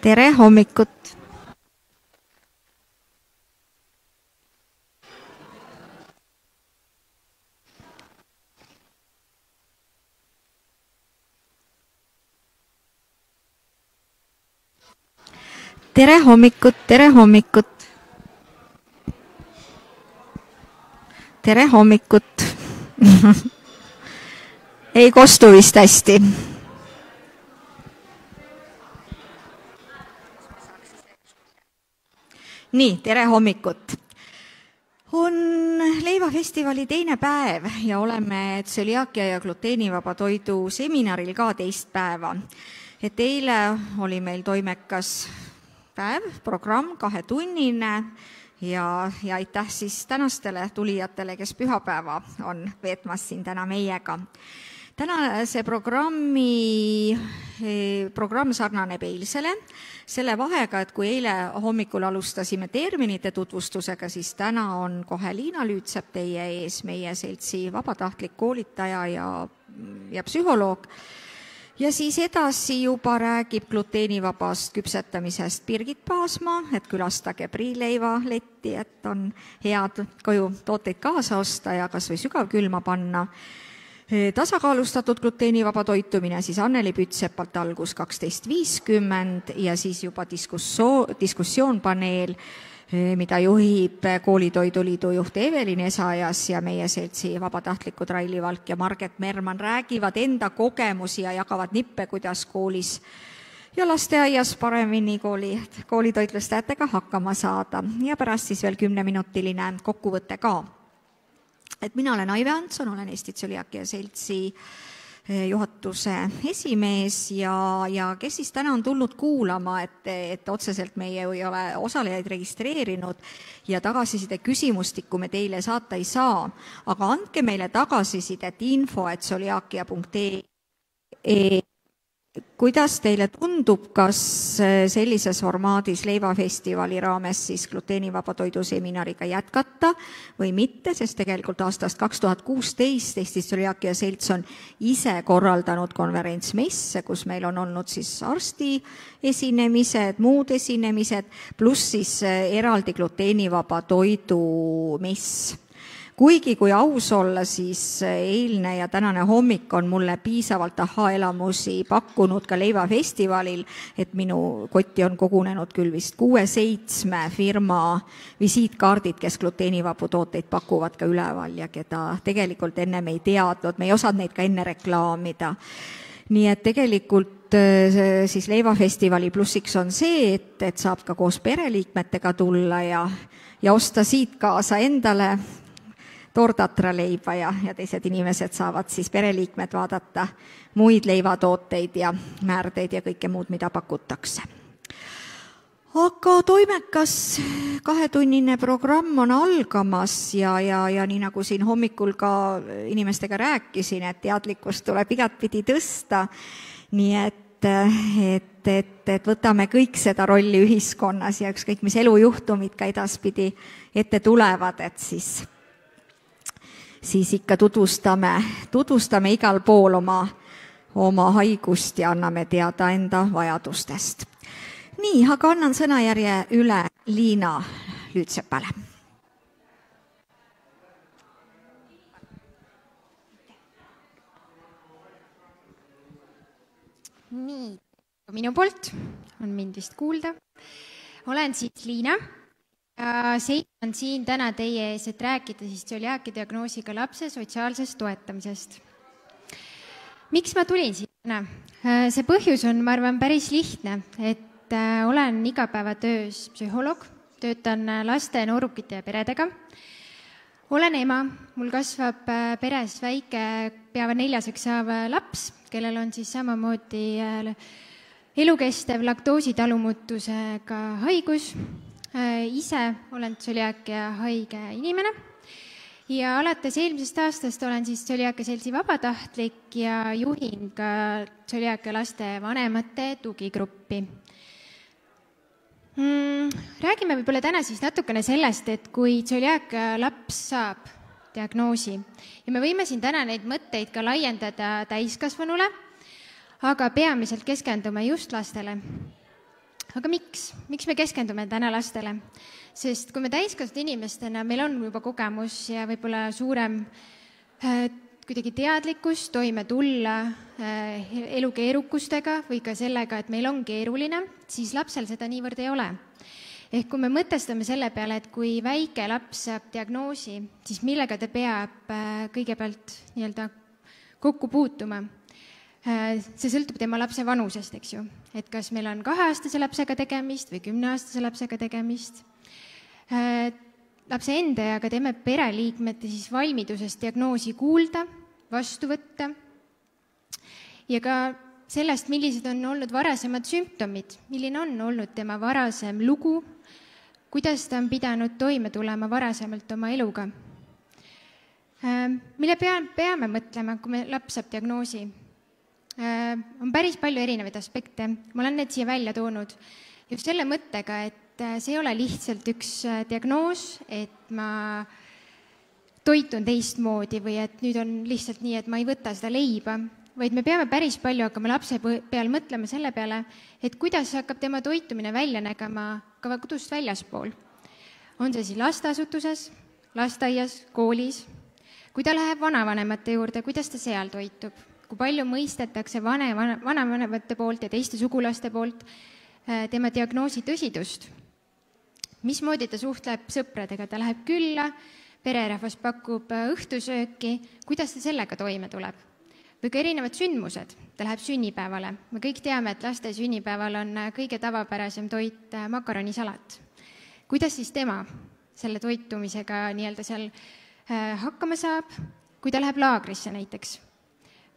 Tere hommikut! Tere hommikut, tere hommikut! Tere hommikut! Ei kostu vist hästi. Nii, tere hommikut! On leivafestivali teine päev ja oleme tsöliaakia ja gluteenivaba toidu seminaril ka teist päeva. Et eile oli meil toimekas päev, programm 2-tunnine ja aitäh siis tänastele tulijatele, kes pühapäeva on veetmas siin täna meiega. Tänase programm sarnaneb eilsele, selle vahega, et kui eile hommikul alustasime terminite tutvustusega, siis täna on kohe Liina Lüütsepp teie ees, meie seltsi vabatahtlik koolitaja ja psühholoog. Ja siis edasi juba räägib gluteenivabast küpsetamisest Birgit Paasmaa, et külastage Priileiva letti, et on head koju tooteid kaasa osta ja kas või sügavkülma panna. Tasakaalustatud gluteenivaba toitumine siis Anneli Pütsepalt algus 12.50 ja siis juba diskussioonpaneel, mida juhib Koolitoiduliidu juht Evelin Esajas ja meie seltsi vabatahtlikud Raili Valk ja Marget Merman räägivad enda kogemusi ja jagavad nippe, kuidas koolis ja lasteaias paremini koolitoitlustajatega hakkama saada. Ja pärast siis veel 10-minutiline kokkuvõte ka. Et mina olen Aive Antson, olen Eesti Tsöliaakia seltsi juhatuse esimees ja kes siis täna on tulnud kuulama, et otseselt meie ei ole osalejaid registreerinud ja tagasiside küsimustikku me teile saata ei saa, aga andke meile tagasisidet info@tsöliaakia.ee. Kuidas teile tundub, kas sellises formaadis leivafestivali raames siis gluteenivaba toidu seminariga jätkata või mitte, sest tegelikult aastast 2016 Eesti Tsöliaakia selts on ise korraldanud konverentsmesse, kus meil on olnud siis arsti esinemised, muud esinemised, pluss siis eraldi gluteenivaba toidu mess. Kuigi kui aus olla, siis eilne ja tänane hommik on mulle piisavalt ahaa-elamusi pakkunud ka leivafestivalil, et minu kotti on kogunenud küll vist 6-7 firma visiitkaardid, kes gluteenivabu tooteid pakuvad ka üleval ja keda tegelikult ennem ei teadnud, me ei osanud neid ka enne reklaamida. Nii et tegelikult siis leivafestivali plussiks on see, et saab ka koos pereliikmetega tulla ja osta siit kaasa endale tordatraleiba ja teised inimesed saavad siis pereliikmed vaadata muid leivatooteid ja määrdeid ja kõike muud, mida pakutakse. Aga toimekas 2-tunnine programm on algamas ja nii nagu siin hommikul ka inimestega rääkisin, et teadlikkust tuleb igatpidi tõsta, nii et võtame kõik seda rolli ühiskonnas ja ükskõik mis elujuhtumid ka edaspidi ette tulevad, et siis ikka tutvustame igal pool oma haigust ja anname teada enda vajadustest. Nii, aga annan sõnajärje üle Liina Lüütsepale. Nii, minu poolt on mind vist kuulda. Olen siis Liina. Ja seisan siin täna teie ees, et rääkida siis tsöliaakia diagnoosiga lapse sotsiaalsest toetamisest. Miks ma tulin siia täna? See põhjus on, ma arvan, päris lihtne, et olen igapäevatöös psühholoog, töötan laste, noorukite ja peredega. Olen ema, mul kasvab peres väike, peaaegu 4-aastaseks saav laps, kellel on siis samamoodi elukestev laktoositalumutusega haigus. Ise olen tsöliaakia haige inimene ja alates eelmisest aastast olen siis tsöliaakia seltsi vabatahtlik ja juhin ka tsöliaakia laste vanemate tugigruppi. Räägime võib-olla täna siis natukene sellest, et kui tsöliaakia laps saab diagnoosi ja me võime siin täna neid mõtteid ka laiendada täiskasvanule, aga peamiselt keskendume just lastele. Aga miks me keskendume täna lastele? Sest kui me täiskasvanud inimestena, meil on juba kogemus ja võib-olla suurem kuidagi teadlikkus toime tulla elu keerukustega või ka sellega, et meil on keeruline, siis lapsel seda niivõrd ei ole. Ehk kui me mõtestame selle peale, et kui väike laps saab diagnoosi, siis millega ta peab kõigepealt nii-öelda kokku puutuma. See sõltub tema lapse vanusest, eks ju. Et kas meil on 2-aastase lapsega tegemist või 10-aastase lapsega tegemist. Lapse enda ja ka tema pereliikmete siis valmidusest diagnoosi kuulda, vastu võtta ja ka sellest, millised on olnud varasemad sümptomid, milline on olnud tema varasem lugu, kuidas ta on pidanud toime tulema varasemalt oma eluga. Mille peame mõtlema, kui me laps saab diagnoosi? On päris palju erinevaid aspekte. Ma olen need siia välja toonud just selle mõttega, et see ei ole lihtsalt üks diagnoos, et ma toitun teistmoodi või et nüüd on lihtsalt nii, et ma ei võta seda leiba, vaid me peame päris palju hakkama lapse peal mõtlema selle peale, et kuidas hakkab tema toitumine välja nägema ka kodust väljaspool. On see siis lasteasutuses, lasteaias, koolis, kui ta läheb vanavanemate juurde, kuidas ta seal toitub, kui palju mõistetakse vanavanemate poolt ja teiste sugulaste poolt tema diagnoosi tõsidust. Mismoodi ta suhtleb sõpradega, ta läheb külla, pererahvas pakub õhtusööki, kuidas ta sellega toime tuleb? Või ka erinevad sündmused, ta läheb sünnipäevale. Me kõik teame, et laste sünnipäeval on kõige tavapärasem toit makaronisalat. Kuidas siis tema selle toitumisega nii-öelda seal hakkama saab, kui ta läheb laagrisse näiteks?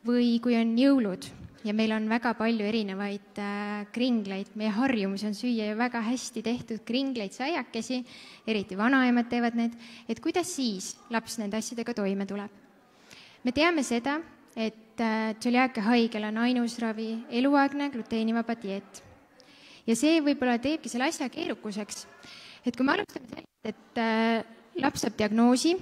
Või kui on jõulud ja meil on väga palju erinevaid kringleid, meie harjumus on süüa ju väga hästi tehtud kringleid, saiakesi, eriti vanaemad teevad need, et kuidas siis laps nende asjadega toime tuleb? Me teame seda, et tsöliaakia haigel on ainus ravi eluaegne gluteenivaba dieet. Ja see võib-olla teebki selle asja keerukuseks. Et kui me alustame sellest, et laps saab diagnoosi,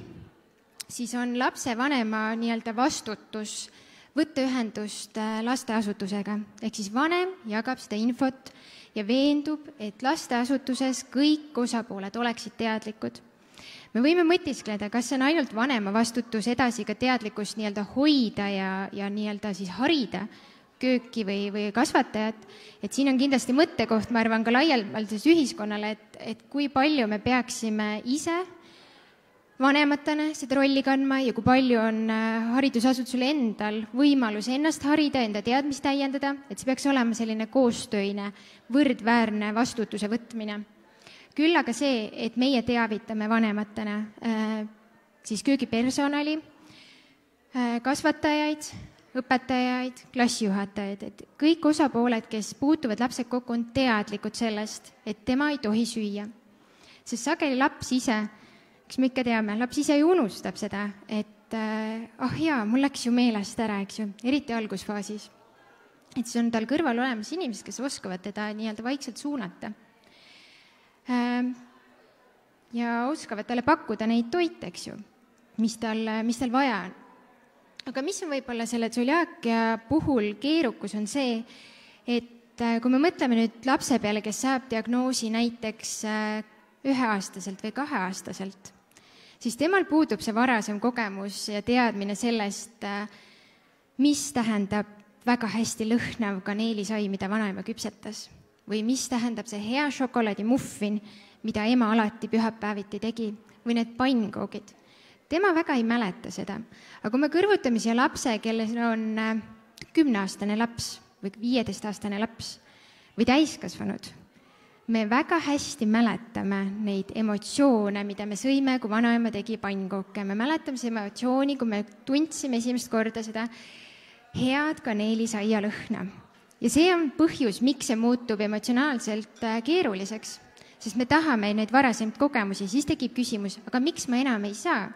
siis on lapse vanema nii-öelda vastutus võtta ühendust lasteasutusega. Ehk siis vanem jagab seda infot ja veendub, et lasteasutuses kõik osapooled oleksid teadlikud. Me võime mõtiskleda, kas see on ainult vanema vastutus edasi ka teadlikkust nii-öelda hoida ja nii-öelda siis harida kööki või kasvatajat, et siin on kindlasti mõttekoht, ma arvan, ka laialdasel ühiskonnale, et kui palju me peaksime ise vanematena seda rolli kandma ja kui palju on haridusasutusel endal võimalus ennast harida, enda teadmist täiendada, et see peaks olema selline koostöine, võrdväärne vastutuse võtmine. Küll aga see, et meie teavitame vanematena siis köögipersonali, kasvatajaid, õpetajaid, klassijuhatajaid, et kõik osapooled, kes puutuvad lapsed kokku, on teadlikud sellest, et tema ei tohi süüa. Sest sageli laps ise, kes me ikka teame, laps ise ju unustab seda, et jaa, mul läks ju meelest ära, eks ju, eriti algusfaasis. Et see on tal kõrval olemas inimesed, kes oskavad teda nii-öelda vaikselt suunata. Ja oskavad talle pakkuda neid toite, eks ju, mis tal vaja on. Aga mis on võib-olla selle tsöliaakia puhul keerukus on see, et kui me mõtleme nüüd lapse peale, kes saab diagnoosi näiteks 1-aastaselt või 2-aastaselt, siis temal puudub see varasem kogemus ja teadmine sellest, mis tähendab väga hästi lõhnav kaneelisai, mida vanaema küpsetas. Või mis tähendab see hea šokolaadimuffin, mida ema alati pühapäeviti tegi, või need pannkoogid. Tema väga ei mäleta seda. Aga kui me kõrvutame siia lapse, kelle on 10-aastane laps või 15-aastane laps või täiskasvanud, me väga hästi mäletame neid emotsioone, mida me sõime, kui vanaema tegi pannkooke. Me mäletame see emotsiooni, kui me tundsime esimest korda seda head kaneelisaia lõhna. Ja see on põhjus, miks see muutub emotsionaalselt keeruliseks, sest me tahame neid varasemat kogemusi, siis tekib küsimus, aga miks ma enam ei saa?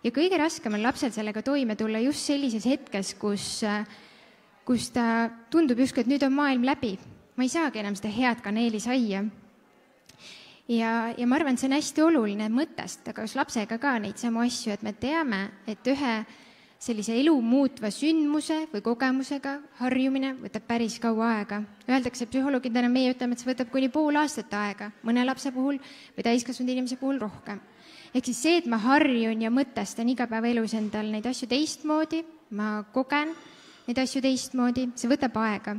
Ja kõige raskem on lapsel sellega toime tulla just sellises hetkes, kus ta tundub justkui, et nüüd on maailm läbi. Ma ei saagi enam seda head kaneelisaia. Ja ma arvan, et see on hästi oluline mõtestada koos lapsega ka neid samu asju, et me teame, et ühe sellise elu muutva sündmuse või kogemusega harjumine võtab päris kaua aega. Öeldakse psühholoogidena, meie ütleme, et see võtab kuni pool aastat aega, mõne lapse puhul või täiskasvanud inimese puhul rohkem. Ehk siis see, et ma harjun ja mõtestan igapäevaelus endal neid asju teistmoodi, ma kogen neid asju teistmoodi, see võtab aega,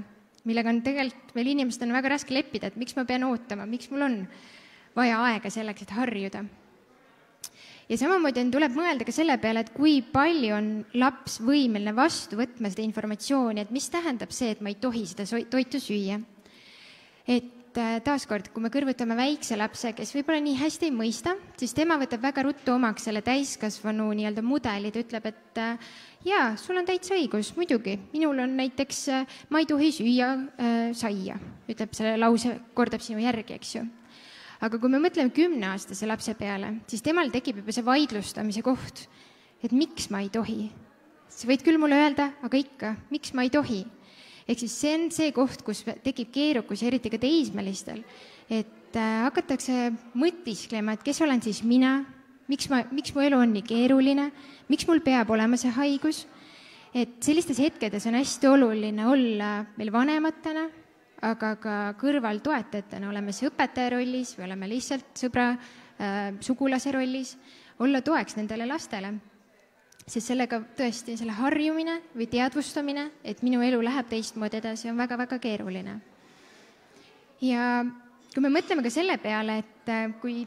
millega on tegelikult meil inimestel on väga raske leppida, et miks ma pean ootama, miks mul on vaja aega selleks, et harjuda. Ja samamoodi tuleb mõelda ka selle peale, et kui palju on laps võimeline vastu võtma seda informatsiooni, et mis tähendab see, et ma ei tohi seda toitu süüa. Et taaskord, kui me kõrvutame väikse lapse, kes võib-olla nii hästi ei mõista, siis tema võtab väga ruttu omaks selle täiskasvanu nii-öelda mudeli, ta ütleb, et jaa, sul on täitsa õigus, muidugi, minul on näiteks, ma ei tohi süüa saia, ütleb selle lause, kordab sinu järgi, eks ju. Aga kui me mõtleme 10-aastase lapse peale, siis temal tekib juba see vaidlustamise koht, et miks ma ei tohi. Sa võid küll mulle öelda, aga ikka, miks ma ei tohi. Ehk siis see on see koht, kus tekib keerukus, eriti ka teismelistel, et hakatakse mõtisklema, et kes olen siis mina, miks mu elu on nii keeruline, miks mul peab olema see haigus. Et sellistes hetkedes on hästi oluline olla meil vanematena, aga ka kõrvaltoetajatena, oleme see õpetaja rollis või oleme lihtsalt sõbra, sugulase rollis, olla toeks nendele lastele. Sest sellega tõesti selle harjumine või teadvustamine, et minu elu läheb teistmoodi edasi, on väga-väga keeruline. Ja kui me mõtleme ka selle peale, et kui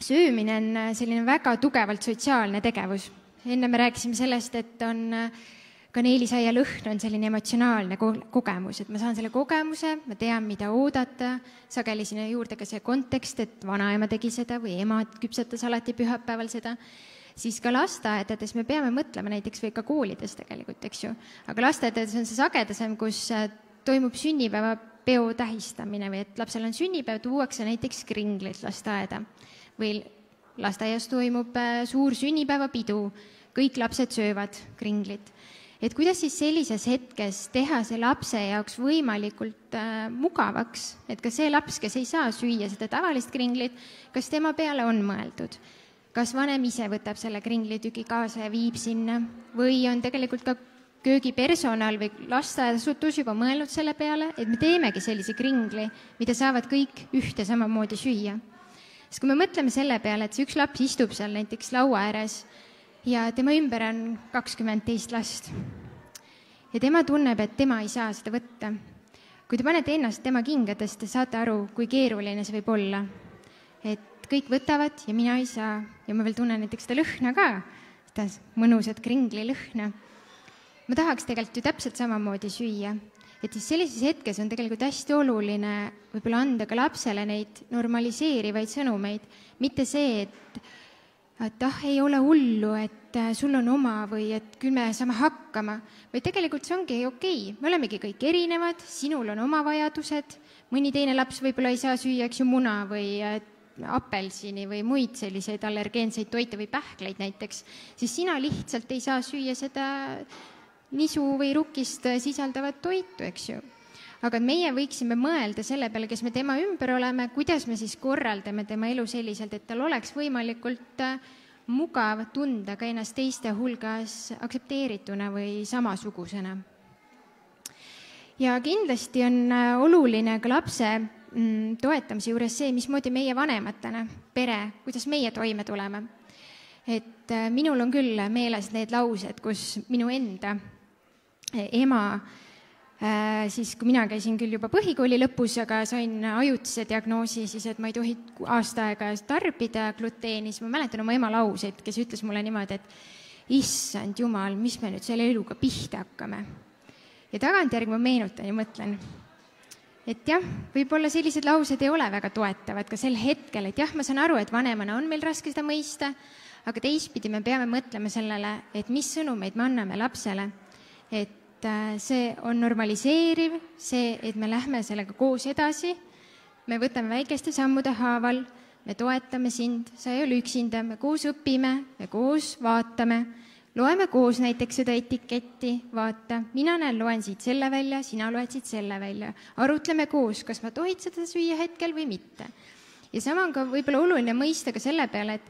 söömine on selline väga tugevalt sotsiaalne tegevus, enne me rääkisime sellest, et on kaneelisaia lõhn on selline emotsionaalne kogemus, et ma saan selle kogemuse, ma tean, mida oodata, sageli sinna juurde ka see kontekst, et vanaema tegi seda või ema küpsetas alati pühapäeval seda, siis ka lasteaedades me peame mõtlema näiteks või ka koolides tegelikult, eks ju. Aga lasteaedades on see sagedasem, kus toimub sünnipäevapeo tähistamine või et lapsel on sünnipäev, tuuakse näiteks kringlit lasteaeda või lasteaias toimub suur sünnipäevapidu, kõik lapsed söövad kringlit. Et kuidas siis sellises hetkes teha see lapse jaoks võimalikult mugavaks, et ka see laps, kes ei saa süüa seda tavalist kringlit, kas tema peale on mõeldud? Kas vanem ise võtab selle kringlitüki kaasa ja viib sinna või on tegelikult ka köögipersonal või lasteasutus juba mõelnud selle peale, et me teemegi sellise kringli, mida saavad kõik ühte samamoodi süüa. Sest kui me mõtleme selle peale, et see üks laps istub seal näiteks laua ääres ja tema ümber on 20 teist last ja tema tunneb, et tema ei saa seda võtta. Kui te panete ennast tema kingadest, te saate aru, kui keeruline see võib olla. Et kõik võtavad ja mina ei saa ja ma veel tunnen näiteks seda lõhna ka, seda mõnusat kringli lõhna. Ma tahaks tegelikult ju täpselt samamoodi süüa, et siis sellises hetkes on tegelikult hästi oluline võib-olla anda ka lapsele neid normaliseerivaid sõnumeid, mitte see, et ei ole hullu, et sul on oma või et küll me saame hakkama, või tegelikult see ongi okei, me olemegi kõik erinevad, sinul on oma vajadused, mõni teine laps võib-olla ei saa süüa, eks ju, muna või apelsini või muid selliseid allergeenseid toite või pähkleid näiteks, siis sina lihtsalt ei saa süüa seda nisu või rukist sisaldavat toitu, eks ju. Aga meie võiksime mõelda selle peale, kes me tema ümber oleme, kuidas me siis korraldame tema elu selliselt, et tal oleks võimalikult mugav tunda ka ennast teiste hulgas aktsepteerituna või samasugusena. Ja kindlasti on oluline ka lapse toetamise juures see, mismoodi meie vanematena, pere, kuidas meie toime tuleme. Et minul on küll meeles need laused, kus minu enda ema, siis kui mina käisin küll juba põhikooli lõpus, aga sain ajutise diagnoosi, siis et ma ei tohi aasta aega tarbida gluteeni, siis ma mäletan oma ema lauseid, kes ütles mulle niimoodi, et issand jumal, mis me nüüd selle eluga pihta hakkame. Ja tagantjärgi ma meenutan ja mõtlen, et jah, võib-olla sellised laused ei ole väga toetavad ka sel hetkel, et jah, ma saan aru, et vanemana on meil raske seda mõista, aga teistpidi me peame mõtlema sellele, et mis sõnumeid me anname lapsele, et see on normaliseeriv, see, et me lähme sellega koos edasi, me võtame väikeste sammude haaval, me toetame sind, sa ei ole üksinda, me koos õpime, me koos vaatame, loeme koos näiteks seda etiketti, vaata, mina loen siit selle välja, sina loed siit selle välja, arutleme koos, kas ma tohid seda süüa hetkel või mitte. Ja sama on ka võib-olla oluline mõista ka selle peale, et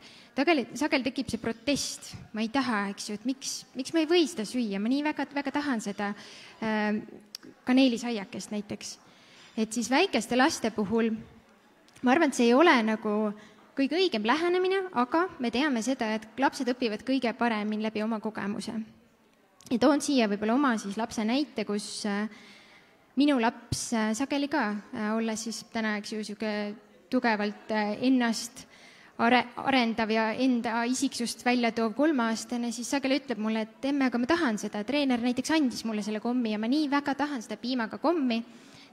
sageli tekib see protest. Ma ei taha, eks ju, et miks ma ei või seda süüa, ma nii väga tahan seda kaneelisaiakest näiteks. Et siis väikeste laste puhul, ma arvan, et see ei ole nagu kõige õigem lähenemine, aga me teame seda, et lapsed õpivad kõige paremini läbi oma kogemuse. Ja toon siia võib-olla oma siis lapse näite, kus minu laps sageli ka, olles siis täna, eks ju, tugevalt ennast arendav ja enda isiksust välja toov 3-aastane, siis sageli ütleb mulle, et emme, aga ma tahan seda, treener näiteks andis mulle selle kommi ja ma nii väga tahan seda piimaga kommi,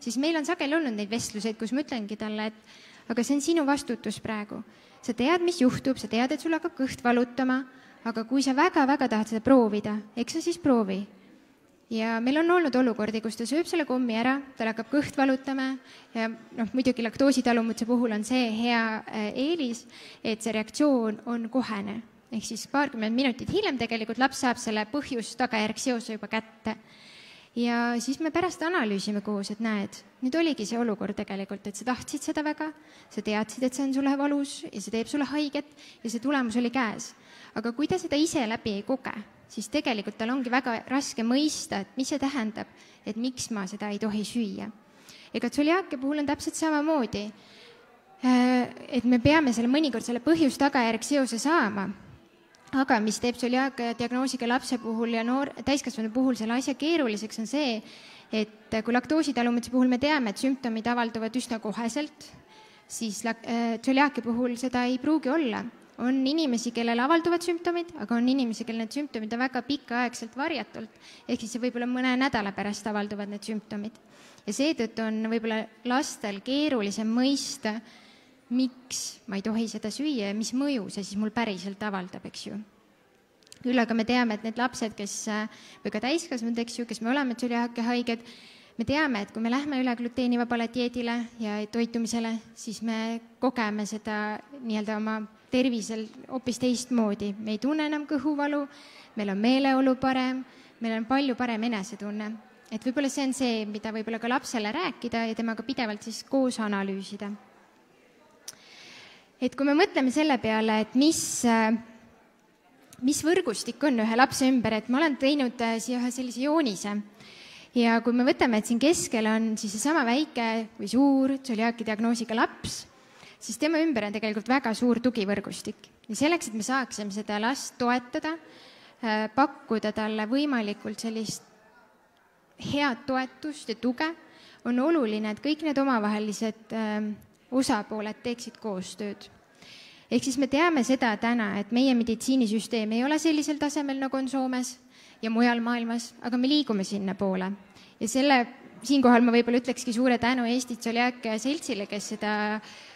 siis meil on sageli olnud neid vestluseid, kus ma ütlengi talle, et aga see on sinu vastutus praegu. Sa tead, mis juhtub, sa tead, et sul hakkab kõht valutama, aga kui sa väga-väga tahad seda proovida, eks sa siis proovi. Ja meil on olnud olukordi, kus ta sööb selle kommi ära, tal hakkab kõht valutama ja muidugi laktoositalumutuse puhul on see hea eelis, et see reaktsioon on kohene. Ehk siis 20 minutit hiljem tegelikult laps saab selle põhjus-tagajärg seose juba kätte. Ja siis me pärast analüüsime koos, et näed, nüüd oligi see olukord tegelikult, et sa tahtsid seda väga, sa teadsid, et see on sulle valus ja see teeb sulle haiget ja see tulemus oli käes. Aga kui ta seda ise läbi ei koge, siis tegelikult tal ongi väga raske mõista, et mis see tähendab, et miks ma seda ei tohi süüa. Ega tsöliaakia puhul on täpselt samamoodi, et me peame selle mõnikord selle põhjus-tagajärg seose saama, aga mis teeb tsöliaakia diagnoosiga lapse puhul ja täiskasvanu puhul selle asja keeruliseks on see, et kui laktoositalumutuse puhul me teame, et sümptomid avalduvad üsna koheselt, siis tsöliaakia puhul seda ei pruugi olla. On inimesi, kellel avalduvad sümptomid, aga on inimesi, kellel need sümptomid on väga pikaaegselt varjatult, ehk siis võib-olla mõne nädala pärast avalduvad need sümptomid. Ja seetõttu on võib-olla lastel keerulisem mõista, miks ma ei tohi seda süüa ja mis mõju see siis mul päriselt avaldab, eks ju. Küll aga me teame, et need lapsed, või ka täiskasvanud, eks ju, kes me oleme tsöliaakia haiged, me teame, et kui me lähme üle gluteenivabale dieedile ja toitumisele, siis me kogeme seda nii-öelda oma tervisel hoopis teistmoodi. Me ei tunne enam kõhuvalu, meil on meeleolu parem, meil on palju parem enesetunne. Et võib-olla see on see, mida võib-olla ka lapsele rääkida ja temaga pidevalt siis koos analüüsida. Et kui me mõtleme selle peale, et mis võrgustik on ühe lapse ümber, et ma olen teinud siia ühe sellise joonise. Ja kui me võtame, et siin keskel on siis seesama väike või suur tsöliaakia diagnoosiga laps, siis tema ümber on tegelikult väga suur tugivõrgustik. Ja selleks, et me saaksime seda last toetada, pakkuda talle võimalikult sellist head toetust ja tuge, on oluline, et kõik need omavahelised osapooled teeksid koostööd. Ehk siis me teame seda täna, et meie meditsiinisüsteem ei ole sellisel tasemel, nagu on Soomes ja mujal maailmas, aga me liigume sinna poole. Ja siinkohal ma võib-olla ütlekski suure tänu Eesti tsöliaakia seltsile, kes seda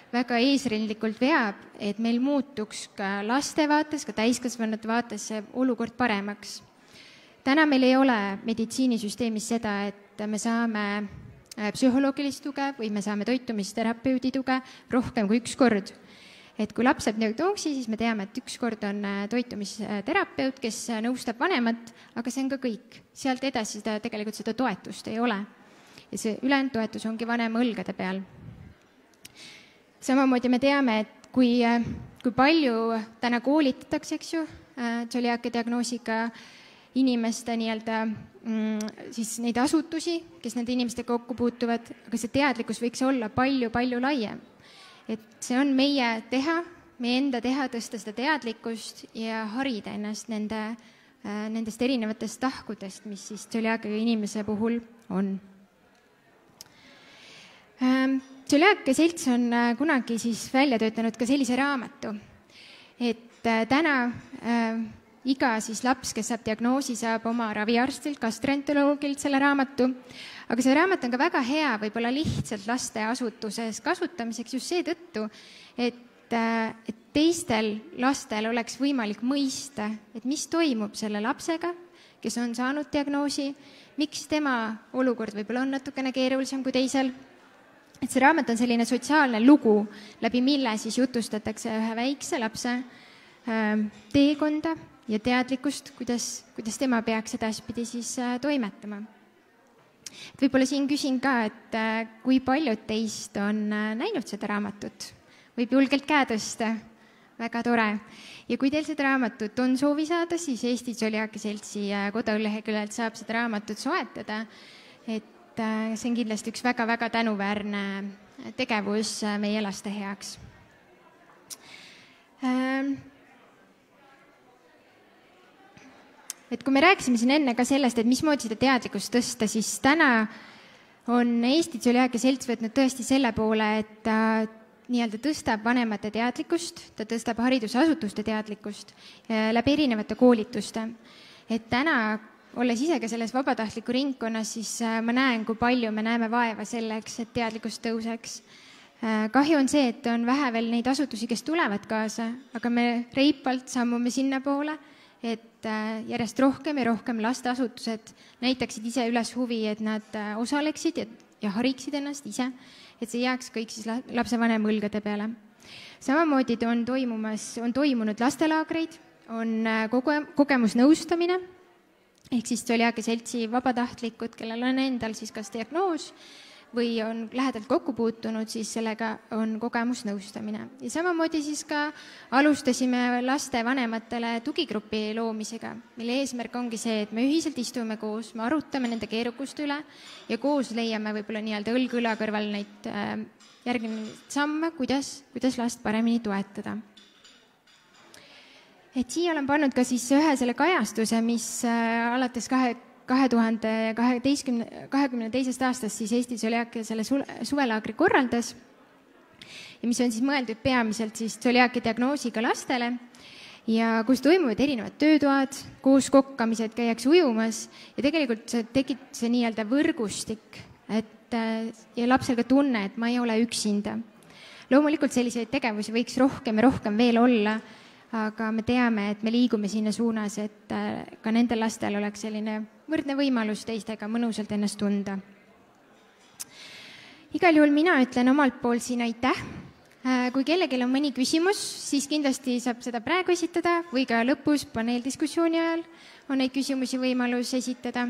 väga eesrindlikult veab, et meil muutuks ka laste vaates, ka täiskasvanute vaates see olukord paremaks. Täna meil ei ole meditsiinisüsteemis seda, et me saame psühholoogilist tuge või me saame toitumisterapeudi tuge rohkem kui üks kord. Et kui laps saab diagnoosi, siis me teame, et üks kord on toitumisterapeut, kes nõustab vanemat, aga see on ka kõik. Sealt edasi tegelikult seda toetust ei ole. Ja see ülejäänud toetus ongi vanema õlgade peal. Samamoodi me teame, et kui palju täna koolitatakse, eks ju, tsöliaakia diagnoosiga inimeste nii-öelda siis neid asutusi, kes nende inimestega kokku puutuvad, aga see teadlikkus võiks olla palju-palju laiem. Et see on meie enda teha, tõsta seda teadlikkust ja harida ennast nendest erinevatest tahkudest, mis siis tsöliaakia inimese puhul on. Tsöliaakia selts on kunagi siis välja töötanud ka sellise raamatu, et täna iga siis laps, kes saab diagnoosi, saab oma raviarstilt, gastroenteroloogilt selle raamatu. Aga see raamat on ka väga hea võib-olla lihtsalt lasteasutuses kasutamiseks just seetõttu, et teistel lastel oleks võimalik mõista, et mis toimub selle lapsega, kes on saanud diagnoosi, miks tema olukord võib-olla on natukene keerulisem kui teisel. Et see raamat on selline sotsiaalne lugu, läbi mille siis jutustatakse ühe väikse lapse teekonda ja teadlikkust, kuidas tema peaks edaspidi siis toimetama. Võib-olla siin küsin ka, et kui paljud teist on näinud seda raamatut võib julgelt käe tõsta. Väga tore. Ja kui teil seda raamatut on soovi saada, siis Eesti Tšoliaaki Seltsi koduleheküljelt saab seda raamatut soetada. Et see on kindlasti üks väga-väga tänuväärne tegevus meie laste heaks. Et kui me rääkisime siin enne ka sellest, et mismoodi seda teadlikkust tõsta, siis täna on Eesti Tšoliaaki Selts võtnud tõesti selle poole, et ta nii-öelda tõstab vanemate teadlikkust, ta tõstab haridusasutuste teadlikkust läbi erinevate koolituste. Et täna, olles ise ka selles vabatahtliku ringkonnas, siis ma näen, kui palju me näeme vaeva selleks, et teadlikkust tõuseks. Kahju on see, et on vähe veel neid asutusi, kes tulevad kaasa, aga me reipalt sammume sinna poole, et järjest rohkem ja rohkem lasteasutused näitaksid ise üles huvi, et nad osaleksid ja hariksid ennast ise, et see jääks kõik siis lapsevanema õlgade peale. Samamoodi on toimunud lastelaagreid, on kogemusnõustamine, ehk siis Tšoliaaki Seltsi vabatahtlikud, kellel on endal siis kas diagnoos või on lähedalt kokku puutunud, siis sellega on kogemusnõustamine. Ja samamoodi siis ka alustasime laste vanematele tugigrupi loomisega, mille eesmärk ongi see, et me ühiselt istume koos, me arutame nende keerukust üle ja koos leiame võib-olla nii-öelda õlg õla kõrval neid järgnevaid samme, kuidas last paremini toetada. Et siia olen pannud ka siis ühe selle kajastuse, mis alates 2022. aastast siis Eesti Tšoliaaki selle suvelaagri korraldas ja mis on siis mõeldud peamiselt siis Tšoliaaki diagnoosiga lastele ja kus toimuvad erinevad töötoad, koos kokkamised, käiakse ujumas ja tegelikult see tekib see nii-öelda võrgustik, et ja lapsel ka tunne, et ma ei ole üksinda. Loomulikult selliseid tegevusi võiks rohkem ja rohkem veel olla, aga me teame, et me liigume sinna suunas, et ka nendel lastel oleks selline võrdne võimalus teistega mõnusalt ennast tunda. Igal juhul mina ütlen omalt poolt siin aitäh. Kui kellelgi on mõni küsimus, siis kindlasti saab seda praegu esitada või ka lõpus paneeldiskussiooni ajal on neid küsimusi võimalus esitada.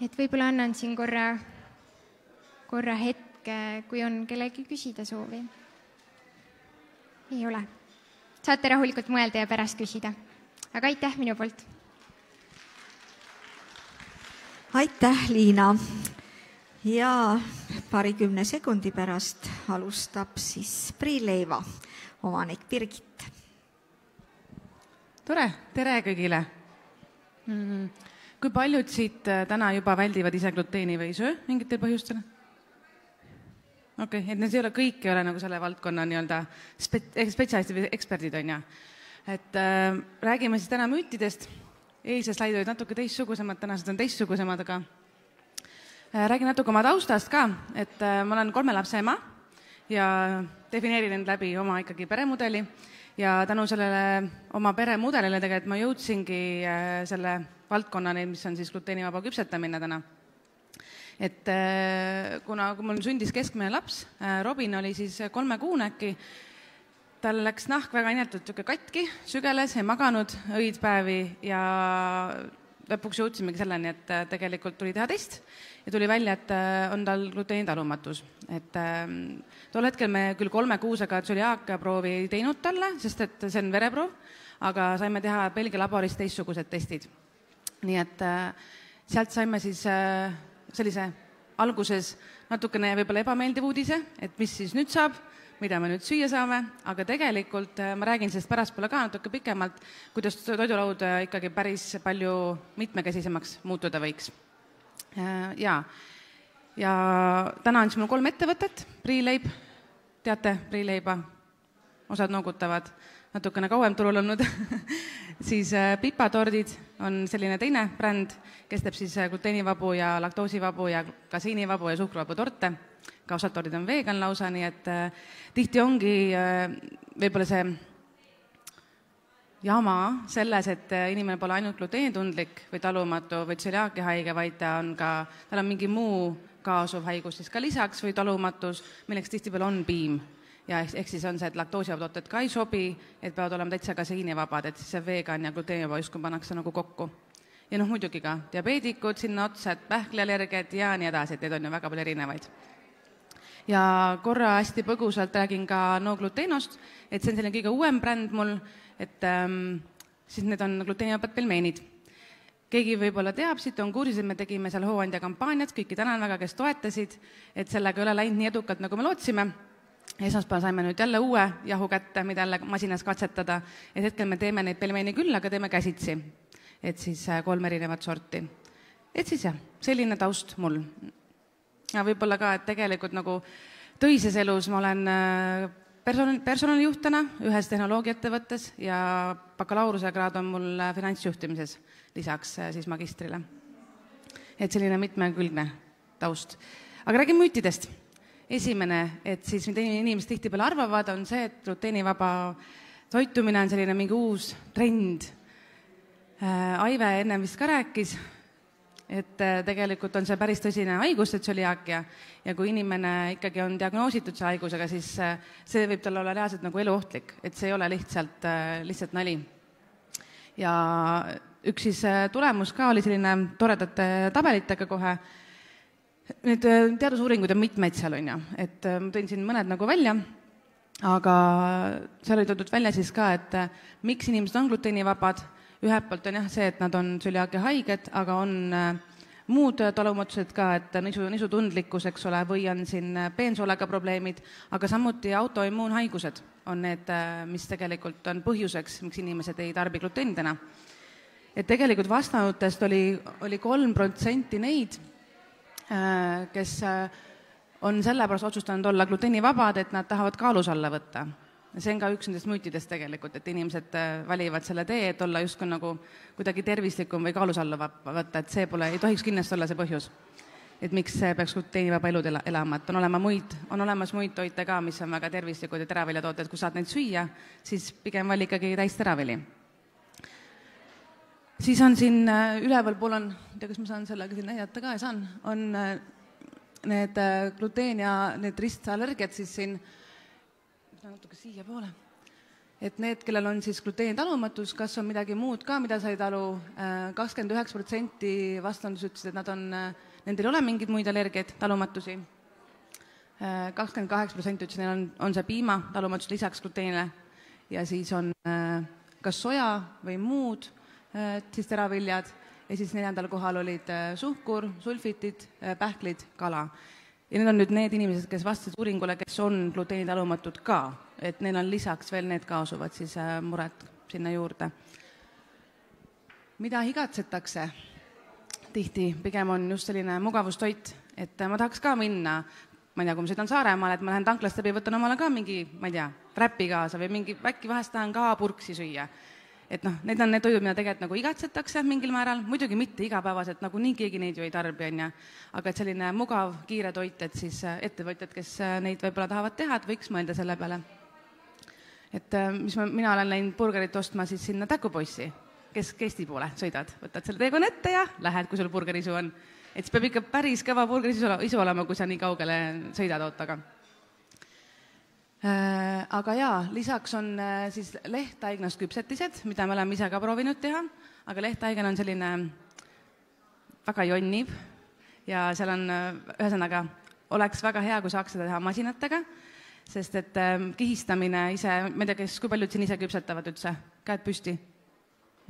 Et võib-olla annan siin korra hetke, kui on kellegi küsida soovi. Ei ole. Saate rahulikult mõelda ja pärast küsida. Aga aitäh minu poolt. Aitäh, Liina. Ja paarikümne sekundi pärast alustab siis Priileiva omanik Birgit. Tore, tere kõigile. Kui paljud siit täna juba väldivad ise gluteeni või ei söö mingitel põhjustel? Okei, et need kõik ei ole nagu selle valdkonna nii-öelda spetsialistid või eksperdid, on ja. Et räägime siis täna müütidest. Eilse slaid olid natuke teistsugusemad, tänased on teistsugusemad, aga räägin natuke oma taustast ka, et ma olen 3 lapse ema ja defineerin end läbi oma ikkagi peremudeli ja tänu sellele oma peremudelile tegelikult ma jõudsingi selle valdkonnani, mis on siis gluteenivaba küpsetamine täna. Et kui mul sündis keskmine laps, Robin oli siis 3-kuune äkki, tal läks nahk väga inetult katki, sügeles, ei maganud õidpäevi ja lõpuks jõudsimegi selleni, et tegelikult tuli teha test ja tuli välja, et on tal gluteenitalumatus. Et tol hetkel me küll 3 kuusega tšoliaaka proovi ei teinud talle, sest et see on vereproov, aga saime teha Belgia laboris teistsugused testid. Nii et sealt saime siis sellise alguses natukene võib-olla ebameeldiv uudise, et mis siis nüüd saab, mida me nüüd süüa saame, aga tegelikult ma räägin sellest pärastpoole ka natuke pikemalt, kuidas toidulaud ikkagi päris palju mitmekesisemaks muutuda võiks. Ja täna on siis mul 3 ettevõtet, Priileib, teate Priileiba, osad noogutavad, natukene kauem turul olnud, siis Pipatordid on selline teine bränd, kes teeb siis gluteenivabu ja laktoosivabu ja kasiinivabu ja suhkruvabu torte. Ka osad tordid on vegan lausa, nii et tihti ongi võib-olla see jama selles, et inimene pole ainult gluteenitundlik või talumatu või tšeliaaki haige, vaid tal on mingi muu kaasuv haigus siis ka lisaks või talumatus, milleks tihti peal on piim. Ja ehk siis on see, et laktoosivabad ka ei sobi, et peavad olema täitsa kasiinivabad, et siis see vegan ja gluteenivaba justkui pannakse nagu kokku. Ja muidugi ka diabeedikud sinna otsa, et pähkliallergiad ja nii edasi, et need on ju väga palju erinevaid. Ja korra hästi põgusalt räägin ka No Glutenost, et see on selline kõige uuem bränd mul, et siis need on gluteenivabad pelmeenid. Keegi võib-olla teab, siit on kursis, et me tegime seal hooandja kampaaniat, kõiki tänan väga, kes toetasid, et sellega ei ole läinud nii edukalt, nagu me lootsime. Esmaspäeval saime nüüd jälle uue jahu kätte, mida jälle masinas katsetada, et hetkel me teeme neid pelmeeni küll, aga teeme käsitsi, et siis 3 erinevat sorti. Et siis jah, selline taust mul. Ja võib-olla ka, et tegelikult nagu töises elus ma olen personalijuhtena ühes tehnoloogiaettevõttes ja bakalaureusekraad on mul finantsjuhtimises lisaks siis magistrile. Et selline mitmekülgne taust. Aga räägime müütidest. Esimene, et siis mida inimesed tihtipeale arvavad, on see, et gluteenivaba toitumine on selline mingi uus trend. Aive enne vist ka rääkis, et tegelikult on see päris tõsine haigus, et tsöliaakia, ja kui inimene ikkagi on diagnoositud see haigusega, siis see võib talle olla reaalselt nagu eluohtlik, et see ei ole lihtsalt nali. Ja üks siis tulemus ka oli selline toredate tabelitega kohe. Need teadusuuringud on mitmeid seal on ja, et ma tõin siin mõned nagu välja, aga seal oli toodud välja siis ka, et miks inimesed on gluteenivabad. Ühelt poolt on jah see, et nad on tsöliaakia haiged, aga on muud talumatused ka, et nisutundlikkus, eks ole, või on siin peensoolega probleemid, aga samuti autoimmuunhaigused on need, mis tegelikult on põhjuseks, miks inimesed ei tarbi gluteenidena. Et tegelikult vastanutest oli 3% neid, kes on sellepärast otsustanud olla gluteenivabad, et nad tahavad kaalus alla võtta. See on ka üks nendest müütidest tegelikult, et inimesed valivad selle tee, et olla justkui nagu kuidagi tervislikum või kaalus alla võtta, et see ei tohiks kindlasti olla see põhjus. Et miks peaks gluteenivaba elud elama, et on olemas muid toite ka, mis on väga tervislikud ja teraviljatooted, kui saad neid süüa, siis pigem vali ikkagi täis teravili. Siis on siin üleval pool on, ei tea, kas ma saan sellega siin näidata ka, on need gluteen ja need ristallergiad siis siin, natuke siia poole, et need, kellel on siis gluteeni talumatus, kas on midagi muud ka, mida sa ei talu, 29% vastandus ütlesid, et nendel ei ole mingeid muid allergiaid, talumatusi, 28% ütlesid, neil on see piima talumatus lisaks gluteenile ja siis on kas soja või muud siis teraviljad ja siis 4. kohal olid suhkur, sulfitid, pähklid, kala. Ja need on nüüd need inimesed, kes vastasid uuringule, kes on gluteeni talumatud ka, et neil on lisaks veel need kaasuvad siis mured sinna juurde. Mida higatsetakse? Tihti pigem on just selline mugavustoit, et ma tahaks ka minna, ma ei tea, kui ma sõidan Saaremaal, et ma lähen tanklast läbi, võtan omale ka mingi, ma ei tea, räppi kaasa või mingi, äkki vahest tahan ka purksi süüa. Et need on need toidud, mida tegelikult nagu igatsetakse mingil määral, muidugi mitte igapäevaselt, nagu nii keegi neid ju ei tarbi, aga et selline mugav, kiire toit, et siis ettevõtjad, kes neid võib-olla tahavad teha, et võiks mõelda selle peale. Et mina olen läinud burgerit ostma siis sinna Täkupoissi, kes Eesti poole sõidad, võtad selle teekonna ette ja lähed, kui sul burgerisu on. Et siis peab ikka päris kõva burgerisu olema, kui sa nii kaugele sõidad ootaga. Aga jaa, lisaks on siis lehthaignast küpsetised, mida me oleme ise ka proovinud teha, aga lehthaigen on selline väga jonniv ja seal on ühesõnaga, oleks väga hea, kui saaks seda teha masinatega, sest et kihistamine ise, ma ei tea, kui paljud siin ise küpsetavad üldse, käed püsti?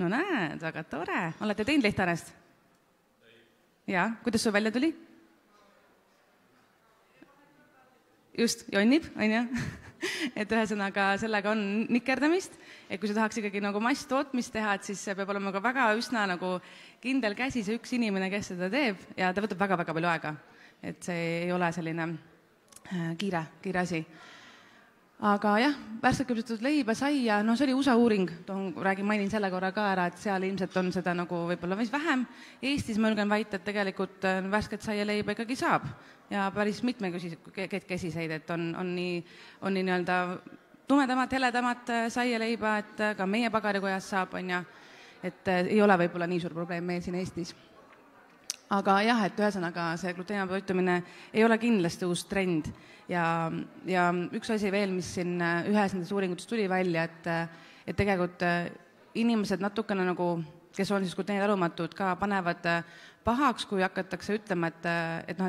No näed, väga tore. Olete teinud lehtanest? Jaa, kuidas sul välja tuli? Just, jonnib, on ju? Et ühesõnaga sellega on nikerdamist, et kui sa tahaks ikkagi nagu masstootmist teha, et siis peab olema ka väga üsna nagu kindel käsi see üks inimene, kes seda teeb ja ta võtab väga-väga palju aega, et see ei ole selline kiire asi. Aga jah, värskelt küpsetatud leiba, saia, no see oli USA uuring, mainin selle korra ka ära, et seal ilmselt on seda nagu võib-olla vähem. Eestis ma julgen väita, et tegelikult värsket saia leiba ikkagi saab ja päris mitmekesiseid, et on nii nii-öelda tumedamat, heledamat saia leiba, et ka meie pagarikojas saab, on ja, et ei ole võib-olla nii suur probleem meil siin Eestis. Aga jah, et ühesõnaga see gluteenivaba toitumine ei ole kindlasti uus trend ja üks asi veel, mis siin ühes nendest uuringutest tuli välja, et tegelikult inimesed natukene nagu kes on siis gluteenitalumatud, ka panevad pahaks, kui hakatakse ütlema, et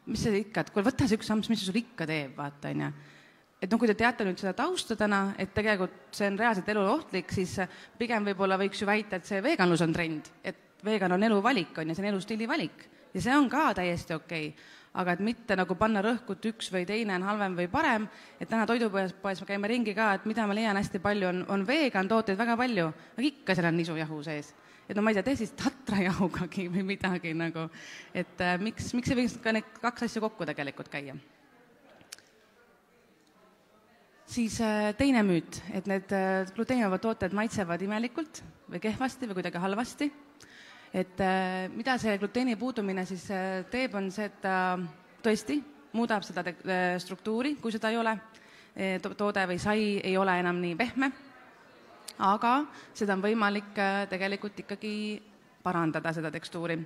mis see ikka, et kuule, võta see üks samm, mis see sul ikka teeb, vaata, on ju. Et kui te teate nüüd seda tausta täna, et tegelikult see on reaalselt elule ohtlik, siis pigem võib-olla võiks ju väita, et see veganlus on trend, et vegan on eluvalik, on ja see on elustiili valik. Ja see on ka täiesti okei. Aga et mitte nagu panna rõhkut üks või teine on halvem või parem, et täna toidupoes me käime ringi ka, et mida ma leian hästi palju, on vegan tooteid väga palju, aga ikka seal on nisujahu sees. Et ma ei tea, tee siis tatrajahugi või midagi nagu, et miks ei võiks ka need kaks asja kokku tegelikult käia. Siis teine müüt, et need gluteenivabad tooted maitsevad imelikult või kehvasti või kuidagi halvasti. Et mida see gluteeni puudumine siis teeb, on see, et ta tõesti muudab seda struktuuri, kui seda ei ole. Toode või sai ei ole enam nii pehme, aga seda on võimalik tegelikult ikkagi parandada, seda tekstuuri.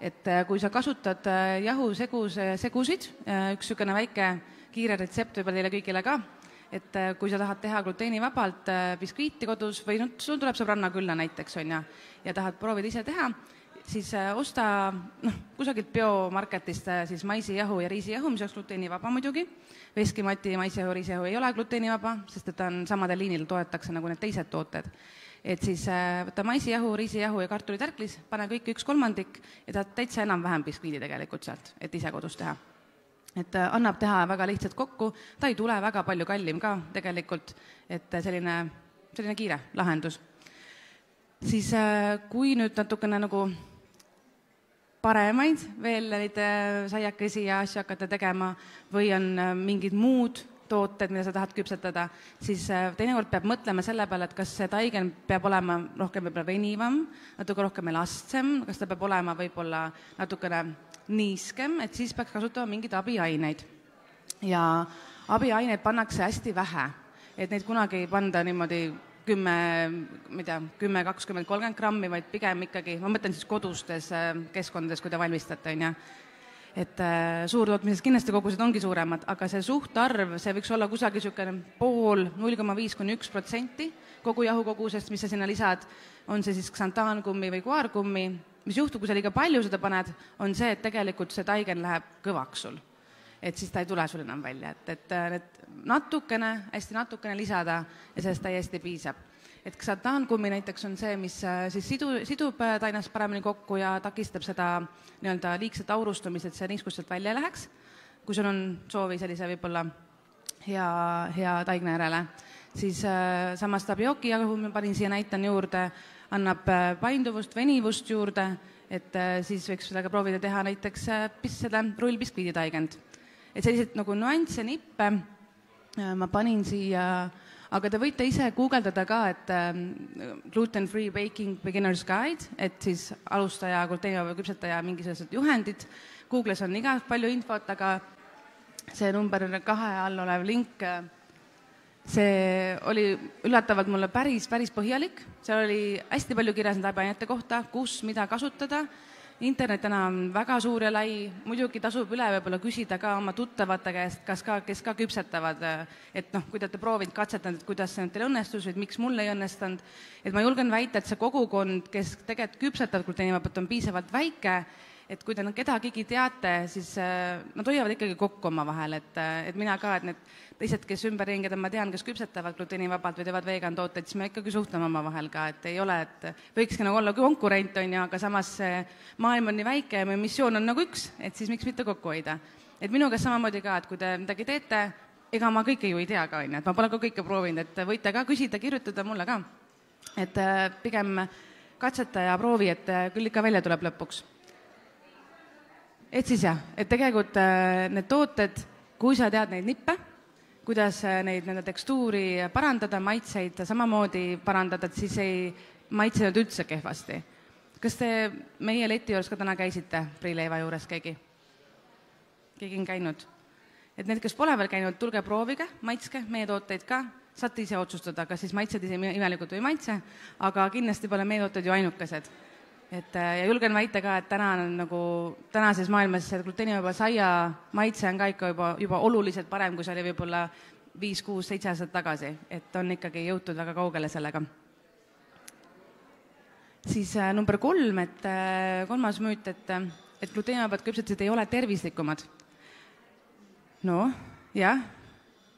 Et kui sa kasutad jahusegusid, üks niisugune väike kiire retsept võib-olla teile kõigile ka, et kui sa tahad teha gluteenivabalt biskviiti kodus või sul tuleb sõbranna külla näiteks, on ja tahad proovida ise teha, siis osta kusagilt biomarketist siis maisijahu ja riisijahu, mis oleks gluteenivaba muidugi. Veskimati maisijahu ja riisijahu ei ole gluteenivaba, sest et ta on samadel liinil, toetakse nagu need teised tooted. Et siis võta maisijahu, riisijahu ja kartulitärklis, pane kõik 1/3 ja ta täitsa enam-vähem biskviidi tegelikult sealt, et ise kodus teha. Et annab teha väga lihtsalt kokku, ta ei tule väga palju kallim ka tegelikult, et selline kiire lahendus. Siis kui nüüd natukene nagu paremaid veel neid saiakesi ja asju hakata tegema või on mingid muud tooted, mida sa tahad küpsetada, siis teinekord peab mõtlema selle peale, et kas see taigen peab olema rohkem võib-olla venivam, natuke rohkem elastsem, kas ta peab olema võib-olla natukene niiskem, et siis peaks kasutama mingeid abiaineid. Ja abiaineid pannakse hästi vähe, et neid kunagi ei panda niimoodi 10, 20, 30 grammi, vaid pigem ikkagi, ma mõtlen siis kodustes keskkondades, kui te valmistate, on ja. Et suurtootmises kindlasti kogused ongi suuremad, aga see suhtarv, see võiks olla kusagil pool, 0,5–1% kogu jahukogusest, mis sa sinna lisad, on see siis ksantaankummi või kuaarkummi. Mis juhtub, kui sa liiga palju seda paned, on see, et tegelikult see taigen läheb kõvaks sul. Et siis ta ei tule sul enam välja. Et natukene, hästi natukene lisada ja sellest täiesti piisab. Et ksantaankummi näiteks on see, mis siis sidub tainast paremini kokku ja takistab seda nii-öelda liigset aurustumist, et see niiskust sealt välja läheks, kui sul on soovi sellise võib-olla hea taigna järele. Siis samas tabioki jahu, ma panin siia näitan juurde, annab painduvust, venivust juurde, et siis võiks sellega proovida teha näiteks seda rullbiskviidi taigend. Et sellised nagu nüansse, nippe ma panin siia, aga te võite ise guugeldada ka, et gluten-free baking beginner's guide, et siis alustaja, gluteenivaba küpsetaja mingisugused juhendid. Googles on iga palju infot, aga see number 2 all olev link, see oli üllatavalt mulle päris põhjalik. Seal oli hästi palju kirjas nende abiainete kohta, kus, mida kasutada. Internet täna on väga suur ja lai, muidugi tasub üle võib-olla küsida ka oma tuttavate käest, kes ka küpsetavad, et kui te olete proovinud, katsetanud, et kuidas see teil õnnestus või miks mul ei õnnestunud. Et ma julgen väita, et see kogukond, kes tegelikult küpsetavad gluteenivabalt, on piisavalt väike, et kui te kedagigi teate, siis nad hoiavad ikkagi kokku oma vahel, et mina ka, et need teised, kes ümberringi, ma tean, kes küpsetavad gluteenivabalt või teevad vegan tooteid, siis me ikkagi suhtleme oma vahel ka, et ei ole, et võikski nagu olla konkurent, on ju, aga samas maailm on nii väike ja meie missioon on nagu üks, et siis miks mitte kokku hoida. Et minu käest samamoodi ka, et kui te midagi teete, ega ma kõike ju ei tea ka, on ju, et ma pole ka kõike proovinud, et võite ka küsida, kirjutada mulle ka. Et pigem katseta ja proovi, et küll ikka välja tuleb lõpuks. Et siis jah, et tegelikult need tooted, kui sa tead neid nippe, kuidas neid nende tekstuuri parandada, maitseid samamoodi parandada, et siis ei maitsenud üldse kehvasti. Kas te meie leti juures ka täna käisite priileiva juures keegi? Keegi on käinud? Et need, kes pole veel käinud, tulge proovige, maitske meie tooteid ka, saate ise otsustada, kas siis maitsed ise imelikult või maitse, aga kindlasti pole meie tooted ju ainukesed. Et, ja julgen väita ka, et tänases maailmas gluteenivaba saia maitse on ka ikka juba oluliselt parem, kui see oli võib-olla 5, 6, 7 aastat tagasi, et on ikkagi jõutud väga kaugele sellega. Siis number 3, et kolmas müüt, et gluteenivabad küpsetised ei ole tervislikumad. No, jah,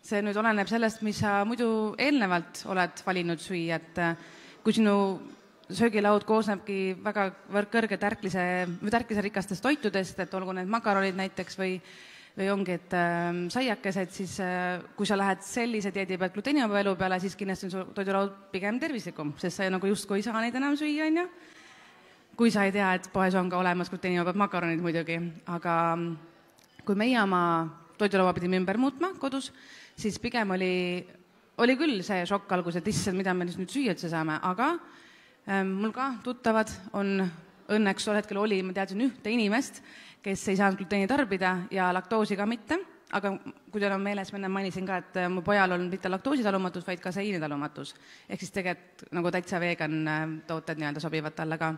see nüüd oleneb sellest, mis sa muidu eelnevalt oled valinud süüa, et kui sinu söögilaud koosnebki väga kõrge tärklise rikastest toitudest, et olgu need makaronid näiteks või ongi, et saiakesed, siis kui sa lähed sellise dieedi pealt gluteenivaba elu peale, siis kindlasti on su toidulaud pigem tervislikum, sest sa nagu justkui ei saa neid enam süüa, on ju. Kui sa ei tea, et poes on ka olemas gluteenivabad makaronid muidugi, aga kui meie oma toidulaua pidime ümber muutma kodus, siis pigem oli küll see šokk algus, et issand, mida me nüüd süüa üldse saame, aga mul ka tuttavad on õnneks tol hetkel ma teadsin ühte inimest, kes ei saanud gluteeni tarbida ja laktoosi ka mitte, aga kui teil on meeles, ma enne mainisin ka, et mu pojal on mitte laktoositalumatus, vaid kaseiinitalumatus. Ehk siis tegelikult nagu täitsa vegan tooted nii-öelda sobivad talle ka.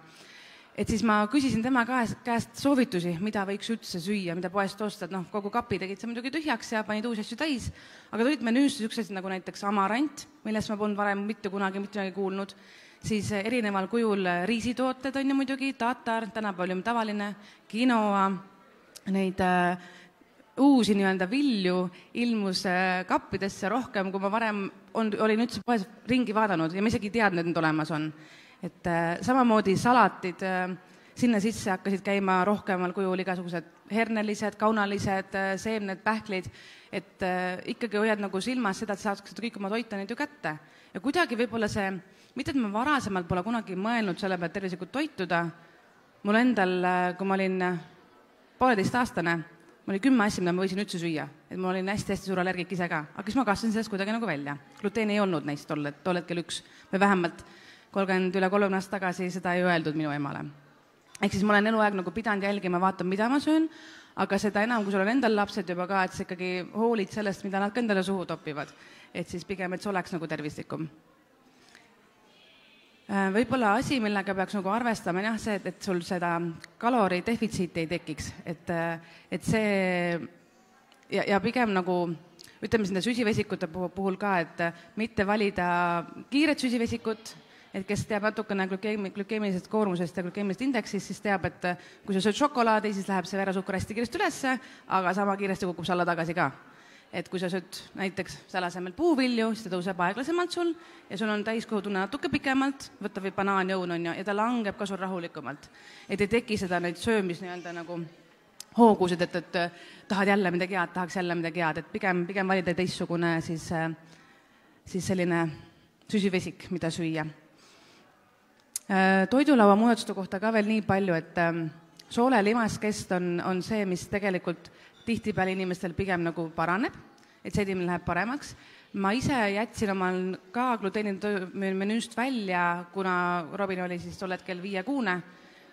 Et siis ma küsisin tema käest soovitusi, mida võiks üldse süüa, mida poest osta, et kogu kapi tegid see muidugi tühjaks ja panid uusi asju täis, aga tulid menüüsse niisugused nagu näiteks amarant, millest ma polnud varem mitte kunagi kuulnud, siis erineval kujul riisitooted on ju muidugi, tatar, tänapäeval tavaline, quinoa, neid uusi nii-öelda vilju ilmus kappidesse rohkem, kui ma varem olin üldse poes ringi vaadanud ja ma isegi ei teadnud, et need olemas on. Et samamoodi salatid, sinna sisse hakkasid käima rohkemal kujul igasugused hernelised, kaunalised, seemned, pähklid, et ikkagi hoiad nagu silmas seda, et saaks kõik oma toita neid ju kätte. Ja kuidagi võib-olla see, mitte et ma varasemalt pole kunagi mõelnud selle pealt tervislikult toituda, mul endal, kui ma olin 1,5-aastane, mul oli 10 asja, mida ma võisin üldse süüa, et mul olin hästi-hästi suur allergik ise ka, aga siis ma kasvasin sellest kuidagi nagu välja. Gluteeni ei olnud neist tol hetkel üks, või vähemalt üle 30 aastat tagasi seda ei öeldud minu emale. Ehk siis ma olen eluaeg nagu pidanud jälgima, vaatan, mida ma söön, aga seda enam, kui sul on endal lapsed juba ka, et sa ikkagi hoolid sellest, mida nad ka endale suhu topivad. Et siis pigem, et see oleks nagu tervislikum. Võib-olla asi, millega peaks nagu arvestama, jah, see, et sul seda kalori defitsiiti ei tekiks. Et see ja pigem nagu ütleme sinna süsivesikute puhul ka, et mitte valida kiiret süsivesikut, et kes teab natukene glükeemilisest koormusest ja glükeemilisest indeksist, siis teab, et kui sa sööd šokolaadi, siis läheb see veresuhkur hästi kiiresti ülesse, aga sama kiiresti kukub see alla tagasi ka. Et kui sa sööd näiteks selle asemel puuvilju, siis ta tõuseb aeglasemalt sul ja sul on täiskõhutunne natuke pikemalt, võtta või banaanjõun on ja ta langeb ka sul rahulikumalt. Et ei teki seda neid söömis nii-öelda nagu hoogusid, et tahad jälle midagi head, tahaks jälle midagi head, et pigem valida teistsugune siis selline süsivesik, mida süüa. Toidulaua muudatuste kohta ka veel nii palju, et soole limaskest on see, mis tegelikult tihtipeale inimestel pigem nagu paraneb, et see inimene läheb paremaks. Ma ise jätsin omal ka gluteeni menüüst välja, kuna Robin oli siis tol hetkel 5-kuune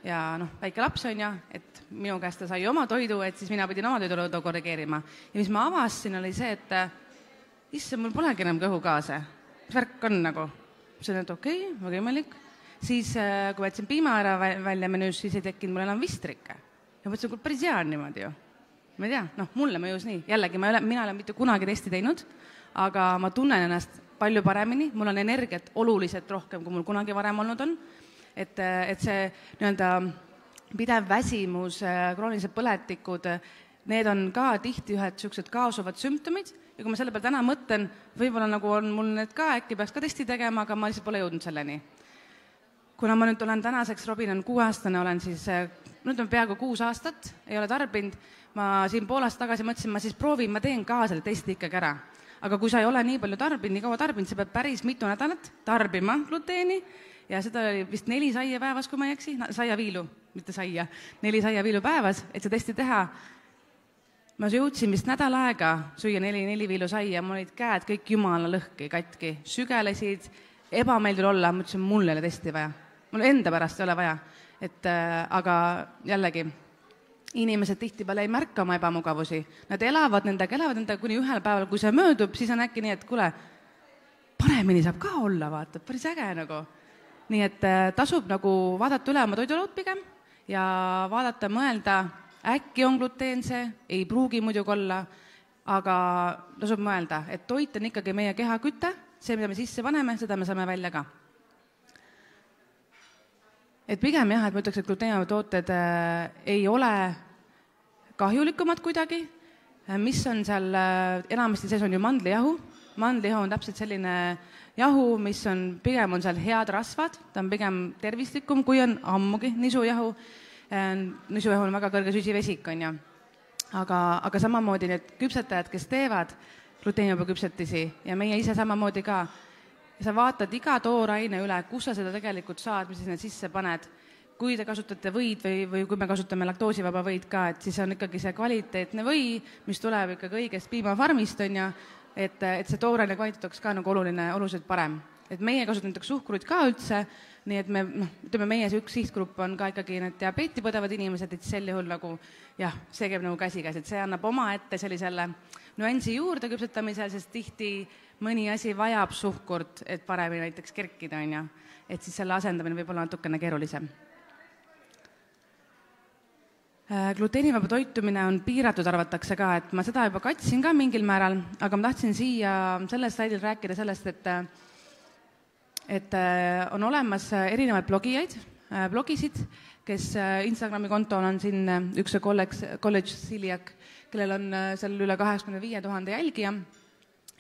ja väike laps on ja, et minu käest ta sai oma toidu, et siis mina pidin oma toidulauda korrigeerima. Ja mis ma avastasin, oli see, et issand, mul polegi enam kõhu kaasa. Mis värk on nagu? See on, et okei, väga imelik. Siis, kui ma jätsin piima ära välja menüüs, siis ei tekkinud mul enam vistrikke. Ja mõtlesin, kui päris hea on niimoodi ju. Ma ei tea, mulle mõjus nii. Jällegi, mina olen mitte kunagi testi teinud, aga ma tunnen ennast palju paremini. Mul on energiat oluliselt rohkem, kui mul kunagi varem olnud on. Et see nii-öelda pidev väsimus, kroonilised põletikud, need on ka tihti ühed sellised kaasuvad sümptomid. Ja kui ma selle peal täna mõtlen, võib-olla nagu on mul need ka, äkki peaks ka testi tegema, aga ma lihtsalt pole jõudnud selleni. Kuna ma nüüd olen tänaseks, Robin on 6-aastane, olen siis, nüüd on peaaegu 6 aastat, ei ole tarbinud, ma siin pool aastat tagasi mõtlesin, ma siis proovin, ma teen ka selle testi ikkagi ära. Aga kui sa ei ole nii palju tarbinud, nii kaua tarbinud, sa pead päris mitu nädalat tarbima gluteeni ja seda oli vist 4 saia päevas, kui ma ei eksi, saiaviilu, mitte saia, 4 saiaviilu päevas, et see testi teha. Ma jõudsin vist nädal aega süüa 4 viilu saia, mul olid käed kõik jumala lõhki, katki, sügelesid, ebameeldil olla, mõtlesin, mul ei ole testi vaja. Mul enda pärast ei ole vaja, aga jällegi, inimesed tihtipeale ei märka oma ebamugavusi. Nad elavad nendega kuni ühel päeval, kui see möödub, siis on äkki nii, et kuule, paremini saab ka olla, vaata, päris äge nagu. Nii et tasub nagu vaadata üle oma toidulaud pigem ja vaadata, mõelda, äkki on gluteense, ei pruugi muidugi olla, aga tasub mõelda, et toit on ikkagi meie kehaküte, see, mida me sisse paneme, seda me saame välja ka. et pigem jah, et ma ütleks, et gluteenivabad tooted ei ole kahjulikumad kuidagi, mis on seal enamasti sees on ju mandlijahu. Mandlijahu on täpselt selline jahu, mis on, pigem on seal head rasvad, ta on pigem tervislikum, kui on ammugi nisujahu. Nisujahu on väga kõrge süsivesik, on ju. Aga samamoodi need küpsetajad, kes teevad gluteenivaba küpsetisi ja meie ise samamoodi ka, sa vaatad iga tooraine üle, kus sa seda tegelikult saad, mis sinna sisse paned. Kui te kasutate võid või kui me kasutame laktoosivaba võid ka, et siis on ikkagi see kvaliteetne või, mis tuleb ikkagi õigest piimafarmist, on ju, et see tooraine kvaliteet oleks ka nagu oluliselt parem. Et meie kasutame näiteks suhkruid ka üldse, nii et ütleme, meie see üks sihtgrupp on ka ikkagi need diabeeti põdevad inimesed, et sel juhul nagu, jah, see käib nagu käsikäes, et see annab oma ette sellisele nüansi juurde küpsetamisel, sest tihti mõni asi vajab suhkurt, et paremini näiteks kerkida, on ju, et siis selle asendamine võib olla natukene keerulisem. Gluteenivaba toitumine on piiratud, arvatakse ka, et ma seda juba katsin ka mingil määral, aga ma tahtsin siia sellel slaidil rääkida sellest, et on olemas erinevaid blogisid, kes Instagrami kontol on siin üks College Celiac, kellel on seal üle 85 000 jälgija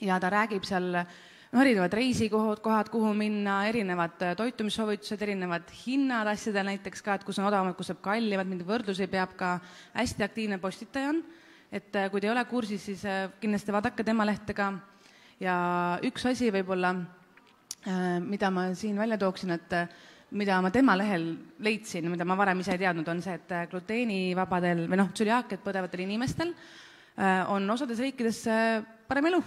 ja ta räägib seal erinevad reisikohad, kuhu minna, erinevad toitumissoovitused, erinevad hinnad asjadel näiteks ka, et kus on odavamad, kus saab kallimad, mingi võrdlusi peab ka, hästi aktiivne postitaja on, et kui te ei ole kursis, siis kindlasti vaadake tema lehtega ja üks asi võib-olla, mida ma siin välja tooksin, et mida ma tema lehel leidsin, mida ma varem ise ei teadnud, on see, et gluteenivabadel või tsüliaakiat põdevatel inimestel on osades riikides parem elu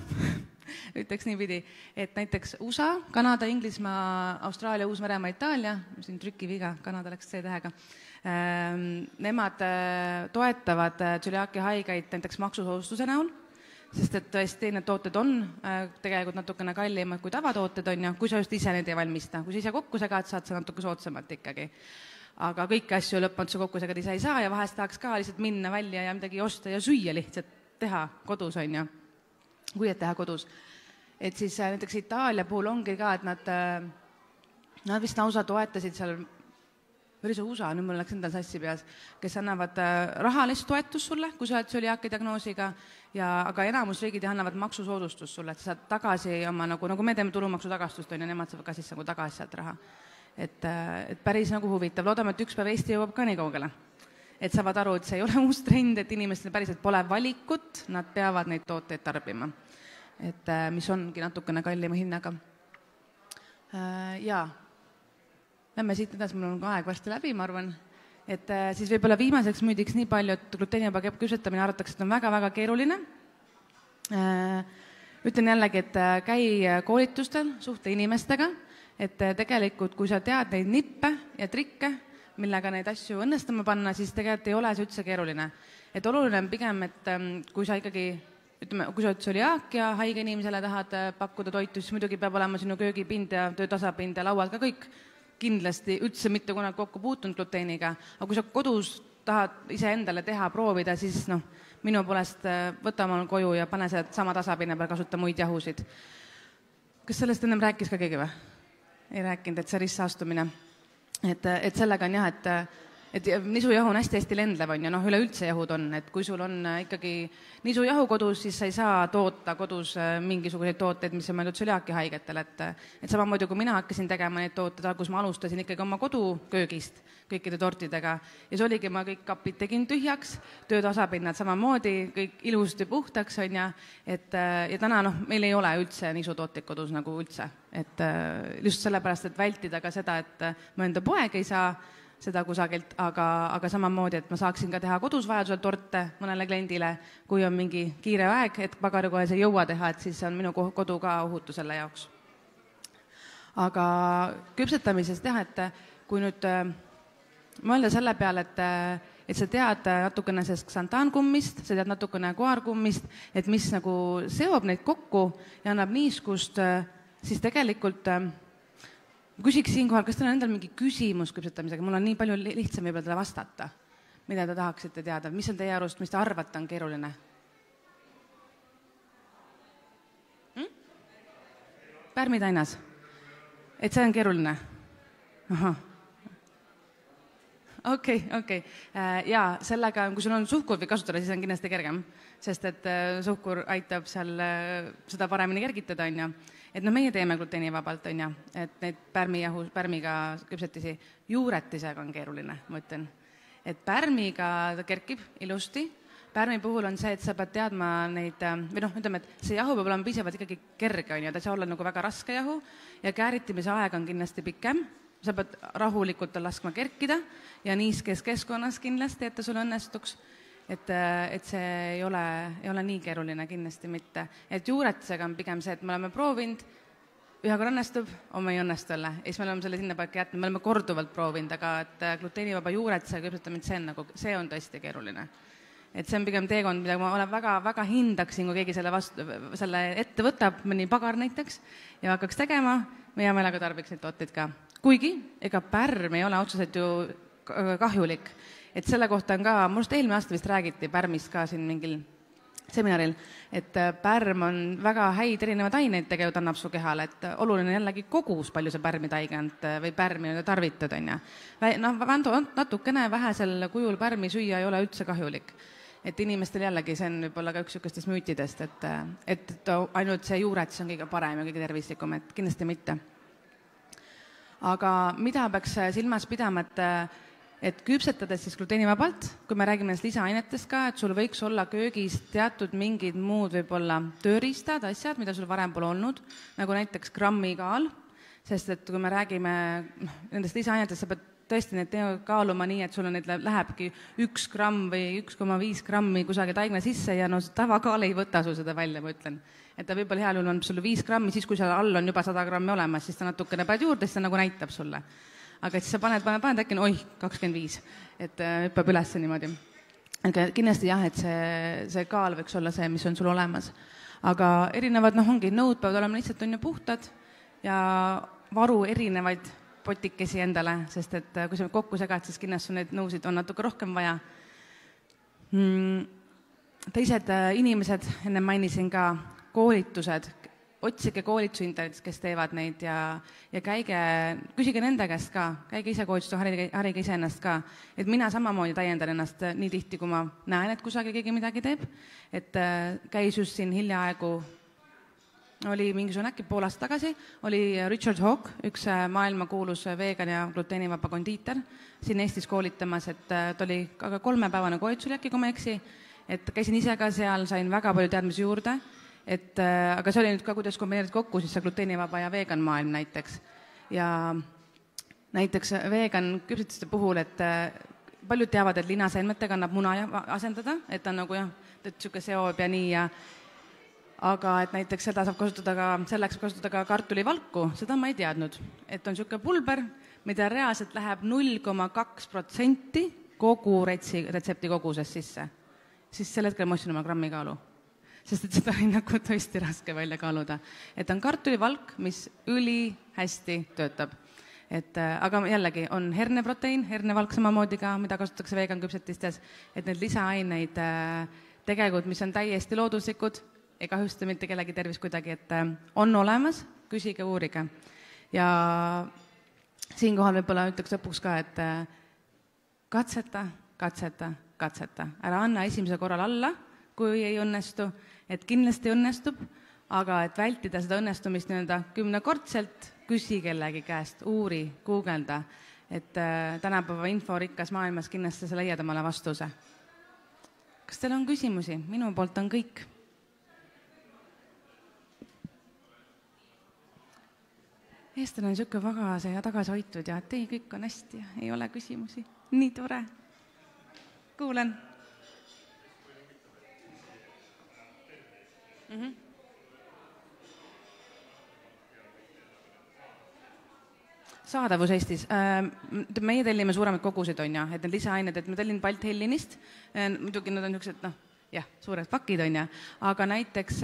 ütleks niipidi, et näiteks USA, Kanada, Inglismaa, Austraalia, Uus-Meremaa, Itaalia, siin trükiviga, Kanada läks C-tähega, nemad toetavad tsüliaakia haigeid näiteks maksusoodustuse näol, sest et tõesti need tooted on tegelikult natukene kallimad kui tavatooted on ja kui sa just ise neid ei valmista. Kui sa ise kokku segad, saad sa natuke soodsamalt ikkagi. Aga kõiki asju lõpmatu kokku segada ise ei saa ja vahest tahaks ka lihtsalt minna välja ja midagi osta ja süüa lihtsalt teha kodus on ju. Kui et teha kodus. Et siis näiteks Itaalia puhul ongi ka, et nad vist lausa toetasid seal, või see USA, nüüd mul läks endal sassi peas, kes annavad rahalist toetust sulle, kui sa oled tsüliaaki diagnoosiga, aga enamus riigid annavad maksusoodustust sulle, et sa saad tagasi oma, nagu me teeme tulumaksu tagastust, on ja nemad saavad ka siis nagu tagasi sealt raha. Et päris nagu huvitav. Loodame, et üks päev Eesti jõuab ka nii kaugele. Et saavad aru, et see ei ole uus trend, et inimestel päriselt pole valikut, nad peavad neid tooteid tarbima. Et mis ongi natukene kallima hinnaga. Jaa, lähme siit edasi, mul on aeg varsti läbi, ma arvan. Et siis võib-olla viimaseks müüdiks nii palju, et gluteenivaba küpsetamine arvatakse, et on väga-väga keeruline. Ütlen jällegi, et käi koolitustel suhte inimestega, et tegelikult kui sa tead neid nippe ja trikke, millega neid asju õnnestama panna, siis tegelikult ei ole see üldse keeruline. Et oluline on pigem, et kui sa ikkagi, ütleme, kui sa oled tsüliaakia haige inimesele tahad pakkuda toitu, siis muidugi peab olema sinu köögipind ja töötasapind ja lauad ka kõik kindlasti üldse mitte kunagi kokku puutunud gluteeniga. Aga kui sa kodus tahad ise endale teha, proovida, siis minu poolest võta omal koju ja pane see sama tasapinne peal, kasuta muid jahusid. Kas sellest ennem rääkis ka keegi või? Ei rääkinud, et see ristsaastumine. Et sellega on jah, et nisujahu on hästi-hästi lendlev on ja üleüldse jahud on, et kui sul on ikkagi nisujahu kodus, siis sa ei saa toota kodus mingisuguseid tooteid, mis on mõeldud tsüliaaki haigetel, et samamoodi kui mina hakkasin tegema neid tooteid, kus ma alustasin ikkagi oma koduköögist kõikide tortidega ja see oligi, ma kõik kapid tegin tühjaks, töötasapinnad samamoodi, kõik ilusti puhtaks on ja täna meil ei ole üldse nisutooteid kodus nagu üldse, et just sellepärast, et vältida ka seda, et ma enda poeg ei saa seda kusagilt, aga samamoodi, et ma saaksin ka teha kodus vajadusel torte mõnele kliendile, kui on mingi kiire aeg, et pagarikohes ei jõua teha, et siis on minu kodu ka ohutu selle jaoks. Aga küpsetamises teha, et kui nüüd mõelda selle peale, et sa tead natukene sellest xantaankummist, sa tead natukene koarkummist, et mis nagu seob neid kokku ja annab niiskust, siis tegelikult küsiks siinkohal, kas teil on endal mingi küsimus küpsetamisega, mul on nii palju lihtsam võib-olla teda vastata, mida te tahaksite teada, mis on teie arust, mis te arvate on keeruline? Pärmitainas, et see on keeruline? Ahah. okei. Ja sellega, kui sul on suhkur või kasutada, siis on kindlasti kergem, sest et suhkur aitab seal seda paremini kergitada, on ju. Et meie teeme gluteenivabalt, on ju, et neid pärmiga küpsetisi, juuretisega on keeruline, ma ütlen. Et pärmiga ta kerkib ilusti. Pärmi puhul on see, et sa pead teadma neid, või ütleme, et see jahu peab olema piisavalt ikkagi kerge, on ju, ta ei saa olla nagu väga raske jahu ja kääritimise aeg on kindlasti pikem. Sa pead rahulikult laskma kerkida ja niiskes keskkonnas kindlasti, et ta sul õnnestuks. Et see ei ole nii keeruline, kindlasti mitte. Et juuretisega on pigem see, et me oleme proovinud, ühe korra õnnestub, oma ei õnnestu jälle. Ja siis me oleme selle sinna paika jätnud, me oleme korduvalt proovinud, aga et gluteenivaba juuretisega küpsetamine, see on tõesti keeruline. Et see on pigem teekond, mida ma olen väga hindaksin, kui keegi selle ette võtab, mõni pagar näiteks, ja hakkaks tegema, me hea meelega tarbiks neid tooteid ka. Kuigi, ega pärm ei ole otseselt ju kahjulik. Et selle kohta on ka, must eelmine aasta vist räägiti pärmist ka siin mingil seminaril, et pärm on väga häid erinevad aineid tegelikult annab su kehale, et oluline jällegi kogus, palju sa pärmi taiganud või pärmi tarvitad, on ja. Natukene vähesel kujul pärmi süüa ei ole üldse kahjulik. Et inimestel jällegi see on võib-olla ka üks sükestest müütidest, et ainult see juuretis on kõige parem ja kõige tervislikum, et kindlasti mitte. Aga mida peaks silmas pidama, et küpsetades siis gluteenivabalt, kui me räägime lisaainetest ka, et sul võiks olla köögis teatud mingid muud võib-olla tööriistad, asjad, mida sul varem pole olnud, nagu näiteks grammikaal, sest et kui me räägime nendest lisaainetest, sa pead tõesti need kaaluma nii, et sul on neid lähebki 1 gramm või 1,5 grammi kusagil taigna sisse ja no tavakaal ei võta sul seda välja, ma ütlen. Et ta võib-olla heal juhul on sulle 5 grammi, siis kui seal all on juba 100 grammi olemas, siis ta natukene paned juurde, siis ta nagu näitab sulle. Aga siis sa paned, äkki oih, 25, et hüppab üles niimoodi. Aga kindlasti jah, et see kaal võiks olla see, mis on sul olemas. Aga erinevad, ongi, nõud peavad olema lihtsalt on ju puhtad ja varu erinevaid potikesi endale, sest et kui sa kokku segad, siis kindlasti neid nõusid on natuke rohkem vaja. Teised inimesed, enne mainisin ka koolitused, otsige koolitusi internetist, kes teevad neid ja küsige nende käest ka, käige ise koolitusi, harige ise ennast ka. Et mina samamoodi täiendan ennast nii tihti, kui ma näen, et kusagil keegi midagi teeb. Et käis just siin hiljaaegu, oli mingisugune äkki pool aastat tagasi, oli Richard Hawk, üks maailmakuulus vegan ja gluteenivaba kondiiter, siin Eestis koolitamas, et ta oli 3-päevane koolitus, äkki kui ma eksi, et käisin ise ka seal, sain väga palju teadmisi juurde. Aga see oli nüüd ka, kuidas kombineerid kokku siis see gluteenivaba ja vegan maailm näiteks. Ja näiteks vegan küpsetiste puhul, et paljud teavad, et linaseemnetega annab muna asendada, et on nagu jah, et siuke seob ja nii ja aga et näiteks seda saab kasutada ka kartulivalku, seda ma ei teadnud. Et on siuke pulber, mida reaalselt läheb 0,2% kogu retsepti kogusest sisse. Siis sel hetkel ma ostsin oma grammikaalu. Sest et seda oli nagu tõesti raske välja kaaluda. Et on kartulivalk, mis üli hästi töötab. Aga jällegi on herneproteiin, hernevalk samamoodi ka, mida kasutatakse vegan küpsetistes, et need lisaaineid tegelikult, mis on täiesti looduslikud, ei kahjusta mitte kellegi tervis kuidagi, et on olemas, küsige, uurige. Ja siinkohal võib-olla ütleks lõpuks ka, et katseta. Ära anna esimese korral alla, kui ei õnnestu, et kindlasti õnnestub, aga et vältida seda õnnestumist 10-kordselt, küsi kellegi käest, uuri, guugelda, et tänapäeva inforikkas maailmas kindlasti sa leiad omale vastuse. Kas teil on küsimusi? Minu poolt on kõik. Eestel on siuke vagase ja tagasi hoitud ja et ei, kõik on hästi ja ei ole küsimusi. Nii tore. Kuulen. Saadavus Eestis. Meie tellime suuremaid koguseid on ja, et need lisaained, et ma tellin Balthellinist, muidugi nad on niisugused, suured pakid on ja, aga näiteks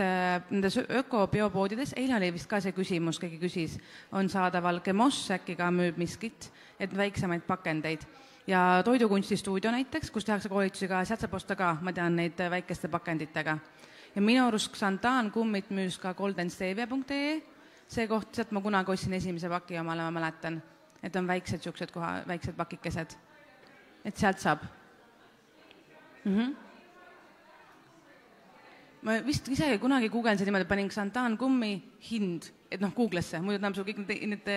nendes öko-biopoodides, eile oli vist ka see küsimus, keegi küsis, on saadaval Gemos äkki ka müüb miskit, et väiksemaid pakendeid. Ja Toidukunstistuudio näiteks, kus tehakse koolitusi ka, sealt saab osta ka, ma tean neid väikeste pakenditega. Ja minu arust Xantan kummit müüs ka goldenstevia.ee, see koht, sealt ma kunagi ostsin esimese paki omale, ma mäletan, et on väiksed pakikesed. et sealt saab. Ma vist ise kunagi googlesin niimoodi, panin Xantan kummi hind, et Google'sse, muidu näeb sul kõik need,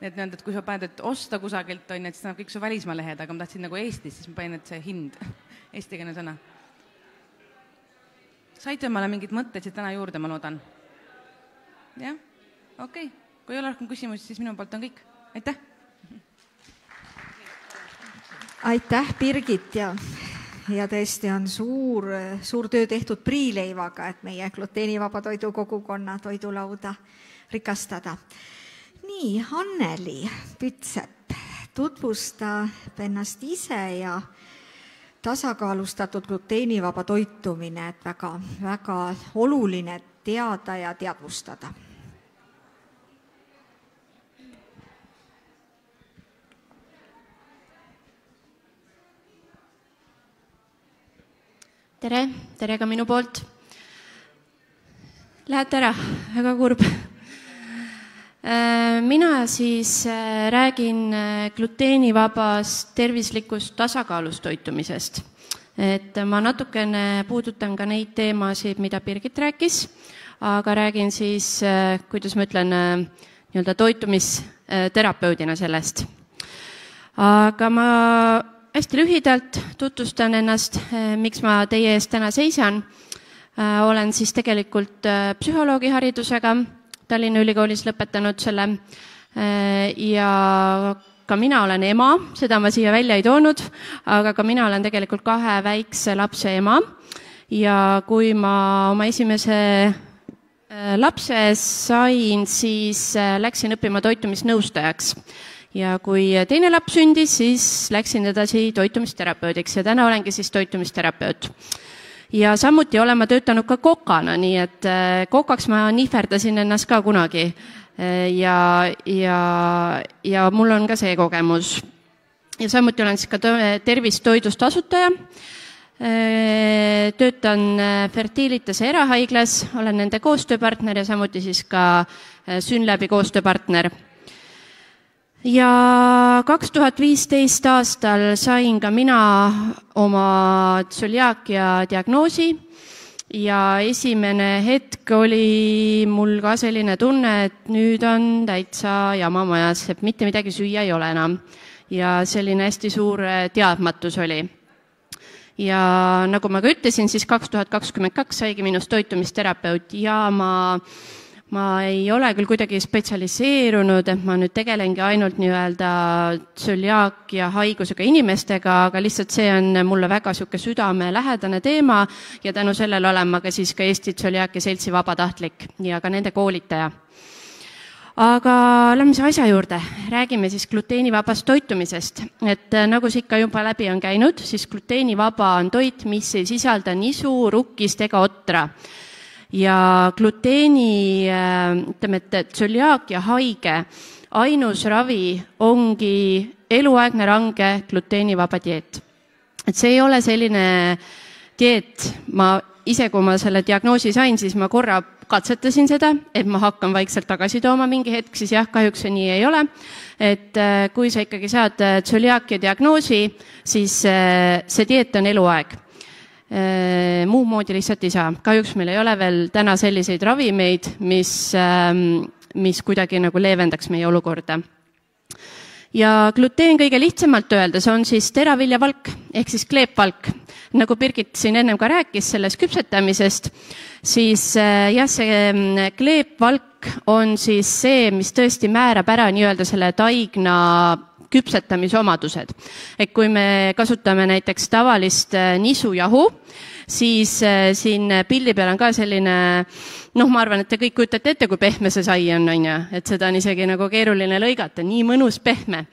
et kui sa paned, et osta kusagilt, et siis näeb kõik su välismaa lehed, aga ma tahtsin nagu Eestis, siis ma panin, et see hind, eestikeelne sõna. Saite omale mingid mõtted siit täna juurde, ma loodan? Jah? Okei. Kui ei ole rohkem küsimusi, siis minu poolt on kõik. Aitäh! Aitäh, Birgit, ja tõesti on suur töö tehtud priileivaga, et meie gluteenivaba toidu kogukonna toidulauda rikastada. Nii, Anneli Pütsepp, tutvusta ennast ise ja tasakaalustatud gluteenivaba toitumine, et väga oluline teada ja teadvustada. Tere ka minu poolt. Lähete ära, väga kurb. Mina siis räägin gluteenivabast tervislikust tasakaalust toitumisest. Et ma natukene puudutan ka neid teemasid, mida Birgit rääkis, aga räägin siis, kuidas ma ütlen, nii-öelda toitumisterapeudina sellest. Aga ma hästi lühidalt tutvustan ennast, miks ma teie ees täna seisan. Olen siis tegelikult psühholoogi haridusega Tallinna Ülikoolis lõpetanud selle ja ka mina olen ema, seda ma siia välja ei toonud, aga ka mina olen tegelikult 2 väikse lapse ema ja kui ma oma esimese lapse sain, siis läksin õppima toitumisnõustajaks. Ja kui teine laps sündis, siis läksin edasi toitumisterapeudiks ja täna olengi siis toitumisterapeut. Ja samuti olen ma töötanud ka kokana, nii et kokaks ma nihverdasin ennast ka kunagi ja mul on ka see kogemus. Ja samuti olen siis ka tervistoidust asutaja. Töötan Fertilitase erahaiglas, olen nende koostööpartner ja samuti siis ka Synlabi koostööpartner. Ja 2015 aastal sain ka mina oma tsöliaakia diagnoosi ja esimene hetk oli mul ka selline tunne, et nüüd on täitsa jama majas, et mitte midagi süüa ei ole enam. Ja selline hästi suur teadmatus oli. Ja nagu ma ka ütlesin, siis 2022 saigi minust toitumisterapeut ja ma ei ole küll kuidagi spetsialiseerunud, et ma nüüd tegelengi ainult nii-öelda tsöliaakia haigusega inimestega, aga lihtsalt see on mulle väga südamelähedane teema ja tänu sellele olen ma ka siis ka Eesti Tsöliaakia Seltsi vabatahtlik ja ka nende koolitaja. Aga lähme asja juurde, räägime siis gluteenivabast toitumisest. Et nagu see ikka juba läbi on käinud, siis gluteenivaba on toit, mis ei sisalda nisu, rukkist ega otra. Ja gluteeni, ütleme, et tsöliaakia haige ainus ravi ongi eluaegne range gluteenivaba dieet. Et see ei ole selline dieet, ma ise, kui ma selle diagnoosi sain, siis ma korra katsetasin seda, et ma hakkan vaikselt tagasi tooma mingi hetk, siis jah, kahjuks see nii ei ole. Et kui sa ikkagi saad tsöliaakia diagnoosi, siis see dieet on eluaeg. Muu moodi lihtsalt ei saa. Kahjuks meil ei ole veel täna selliseid ravimeid, mis kuidagi nagu leevendaks meie olukorda. Ja gluteen kõige lihtsamalt öeldes on siis teraviljavalk ehk siis kleepvalk. Nagu Birgit siin ennem ka rääkis sellest küpsetamisest, siis jah, see kleepvalk on siis see, mis tõesti määrab ära nii-öelda selle taigna küpsetamise omadused. Et kui me kasutame näiteks tavalist nisujahu, siis siin pildi peal on ka selline, ma arvan, et te kõik kujutate ette, kui pehme see sai on, et seda on isegi nagu keeruline lõigata, nii mõnus pehme.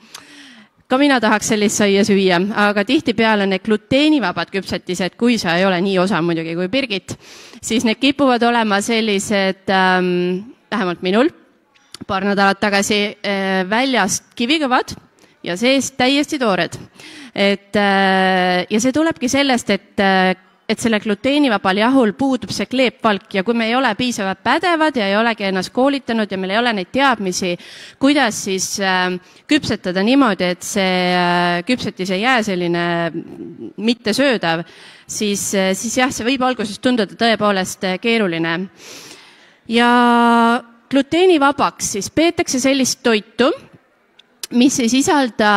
Ka mina tahaks sellist saia süüa, aga tihtipeale need gluteenivabad küpsetised, kui sa ei ole nii osa muidugi kui Birgit, siis need kipuvad olema sellised, vähemalt minul, paar nädalat tagasi väljast kivikõvad, ja seest täiesti toored. Ja see tulebki sellest, et et selle gluteenivabal jahul puudub see kleepvalk ja kui me ei ole piisavalt pädevad ja ei olegi ennast koolitanud ja meil ei ole neid teadmisi, kuidas siis küpsetada niimoodi, et see küpsetis ei jää selline mittesöödav, siis jah, see võib alguses tunduda tõepoolest keeruline. Ja gluteenivabaks siis peetakse sellist toitu, mis ei sisalda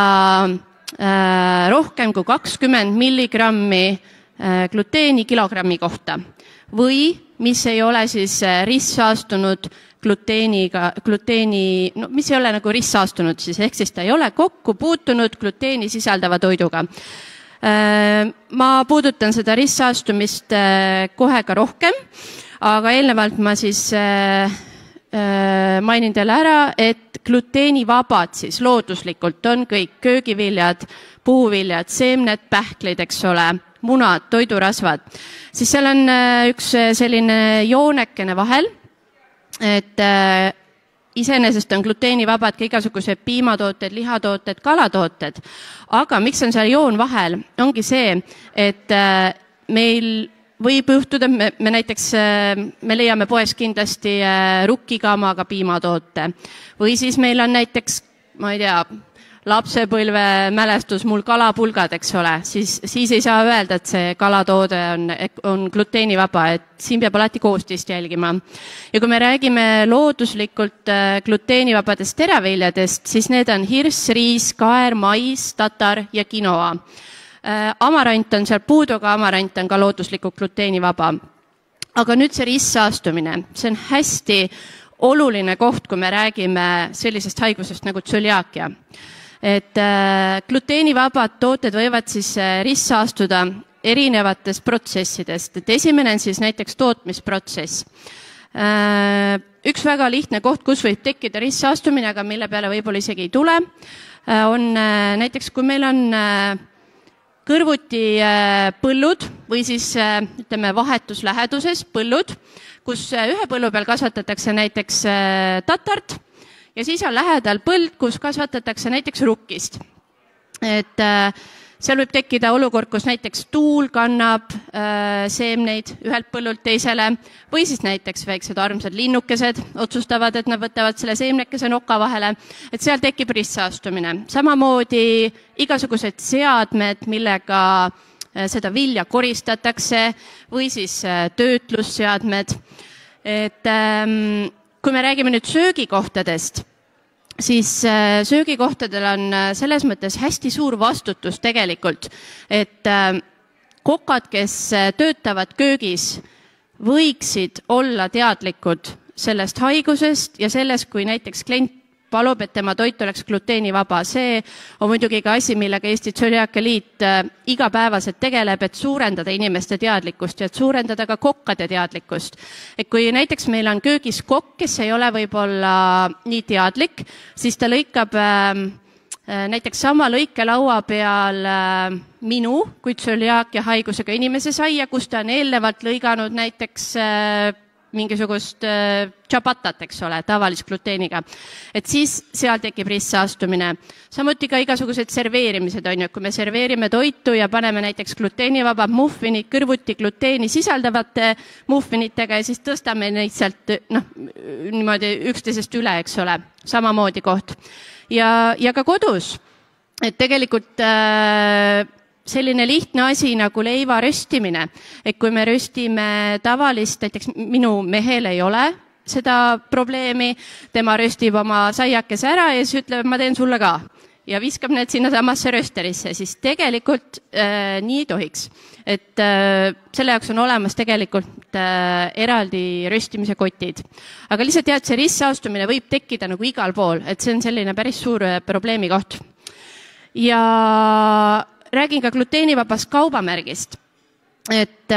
rohkem kui 20 milligrammi gluteeni kilogrammi kohta või mis ei ole siis ristsaastunud mis ei ole nagu ristsaastunud siis, ehk siis ta ei ole kokku puutunud gluteeni sisaldava toiduga. Ma puudutan seda ristsaastumist kohe ka rohkem, aga eelnevalt ma siis mainin teile ära, et gluteenivabad siis looduslikult on kõik köögiviljad, puuviljad, seemned, pähklid, eks ole, munad, toidurasvad, siis seal on üks selline joonekene vahel, et iseenesest on gluteenivabad ka igasugused piimatooted, lihatooted, kalatooted, aga miks on seal joon vahel, ongi see, et meil võib juhtuda, me näiteks, me leiame poes kindlasti rukkikamaga piimatoote või siis meil on näiteks, ma ei tea, lapsepõlve mälestus mul kalapulgad, eks ole, siis ei saa öelda, et see kalatoode on gluteenivaba, et siin peab alati koostist jälgima. Ja kui me räägime looduslikult gluteenivabadest teraviljadest, siis need on hirss, riis, kaer, mais, tatar ja quinoa. Amarant on seal puudu, aga amarant on ka looduslikult gluteenivaba. Aga nüüd see ristsaastumine, see on hästi oluline koht, kui me räägime sellisest haigusest nagu tsöliaakia. Et gluteenivabad tooted võivad siis ristsaastuda erinevatest protsessidest. Et esimene on siis näiteks tootmisprotsess. Üks väga lihtne koht, kus võib tekkida ristsaastumine, aga mille peale võib-olla isegi ei tule, on näiteks, kui meil on kõrvuti põllud või siis ütleme vahetusläheduses põllud, kus ühe põllu peal kasvatatakse näiteks tatart ja siis on lähedal põld, kus kasvatatakse näiteks rukkist. Et seal võib tekkida olukord, kus näiteks tuul kannab seemneid ühelt põllult teisele või siis näiteks väiksed armsad linnukesed otsustavad, et nad võtavad selle seemnekese noka vahele, et seal tekib ristsaastumine. Samamoodi igasugused seadmed, millega seda vilja koristatakse või siis töötlusseadmed. Et kui me räägime nüüd söögikohtadest, siis söögikohtadel on selles mõttes hästi suur vastutus tegelikult, et kokad, kes töötavad köögis, võiksid olla teadlikud sellest haigusest ja sellest, kui näiteks klient palub, et tema toit oleks gluteenivaba. See on muidugi ka asi, millega Eesti Tsöliaakia Liit igapäevaselt tegeleb, et suurendada inimeste teadlikkust ja et suurendada ka kokkade teadlikkust. Et kui näiteks meil on köögis kokk, kes ei ole võib-olla nii teadlik, siis ta lõikab näiteks sama lõikelaua peal minu kui tsöliaakia haigusega inimese saia, kus ta on eelnevalt lõiganud näiteks mingisugust tšapatat, eks ole, tavalist gluteeniga. Et siis seal tekib ristsaastumine. Samuti ka igasugused serveerimised on ju, kui me serveerime toitu ja paneme näiteks gluteenivabad muffinid kõrvuti gluteeni sisaldavate muffinitega ja siis tõstame neid sealt niimoodi üksteisest üle, eks ole, samamoodi koht. Ja ka kodus, et tegelikult selline lihtne asi nagu leiva röstimine, et kui me röstime tavalist, näiteks minu mehel ei ole seda probleemi, tema röstib oma saiakese ära ja siis ütleb, ma teen sulle ka ja viskab need sinna samasse rösterisse, siis tegelikult nii ei tohiks. Et selle jaoks on olemas tegelikult eraldi röstimise kotid. Aga lihtsalt jah, et see ristsaastumine võib tekkida nagu igal pool, et see on selline päris suur probleemi koht. Ja räägin ka gluteenivabast kaubamärgist, et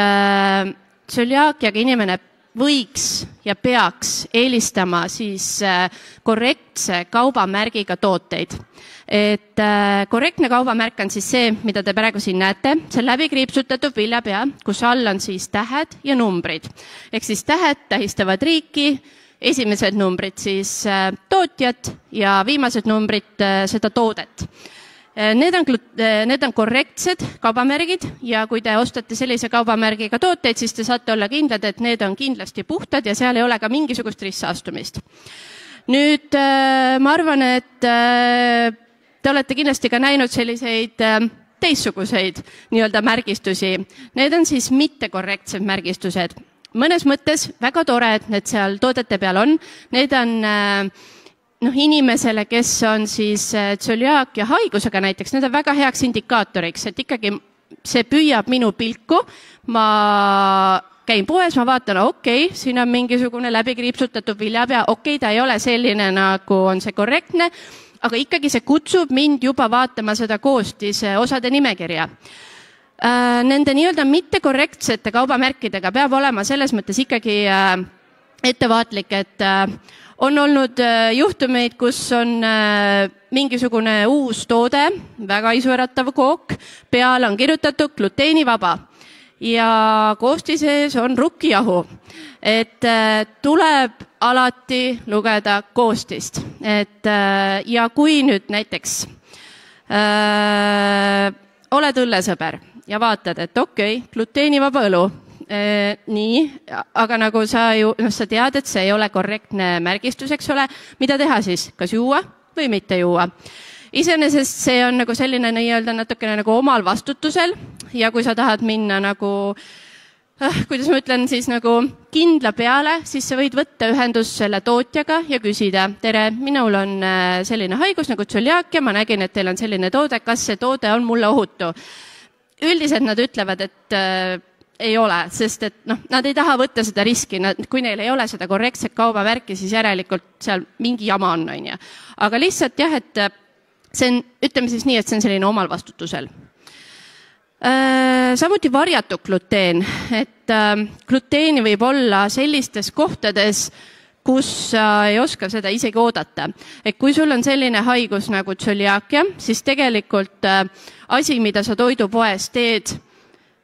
tsöliaakiaga inimene võiks ja peaks eelistama siis korrektse kaubamärgiga tooteid. Et korrektne kaubamärk on siis see, mida te praegu siin näete, see läbikriipsutatud viljapea, kus all on siis tähed ja numbrid. Ehk siis tähed tähistavad riiki, esimesed numbrid siis tootjat ja viimased numbrid seda toodet. Need on korrektsed kaubamärgid ja kui te ostate sellise kaubamärgiga tooteid, siis te saate olla kindlad, et need on kindlasti puhtad ja seal ei ole ka mingisugust ristsaastumist. Nüüd ma arvan, et te olete kindlasti ka näinud selliseid teistsuguseid nii-öelda märgistusi. Need on siis mittekorrektsed märgistused. Mõnes mõttes väga tore, et need seal toodete peal on. Need on inimesele, kes on siis tsöliaakia haigusega näiteks, need on väga heaks indikaatoriks, et ikkagi see püüab minu pilku. Ma käin poes, ma vaatan, okei, siin on mingisugune läbikriipsutatud viljapea, okei, ta ei ole selline, nagu on see korrektne, aga ikkagi see kutsub mind juba vaatama seda koostise osade nimekirja. Nende nii-öelda mittekorrektsete kaubamärkidega peab olema selles mõttes ikkagi ettevaatlik, et on olnud juhtumeid, kus on mingisugune uus toode, väga isuäratav kook, peal on kirjutatud gluteenivaba ja koostises on rukkijahu. Et tuleb alati lugeda koostist. Ja kui nüüd näiteks oled õllesõber ja vaatad, et okei, gluteenivaba õlu, nii, aga nagu sa tead, et see ei ole korrektne märgistus, eks ole, mida teha siis, kas juua või mitte juua. Iseenesest see on nagu selline nii-öelda natukene nagu omal vastutusel ja kui sa tahad minna nagu, kuidas ma ütlen siis nagu kindla peale, siis sa võid võtta ühendust selle tootjaga ja küsida, tere, minul on selline haigus nagu tsöliaakia, ma nägin, et teil on selline toode, kas see toode on mulle ohutu? Üldiselt nad ütlevad, et ei ole, sest et nad ei taha võtta seda riski, kui neil ei ole seda korrektset kaubamärki, siis järelikult seal mingi jama on. Aga lihtsalt jah, et see on, ütleme siis nii, et see on selline omal vastutusel. Samuti varjatud gluteen, et gluteeni võib olla sellistes kohtades, kus sa ei oska seda isegi oodata. Et kui sul on selline haigus nagu tsöliaakia, siis tegelikult asi, mida sa toidupoes teed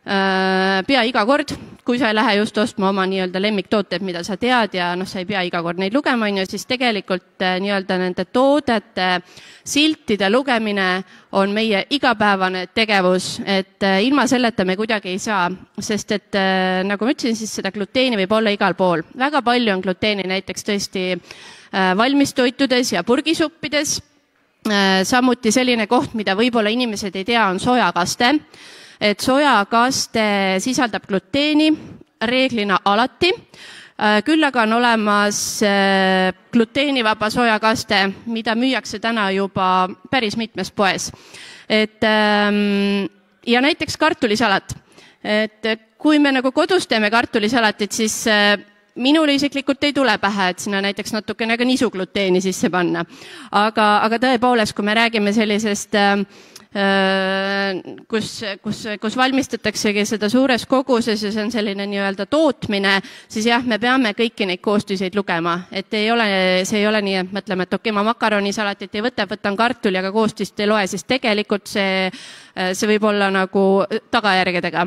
pea iga kord, kui sa ei lähe just ostma oma nii-öelda lemmiktooted, mida sa tead ja sa ei pea iga kord neid lugema, siis tegelikult nii-öelda nende toodete siltide lugemine on meie igapäevane tegevus, et ilma selleta me kuidagi ei saa, sest et nagu ma ütlesin, siis seda gluteeni võib olla igal pool. Väga palju on gluteeni näiteks tõesti valmistoitudes ja purgisuppides. Samuti selline koht, mida võib-olla inimesed ei tea, on sojakaste. Et sojakaste sisaldab gluteeni reeglina alati, küll aga on olemas gluteenivaba sojakaste, mida müüakse täna juba päris mitmes poes. Ja näiteks kartulisalat. Et kui me nagu kodus teeme kartulisalatit, siis minule isiklikult ei tule pähe, et sinna näiteks natukene ka nisugluteeni sisse panna. Aga tõepoolest, kui me räägime sellisest kus valmistataksegi seda suures koguses ja see on selline nii-öelda tootmine, siis jah, me peame kõiki neid koostiseid lugema. Et see ei ole nii, et mõtleme, et okei, ma makaronisalatit ei võtan kartuli, aga koostist ei loe, siis tegelikult see võib olla nagu tagajärgedega.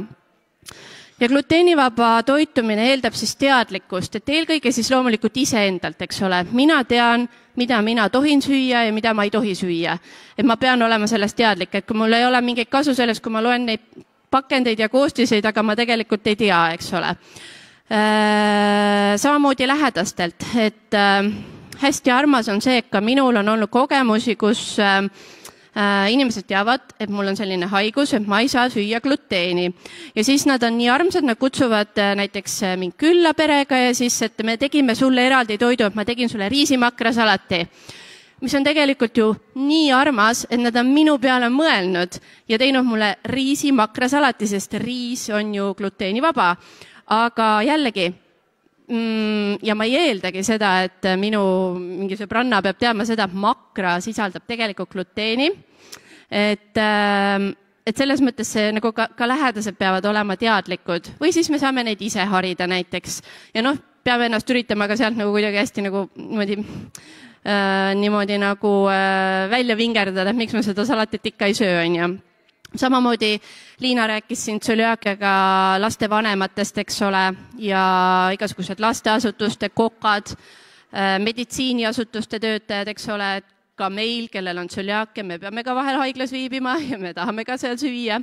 Ja gluteenivaba toitumine eeldab siis teadlikkust, et eelkõige siis loomulikult iseendalt, eks ole. Mina tean, mida mina tohin süüa ja mida ma ei tohi süüa. Et ma pean olema sellest teadlik, et kui mul ei ole mingit kasu sellest, kui ma loen neid pakendeid ja koostiseid, aga ma tegelikult ei tea, eks ole. Samamoodi lähedastelt, et hästi armas on see, et ka minul on olnud kogemusi, kus inimesed teavad, et mul on selline haigus, et ma ei saa süüa gluteeni. Ja siis nad on nii armsad, nad kutsuvad näiteks mind külla perega ja siis, et me tegime sulle eraldi toidu, et ma tegin sulle riisimakrasalati, mis on tegelikult ju nii armas, et nad on minu peale mõelnud ja teinud mulle riisimakrasalati, sest riis on ju gluteenivaba. Aga jällegi, ja ma ei eeldagi seda, et minu mingi sõbranna peab teadma seda, et makra sisaldab tegelikult gluteeni. Et selles mõttes see, nagu ka lähedased peavad olema teadlikud. Või siis me saame neid ise harida näiteks. Ja peame ennast üritama ka sealt nagu kuidagi hästi nagu niimoodi nagu välja vingerdada, et miks ma seda salatit ikka ei söö, on ju. Samamoodi Liina rääkis siin tsöliaakiaga laste vanematest, eks ole, ja igasugused lasteasutuste kokad, meditsiiniasutuste töötajad, eks ole, ka meil, kellel on tsöliaakia, me peame ka vahel haiglas viibima ja me tahame ka seal süüa.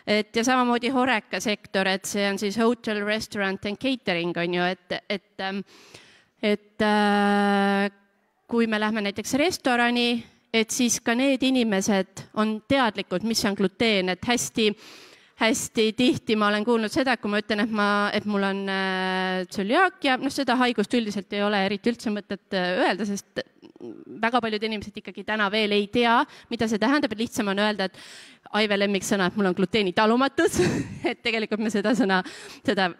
Et ja samamoodi Horeca sektor, et see on siis hotel, restaurant and catering on ju, et kui me lähme näiteks restorani, et siis ka need inimesed on teadlikud, mis on gluteen, et hästi tihti ma olen kuulnud seda, kui ma ütlen, et mul on tsöliaakia, seda haigust üldiselt ei ole eriti üldse mõtet öelda, sest väga paljud inimesed ikkagi täna veel ei tea, mida see tähendab, et lihtsam on öelda, et Aive lemmiksõna, et mul on gluteeni talumatus, et tegelikult me seda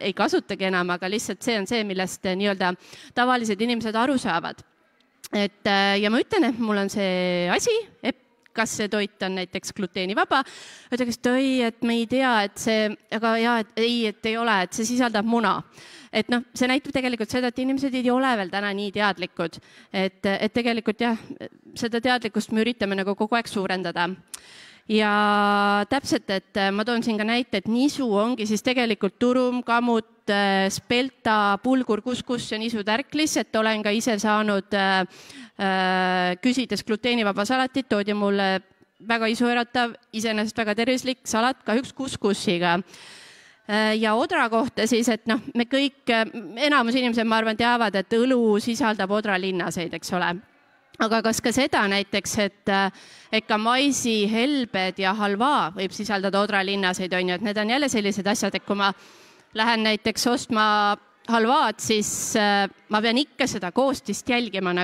ei kasutagi enam, aga lihtsalt see on see, millest nii-öelda tavalised inimesed aru saavad. Ja ma ütlen, et mul on see asi, et kas see toit on näiteks gluteenivaba, et me ei tea, et ei ole, et see sisaldab muna. Et see näitab tegelikult seda, et inimesed ei ole veel täna nii teadlikud, et tegelikult jah, seda teadlikkust me üritame nagu kogu aeg suurendada. Ja täpselt, et ma toon siin ka näite, et nisu ongi siis tegelikult turum, kamut, spelta, pulgur, kuskus ja nisutärklis, et olen ka ise saanud küsides gluteenivaba salatit, toodi mulle väga isueratav, iseenesest väga tervislik salat, kahjuks kuskussiga. Ja odra kohta siis, et me kõik, enamus inimesed, ma arvan, teavad, et õlu sisaldab odralinnaseid, eks ole. Aga kas ka seda näiteks, et ka maisi, helbed ja halva võib sisaldada odralinnaseid, on ju, et need on jälle sellised asjad, et kui ma lähen näiteks ostma halvaad, siis ma pean ikka seda koostist jälgima,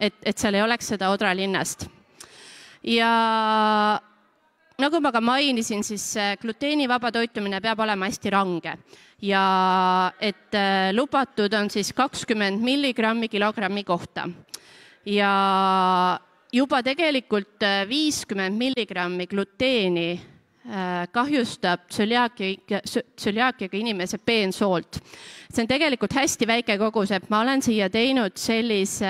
et seal ei oleks seda odralinnast. Ja nagu ma ka mainisin, siis gluteenivaba toitumine peab olema hästi range ja et lubatud on siis 20 milligrammi kilogrammi kohta. Ja juba tegelikult 50 milligrammi gluteeni kahjustab tsöliaakiaga inimese peensoolt. See on tegelikult hästi väike kogus, et ma olen siia teinud sellise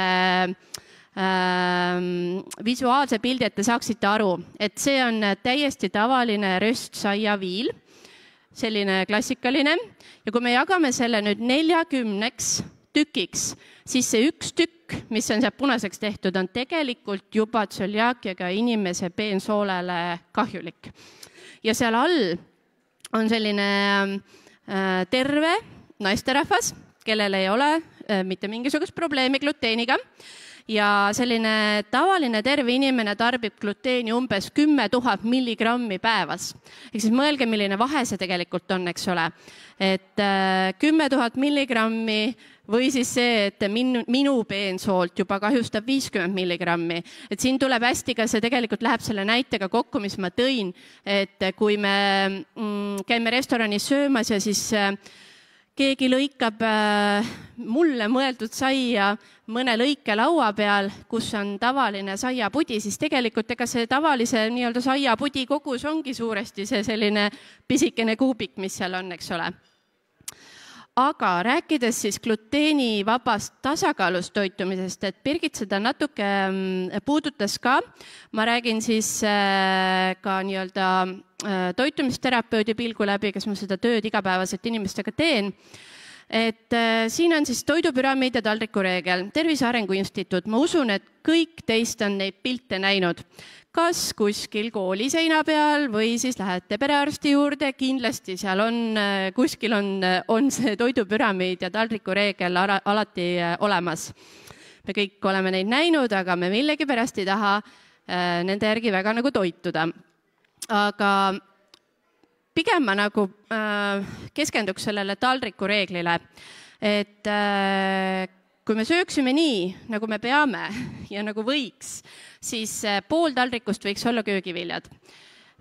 visuaalse pildi, et te saaksite aru, et see on täiesti tavaline röstsaiaviil, selline klassikaline, ja kui me jagame selle nüüd 40 tükiks, siis see üks tükk, mis on seal punaseks tehtud, on tegelikult juba tsöliaakiaga inimese peensoolele kahjulik. Ja seal all on selline terve naisterahvas, kellel ei ole mitte mingisugust probleemi gluteeniga. Ja selline tavaline terve inimene tarbib gluteeni umbes 10 000 milligrammi päevas. Ehk siis mõelge, milline vahe see tegelikult on, eks ole. Et 10 000 milligrammi või siis see, et minu peensoolt juba kahjustab 50 milligrammi. Et siin tuleb hästi ka see tegelikult läheb selle näitega kokku, mis ma tõin, et kui me käime restoranis söömas ja siis keegi lõikab mulle mõeldud saia mõne lõike laua peal, kus on tavaline saiapudi, siis tegelikult ega see tavalise nii-öelda saiapudi kogus ongi suuresti see selline pisikene kuubik, mis seal on, eks ole. Aga rääkides siis gluteenivabast tasakaalust toitumisest, et Birgit seda natuke puudutas ka, ma räägin siis ka nii-öelda toitumisterapeudi pilgu läbi, kes ma seda tööd igapäevaselt inimestega teen. Et siin on siis toidupüramiid ja taldrikureegel, Tervise Arengu Instituut. Ma usun, et kõik teist on neid pilte näinud. Kas kuskil kooliseina peal või siis lähete perearsti juurde, kindlasti seal kuskil on see toidupüramiid ja taldrikureegel alati olemas. Me kõik oleme neid näinud, aga me millegipärast ei taha nende järgi väga nagu toituda. Aga pigem ma nagu keskenduks sellele taldrikureeglile, et kui me sööksime nii, nagu me peame ja nagu võiks, siis pool taldrikust võiks olla köögiviljad.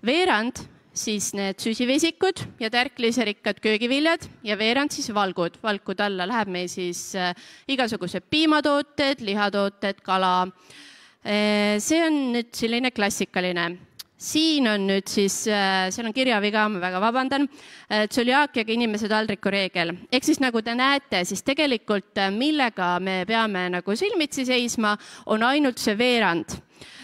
Veerand siis need süsivesikud ja tärkliserikkad köögiviljad ja veerand siis valgud. Valgud alla läheb meil siis igasugused piimatooted, lihatooted, kala. See on nüüd selline klassikaline. Siin on nüüd siis, seal on kirjaviga, ma väga vabandan, tsöliaakiaga inimese taldrikureegel. Ehk siis nagu te näete, siis tegelikult millega me peame nagu silmitsi seisma, on ainult see veerand.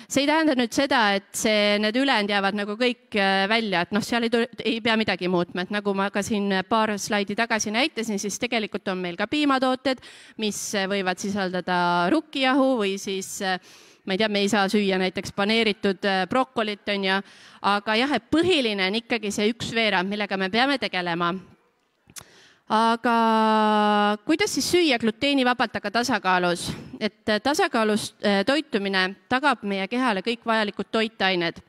See ei tähenda nüüd seda, et need ülejäänud jäävad nagu kõik välja, et seal ei pea midagi muutma, et nagu ma ka siin paar slaidi tagasi näitasin, siis tegelikult on meil ka piimatooted, mis võivad sisaldada rukkijahu või siis ma ei tea, me ei saa süüa näiteks paneeritud brokolit, on ju, aga jah, et põhiline on ikkagi see 1/4, millega me peame tegelema. Aga kuidas siis süüa gluteenivabalt, aga tasakaalus? Et tasakaalus toitumine tagab meie kehale kõik vajalikud toitained.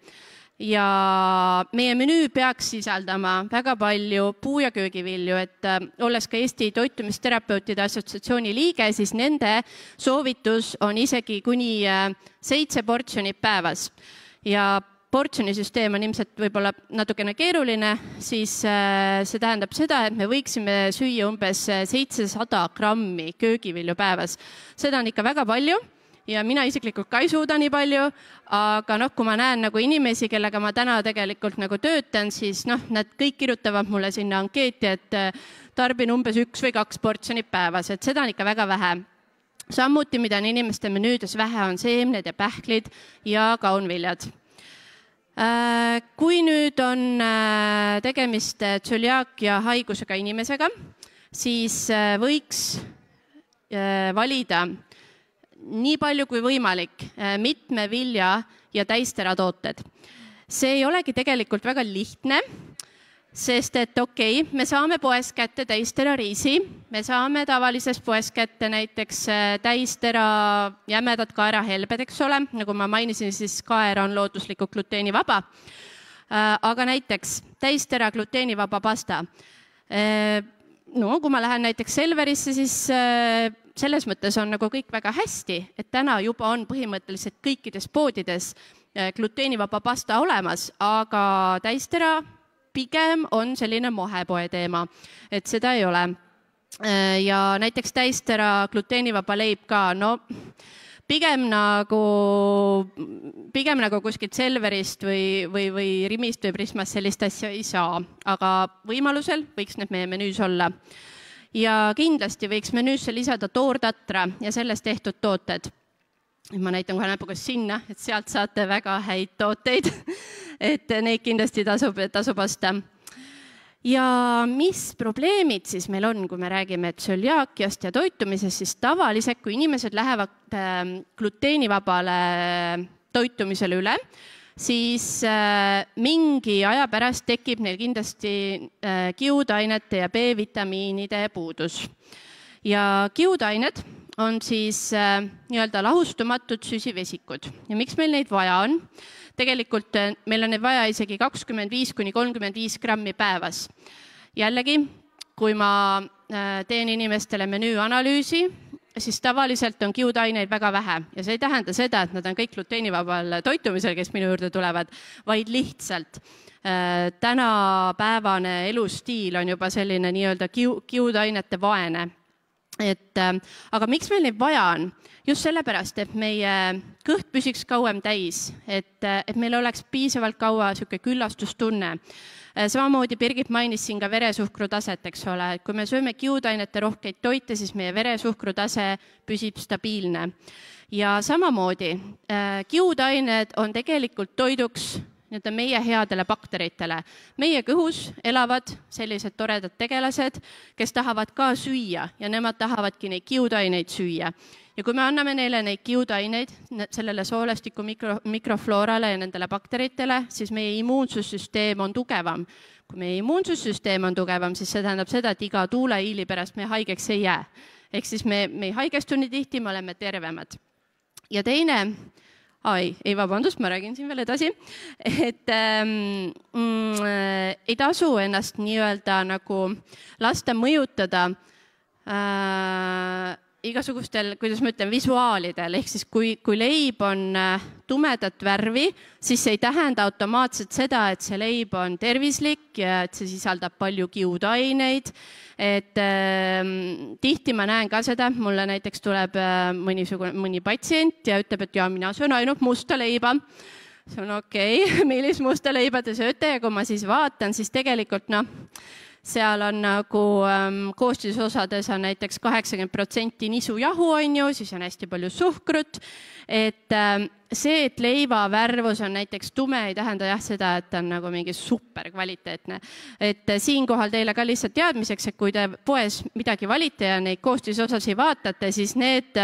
Ja meie menüü peaks sisaldama väga palju puu- ja köögivilju, et olles ka Eesti Toitumisterapeutide Assotsiatsiooni liige, siis nende soovitus on isegi kuni 7 portsjonit päevas. Ja portsjonisüsteem on ilmselt võib-olla natukene keeruline, siis see tähendab seda, et me võiksime süüa umbes 700 grammi köögivilju päevas. Seda on ikka väga palju. Ja mina isiklikult ka ei suuda nii palju, aga kui ma näen nagu inimesi, kellega ma täna tegelikult nagu töötan, siis nad kõik kirjutavad mulle sinna ankeeti, et tarbin umbes 1 või 2 portsjonit päevas, et seda on ikka väga vähe. Samuti, mida on inimeste menüüdes vähe, on seemned ja pähklid ja kaunviljad. Kui nüüd on tegemist tsöliaakia haigusega inimesega, siis võiks valida nii palju kui võimalik mitme vilja ja täisteratooted. See ei olegi tegelikult väga lihtne, sest et me saame poes kätte täistera riisi, me saame tavalises poes kätte näiteks täistera jämedad kaerahelbed, eks ole, nagu ma mainisin, siis kaer on looduslikult gluteenivaba, aga näiteks täistera gluteenivaba pasta. Kui ma lähen näiteks Selverisse, siis selles mõttes on nagu kõik väga hästi, et täna juba on põhimõtteliselt kõikides poodides gluteenivaba pasta olemas, aga täistera pigem on selline mohepoe teema, et seda ei ole. Ja näiteks täistera gluteenivaba leib ka, pigem nagu kuskilt Selverist või Rimist või Prismast sellist asja ei saa, aga võimalusel võiks need meie menüüs olla. Ja kindlasti võiks menüüsse lisada toortatra ja sellest tehtud tooted. Ma näitan kohe näpuga sinna, et sealt saate väga häid tooteid, et neid kindlasti tasub osta. Ja mis probleemid siis meil on, kui me räägime tsöliaakiast ja toitumisest, siis tavaliselt, kui inimesed lähevad gluteenivabale toitumisele üle, siis mingi aja pärast tekib neil kindlasti kiudainete ja B-vitamiinide puudus. Ja kiudained on siis nii-öelda lahustumatud süsivesikud. Ja miks meil neid vaja on? Tegelikult meil on neid vaja isegi 25–35 grammi päevas. Jällegi, kui ma teen inimestele menüüanalüüsi, siis tavaliselt on kiudaineid väga vähe ja see ei tähenda seda, et nad on kõik gluteenivabal toitumisel, kes minu juurde tulevad, vaid lihtsalt tänapäevane elustiil on juba selline nii-öelda kiudainete vaene. Aga miks meil neid vaja on? Just sellepärast, et meie kõht püsiks kauem täis, et meil oleks piisavalt kaua selline küllastustunne. Samamoodi Birgit mainis siin ka veresuhkru taset, eks ole. Kui me sööme kiudainete rohkeid toite, siis meie veresuhkru tase püsib stabiilne. Ja samamoodi kiudained on tegelikult toiduks meie headele bakteritele. Meie kõhus elavad sellised toredad tegelased, kes tahavad ka süüa ja nemad tahavadki neid kiudaineid süüa. Ja kui me anname neile neid kiudaineid, sellele soolestiku mikrofloorale ja nendele bakteritele, siis meie immuunsussüsteem on tugevam. Kui meie immuunsussüsteem on tugevam, siis see tähendab seda, et iga tuuleiili pärast me haigeks ei jää. Ehk siis me ei haigestu nii tihti, me oleme tervemad. Ja teine, vabandust, ma räägin siin veel edasi, et ei tasu ennast nii-öelda nagu lasta mõjutada igasugustel, kuidas ma ütlen, visuaalidel, ehk siis kui leib on tumedat värvi, siis see ei tähenda automaatselt seda, et see leib on tervislik ja et see sisaldab palju kiudaineid. Et tihti ma näen ka seda, mulle näiteks tuleb mõni patsient ja ütleb, et mina söön ainult musta leiba. See on okei, millist musta leiba te sööte ja kui ma siis vaatan, siis tegelikult seal on nagu koostisosades on näiteks 80% nisujahu on ju, siis on hästi palju suhkrut. Et see, et leiva värvus on näiteks tume, ei tähenda seda, et on nagu mingi super kvaliteetne. Et siinkohal teile ka lihtsalt teadmiseks, et kui te poes midagi valite ja neid koostisosasi vaatate, siis need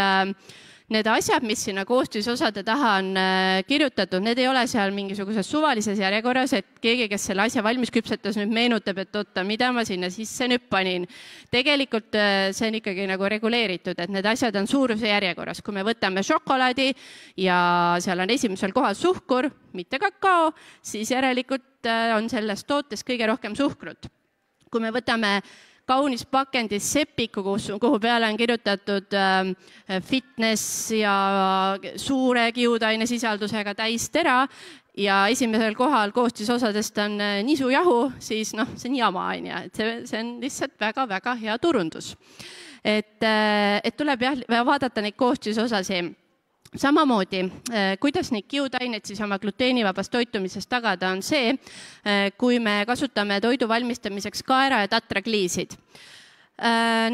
need asjad, mis sinna koostisosade taha on kirjutatud, need ei ole seal mingisuguses suvalises järjekorras, et keegi, kes selle asja valmis küpsetas, nüüd meenutab, et oota, mida ma sinna sisse nüüd panin. Tegelikult see on ikkagi nagu reguleeritud, et need asjad on suuruse järjekorras. Kui me võtame šokolaadi ja seal on esimesel kohal suhkur, mitte kakao, siis järelikult on selles tootes kõige rohkem suhkrut. Kui me võtame kaunis pakendis sepiku, kuhu peale on kirjutatud fitness ja suure kiudaine sisaldusega täistera ja esimesel kohal koostisosadest on nisujahu, siis see on jama, et see on lihtsalt väga-väga hea turundus. Et tuleb vaadata neid koostisosasi. Samamoodi, kuidas neid kiudaineid siis oma gluteenivabast toitumisest tagada, on see, kui me kasutame toidu valmistamiseks kaera ja tatrakliisid.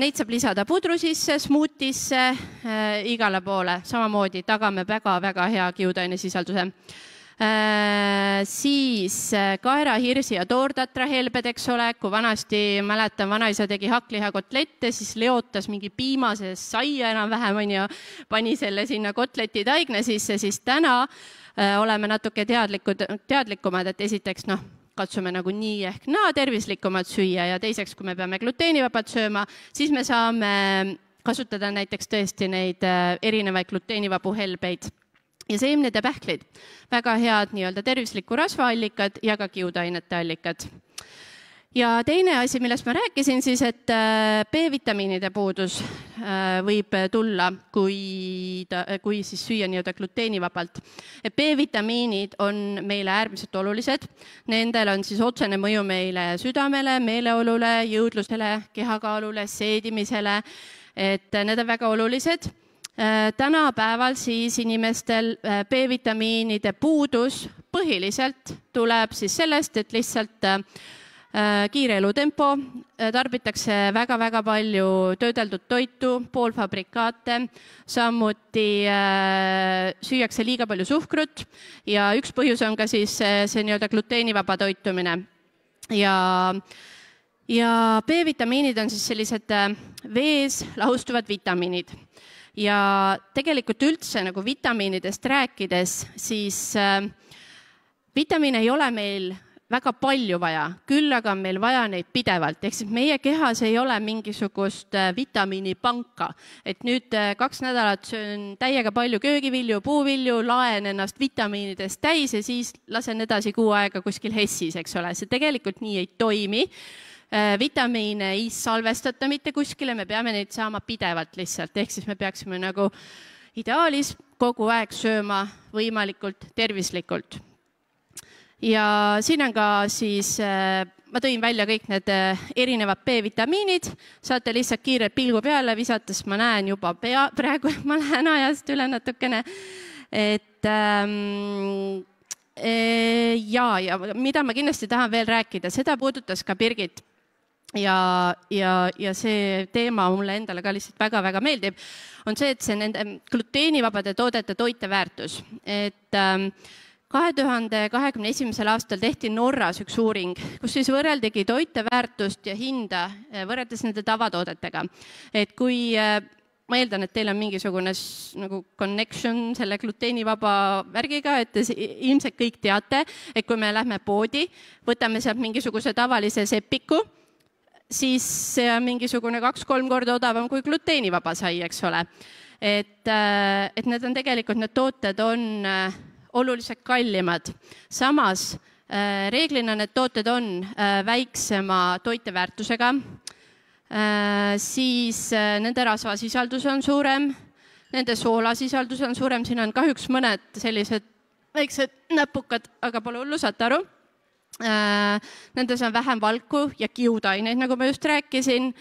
Neid saab lisada pudru sisse, smuutisse, igale poole. Samamoodi tagame väga-väga hea kiudainesisalduse. Siis kaera, hirsi ja toortatra helbed, eks ole, kui vanasti, mäletan, vanaisa tegi hakklihakotette, siis leotas mingi piimase saia enam-vähem, pani selle sinna kotleti taigna sisse, siis täna oleme natuke teadlikumad, et esiteks katsume nagu nii ehk naa tervislikumad süüa ja teiseks, kui me peame gluteenivabad sööma, siis me saame kasutada näiteks tõesti neid erinevaid gluteenivabu helbeid. Ja seemned ja pähklid, väga head nii-öelda tervislikku rasvaallikad ja ka kiudainete allikad. Ja teine asi, millest ma rääkisin, siis, et B-vitamiinide puudus võib tulla, kui siis süüa nii-öelda gluteenivabalt. B-vitamiinid on meile äärmiselt olulised. Nendel on siis otsene mõju meile südamele, meeleolule, jõudlusele, kehakaalule, seedimisele, et need on väga olulised. Tänapäeval siis inimestel B-vitamiinide puudus põhiliselt tuleb siis sellest, et lihtsalt kiire elutempo, tarbitakse väga-väga palju töödeldud toitu, poolfabrikaate, samuti süüakse liiga palju suhkrut ja üks põhjus on ka siis see nii-öelda gluteenivaba toitumine. Ja B-vitamiinid on siis sellised vees lahustuvad vitamiinid. Ja tegelikult üldse nagu vitamiinidest rääkides, siis vitamiine ei ole meil väga palju vaja, küll aga on meil vaja neid pidevalt. Ehk siis meie kehas ei ole mingisugust vitamiinipanka. Et nüüd 2 nädalat söön täiega palju köögivilju, puuvilju, laen ennast vitamiinidest täis ja siis lasen edasi 6 aega kuskil hessis, eks ole. See tegelikult nii ei toimi. Vitamiine ei salvestata mitte kuskile, me peame neid saama pidevalt lihtsalt. Ehk siis me peaksime nagu ideaalis kogu aeg sööma võimalikult tervislikult. Ja siin on ka siis, ma tõin välja kõik need erinevad B-vitamiinid, saate lihtsalt kiirelt pilgu peale visates, ma näen juba praegu, ma lähen ajast üle natukene, et ja mida ma kindlasti tahan veel rääkida, seda puudutas ka Birgit. Ja see teema mulle endale ka lihtsalt väga-väga meeldib, on see, et see nende gluteenivabade toodete toiteväärtus. Et 2021. aastal tehti Norras üks uuring, kus siis võrreldigi toiteväärtust ja hinda võrreldes nende tavatoodetega. Et kui ma eeldan, et teil on mingisugune nagu connection selle gluteenivaba värgiga, et ilmselt kõik teate, et kui me lähme poodi, võtame sealt mingisuguse tavalise sepiku, siis see on mingisugune 2-3 korda odavam kui gluteenivaba sai, eks ole. Et need on tegelikult, need tooted on oluliselt kallimad. Samas reeglina need tooted on väiksema toiteväärtusega, siis nende rasvasisaldus on suurem, nende soolasisaldus on suurem, siin on kahjuks mõned sellised väiksed näpukad, aga pole hullu, saate aru. Nendes on vähem valku ja kiudaineid, nagu ma just rääkisin,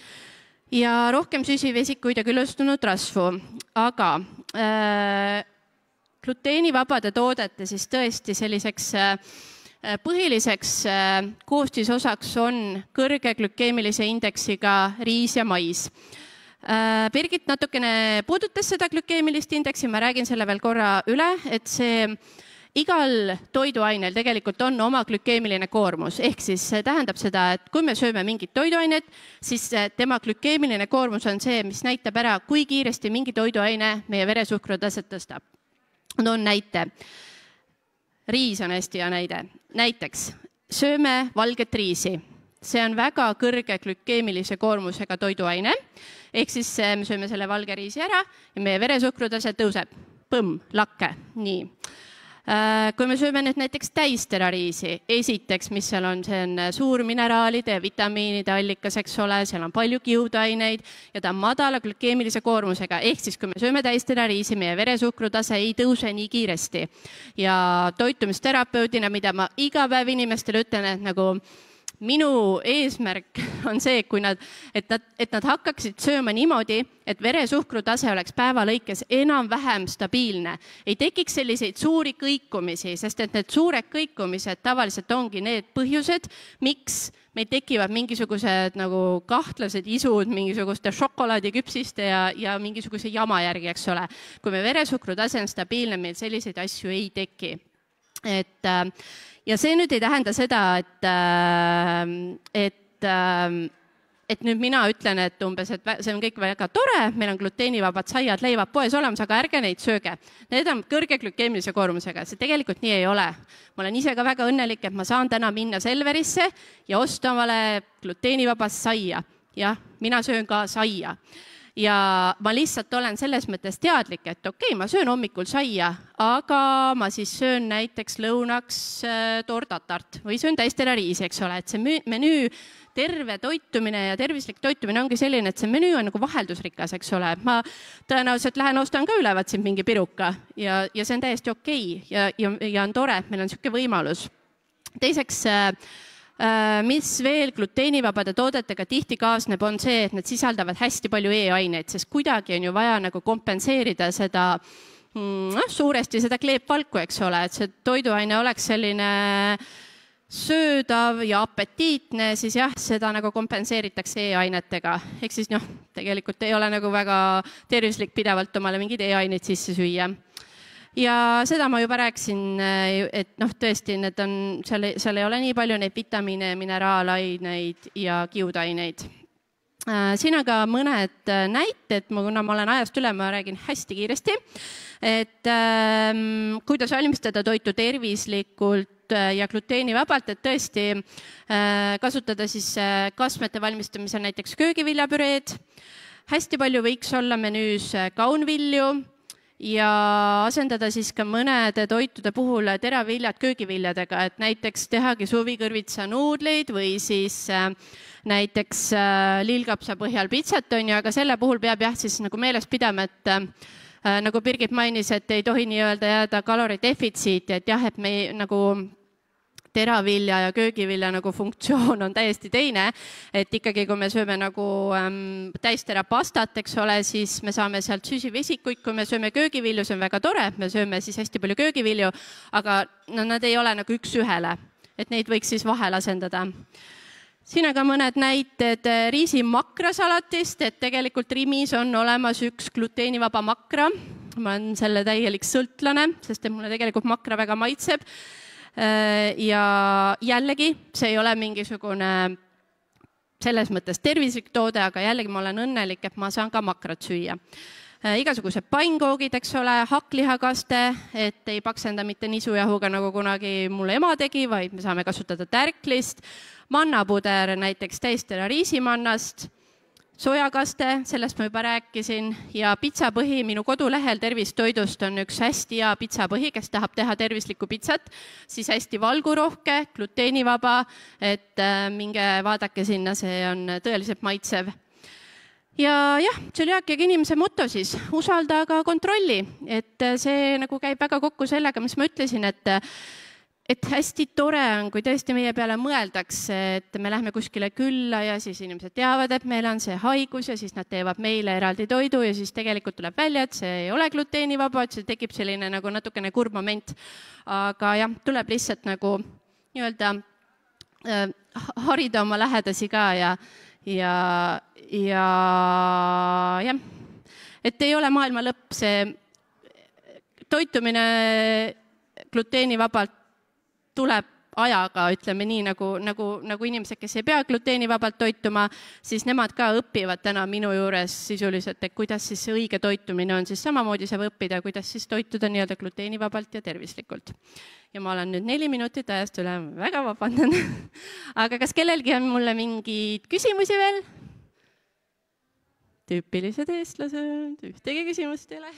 ja rohkem süsivesikuid ja küllustunud rasvu. Aga gluteenivabade toodete siis tõesti selliseks põhiliseks koostisosaks on kõrge glükeemilise indeksiga riis ja mais. Birgit natukene puudutas seda glükeemilist indeksi, ma räägin selle veel korra üle, et see igal toiduainel tegelikult on oma glükeemiline koormus, ehk siis see tähendab seda, et kui me sööme mingit toiduainet, siis tema glükeemiline koormus on see, mis näitab ära, kui kiiresti mingi toiduaine meie veresuhkrutaset tõstab. Toon näite. Riis on hästi hea näide. Näiteks sööme valget riisi. See on väga kõrge glükeemilise koormusega toiduaine, ehk siis me sööme selle valge riisi ära ja meie veresuhkrutase tõuseb. Põmm, lakke, nii. Kui me sööme nüüd näiteks täisterariisi, esiteks, mis seal on, see on suur mineraalide ja vitamiinide allikas, eks ole, seal on palju kiudaineid ja ta on madala glükeemilise koormusega, ehk siis kui me sööme täisterariisi, meie veresuhkrutase ei tõuse nii kiiresti. Ja toitumisterapeudina, mida ma iga päev inimestele ütlen, et nagu minu eesmärk on see, et nad hakkaksid sööma niimoodi, et veresuhkrutase oleks päeva lõikes enam-vähem stabiilne. Ei tekiks selliseid suuri kõikumisi, sest et need suured kõikumised tavaliselt ongi need põhjused, miks meil tekivad mingisugused nagu kahtlased isud mingisuguste šokolaadiküpsiste ja mingisuguse jama järgi, eks ole. Kui me veresuhkrutase on stabiilne, meil selliseid asju ei teki. Ja see nüüd ei tähenda seda, et nüüd mina ütlen, et umbes, et see on kõik väga tore, meil on gluteenivabad saiad, leivad poes olemas, aga ärge neid sööge. Need on kõrge glükeemilise koormusega, see tegelikult nii ei ole. Ma olen ise ka väga õnnelik, et ma saan täna minna Selverisse ja osta omale gluteenivabast saia. Jah, mina söön ka saia. Ja ma lihtsalt olen selles mõttes teadlik, et okei, ma söön hommikul saia, aga ma siis söön näiteks lõunaks tortatart või söön täisterariisi, eks ole, et see menüü, terve toitumine ja tervislik toitumine ongi selline, et see menüü on nagu vaheldusrikas, eks ole. Ma tõenäoliselt lähen ostan ka ülevat siin mingi piruka ja see on täiesti okei ja on tore, et meil on selline võimalus. Teiseks, mis veel gluteenivabade toodetega tihti kaasneb, on see, et need sisaldavad hästi palju E-aineid, sest kuidagi on ju vaja nagu kompenseerida seda suuresti seda kleepvalku, eks ole, et see toiduaine oleks selline söödav ja apetiitne, siis jah, seda nagu kompenseeritakse E-ainetega. Ehk siis tegelikult ei ole nagu väga tervislik pidevalt omale mingid E-aineid sisse süüa. Ja seda ma juba rääkisin, et tõesti, seal ei ole nii palju neid vitamiine, mineraalaineid ja kiudaineid. Siin on ka mõned näited, kuna ma olen ajast üle, ma räägin hästi kiiresti, et kuidas valmistada toitu tervislikult ja gluteenivabalt, et tõesti kasutada siis kasmete valmistamisel näiteks köögiviljapüreed. Hästi palju võiks olla menüüs kaunvilju ja asendada siis ka mõnede toitude puhul teraviljad köögiviljadega, et näiteks tehagi suvikõrvitsa nuudleid või siis näiteks lillkapsa põhjal pitsat, aga selle puhul peab jah siis nagu meeles pidama, et nagu Birgit mainis, et ei tohi nii-öelda jääda kaloridefitsiiti, et jah, et me nagu teravilja ja köögivilja nagu funktsioon on täiesti teine, et ikkagi kui me sööme nagu täistera pastat, eks ole, siis me saame sealt süsivesikuid, kui me sööme köögivilju, see on väga tore, me sööme siis hästi palju köögivilju, aga nad ei ole nagu üks ühele, et neid võiks siis vahel asendada. Siin on ka mõned näited riisi makrasalatist, et tegelikult Rimis on olemas üks gluteenivaba makra, ma olen selle täielik sõltlane, sest mulle tegelikult makra väga maitseb. Ja jällegi, see ei ole mingisugune selles mõttes tervislik toode, aga jällegi ma olen õnnelik, et ma saan ka makrat süüa. Igasugused pannkoogid, eks ole, hakklihakaste, et ei paksenda mitte nisujahuga, nagu kunagi mulle ema tegi, vaid me saame kasutada tärklist, mannapuder näiteks täistera riisimannast, sojakaste, sellest ma juba rääkisin, ja pitsapõhi minu kodulehel Tervistoidust on üks hästi hea pitsapõhi, kes tahab teha tervislikku pitsat, siis hästi valgurohke, gluteenivaba, et minge vaadake sinna, see on tõeliselt maitsev. Ja jah, tsöliaakiaga inimese moto siis, usalda aga kontrolli, et see nagu käib väga kokku sellega, mis ma ütlesin, et hästi tore on, kui tõesti meie peale mõeldakse, et me lähme kuskile külla ja siis inimesed teavad, et meil on see haigus ja siis nad teevad meile eraldi toidu ja siis tegelikult tuleb välja, et see ei ole gluteenivaba, et see tekib selline nagu natukene kurb moment. Aga jah, tuleb lihtsalt nagu nii-öelda harida oma lähedasi ka ja jah, et ei ole maailma lõpp, see toitumine gluteenivabalt tuleb ajaga, ütleme nii, nagu inimesed, kes ei pea gluteenivabalt toituma, siis nemad ka õpivad täna minu juures sisuliselt, et kuidas siis see õige toitumine on, siis samamoodi saab õppida, kuidas siis toituda nii-öelda gluteenivabalt ja tervislikult. Ja ma olen nüüd 4 minutit ajast üle, väga vabandan. Aga kas kellelgi on mulle mingeid küsimusi veel? Tüüpilised eestlased, ühtegi küsimust ei ole.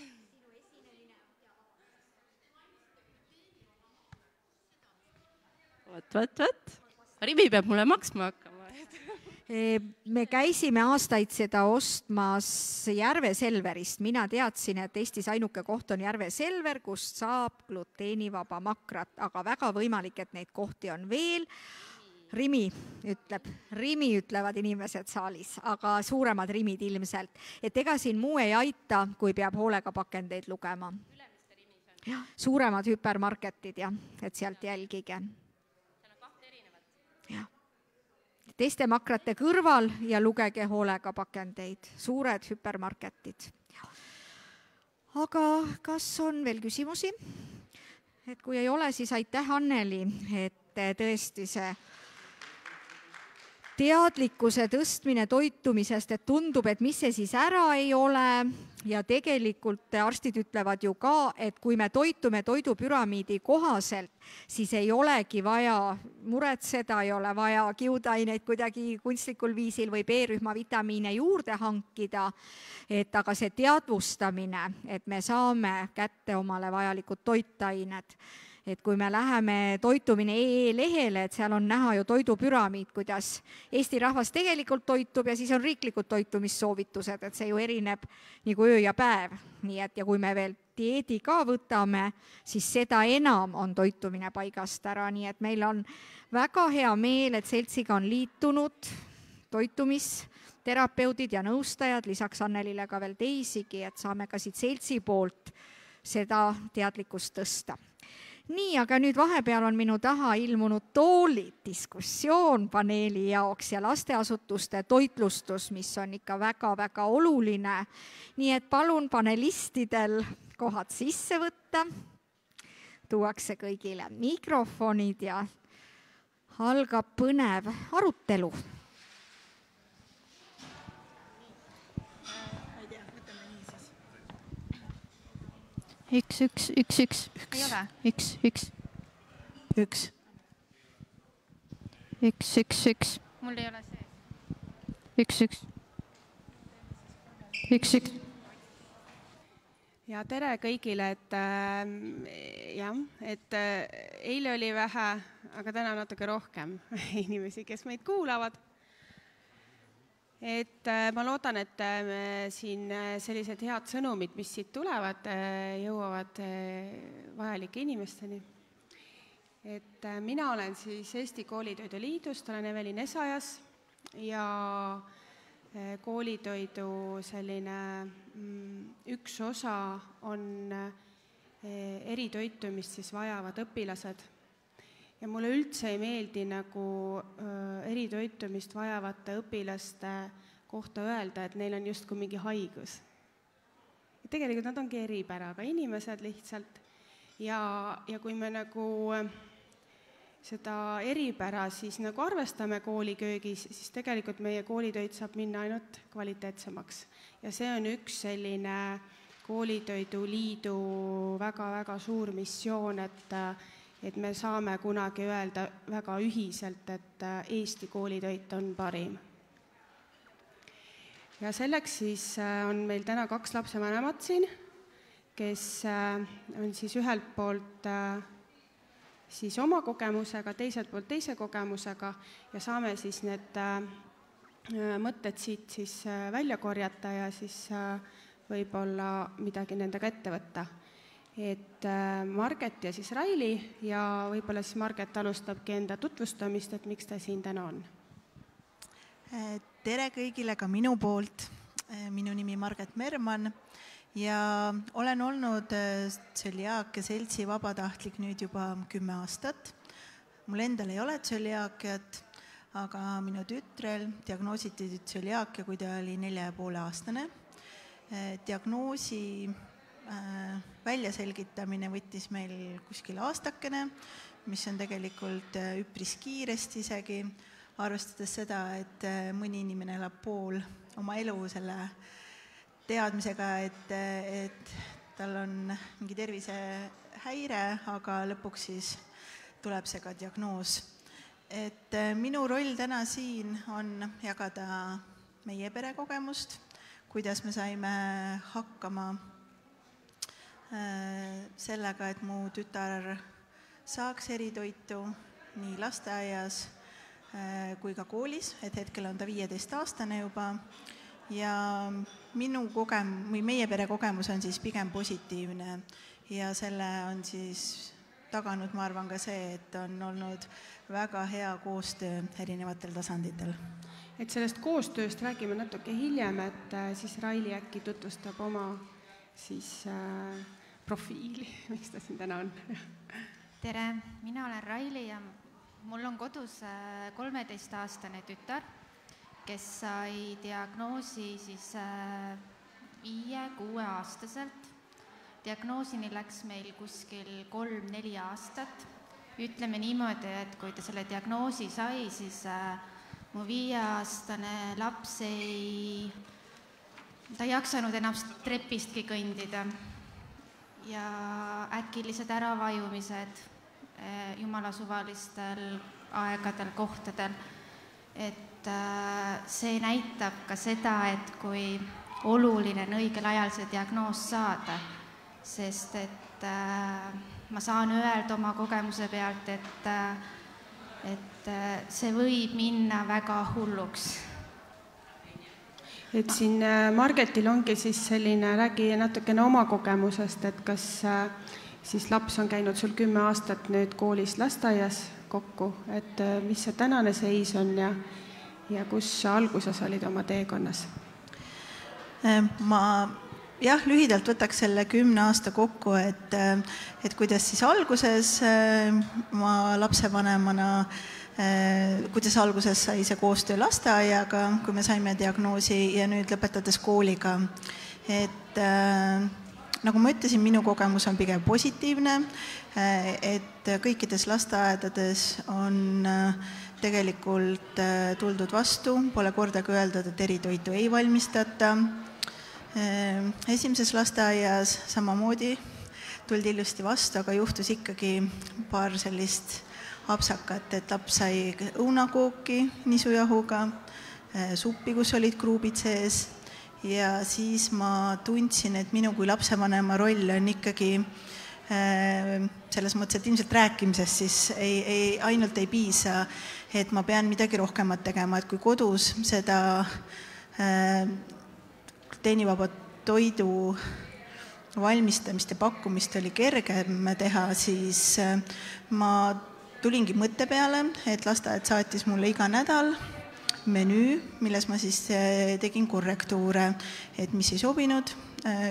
Võt. Rivi peab mulle maksma hakkama. Me käisime aastaid seda ostmas Järve Selverist. Mina teadsin, et Eestis ainuke koht on Järve Selver, kust saab gluteenivaba makrat, aga väga võimalik, et neid kohti on veel. Rimi ütlevad inimesed saalis, aga suuremad rimid ilmselt. Et ega siin muu ei aita, kui peab hoolega pakendeid lugema. Ja, suuremad hüpermarketid, ja, et sealt jälgige. Ja. Teiste makrate kõrval ja lugege hoolega pakendeid. Suured hüpermarketid. Ja. Aga kas on veel küsimusi? Et kui ei ole, siis aitäh Anneli, et tõesti see teadlikkuse tõstmine toitumisest, et tundub, et mis see siis ära ei ole ja tegelikult arstid ütlevad ju ka, et kui me toitume toidupüramiidi kohaselt, siis ei olegi vaja muretseda, ei ole vaja kiudaineid kuidagi kunstlikul viisil või B-rühma vitamiine juurde hankida, et aga see teadvustamine, et me saame kätte omale vajalikud toitained, et kui me läheme toitumine lehele, et seal on näha ju toidupüramiid, kuidas Eesti rahvas tegelikult toitub ja siis on riiklikud toitumissoovitused, et see ju erineb nagu öö ja päev. Nii et ja kui me veel dieedi ka võtame, siis seda enam on toitumine paigast ära. Nii et meil on väga hea meel, et seltsiga on liitunud toitumisterapeudid ja nõustajad, lisaks Annelile ka veel teisigi, et saame ka siit seltsi poolt seda teadlikkust tõsta. Nii, aga nüüd vahepeal on minu taha ilmunud toolid, diskussioon paneeli jaoks ja lasteasutuste toitlustus, mis on ikka väga-väga oluline. Nii et palun panelistidel kohad sisse võtta. Tuuakse kõigile mikrofonid ja algab põnev arutelu. Üks. Mul ei ole see. Üks. Ja tere kõigile, et eile oli vähe, aga täna natuke rohkem inimesi, kes meid kuulavad. Et ma loodan, et siin sellised head sõnumid, mis siit tulevad, jõuavad vajalike inimesteni. Et mina olen siis Eesti Koolitoidu Liidust, olen Evelin Esajas ja koolitoidu selline üks osa on eritoitumist siis vajavad õpilased. Ja mulle üldse ei meeldi nagu eritoitumist vajavate õpilaste kohta öelda, et neil on justkui mingi haigus. Ja tegelikult nad ongi eripäraga inimesed lihtsalt. Ja kui me nagu seda eripära siis nagu arvestame kooliköögis, siis tegelikult meie koolitoit saab minna ainult kvaliteetsemaks. Ja see on üks selline Koolitoidu Liidu väga-väga suur missioon, et me saame kunagi öelda väga ühiselt, et Eesti koolitoit on parim. Ja selleks siis on meil täna 2 lapsevanemat siin, kes on siis ühelt poolt siis oma kogemusega, teiselt poolt teise kogemusega ja saame siis need mõtted siit siis välja korjata ja siis võib-olla midagi nendega ette võtta. Et Marget ja siis Raili ja võib-olla siis Marget alustabki enda tutvustamist, et miks ta siin täna on. Tere kõigile ka minu poolt. Minu nimi Marget Merman ja olen olnud tsöliaakia seltsi vabatahtlik nüüd juba 10 aastat. Mul endal ei ole tsöliaakiat, aga minu tütrel diagnoositi tsöliaakia, kui ta oli 4,5-aastane. Diagnoosi väljaselgitamine võttis meil kuskil aastakene, mis on tegelikult üpris kiiresti isegi, arvestades seda, et mõni inimene elab pool oma elu selle teadmisega, et tal on mingi tervisehäire, aga lõpuks siis tuleb see ka diagnoos. Et minu roll täna siin on jagada meie perekogemust, kuidas me saime hakkama sellega, et mu tütar saaks eritoitu nii lasteaias kui ka koolis, et hetkel on ta 15-aastane juba ja meie pere kogemus on siis pigem positiivne ja selle on siis taganud, ma arvan, ka see, et on olnud väga hea koostöö erinevatel tasanditel. Et sellest koostööst räägime natuke hiljem, et siis Raili äkki tutvustab oma siis profiili, miks ta siin täna on. Tere, mina olen Raili ja mul on kodus 13-aastane tütar, kes sai diagnoosi siis 5-6 aastaselt. Diagnoosini läks meil kuskil 3-4 aastat. Ütleme niimoodi, et kui ta selle diagnoosi sai, siis mu 5-aastane laps ta ei jaksanud enam trepistki kõndida ja äkilised äravajumised jumala suvalistel aegadel, kohtadel. Et see näitab ka seda, et kui oluline on õigel ajal see diagnoos saada, sest et ma saan öelda oma kogemuse pealt, et see võib minna väga hulluks. Et siin Margetil ongi siis selline, räägi natukene oma kogemusest, et kas siis laps on käinud sul 10 aastat nüüd koolis lasteaias kokku, et mis see tänane seis on ja kus alguses olid oma teekonnas? Jah, lühidalt võtaks selle 10 aasta kokku, et kuidas siis alguses ma lapsevanemana, kuidas alguses sai see koostöö lasteaiaga, kui me saime diagnoosi ja nüüd lõpetades kooliga. Et nagu ma ütlesin, minu kogemus on pigem positiivne, et kõikides lasteaedades on tegelikult tuldud vastu, pole kordagi öeldud, et eritoitu ei valmistata. Esimeses lasteaias samamoodi tuldi ilusti vastu, aga juhtus ikkagi paar sellist apsakat, et laps sai õunakooki nisujahuga, suppi, kus olid kruubid sees ja siis ma tundsin, et minu kui lapsevanema roll on ikkagi selles mõttes, et ilmselt rääkimisest siis ainult ei piisa, et ma pean midagi rohkemat tegema, et kui kodus seda gluteenivaba toidu valmistamist ja pakkumist oli kergem teha, siis ma tulingi mõtte peale, et lasteaed saatis mulle iga nädal menüü, milles ma siis tegin korrektuure, et mis ei sobinud,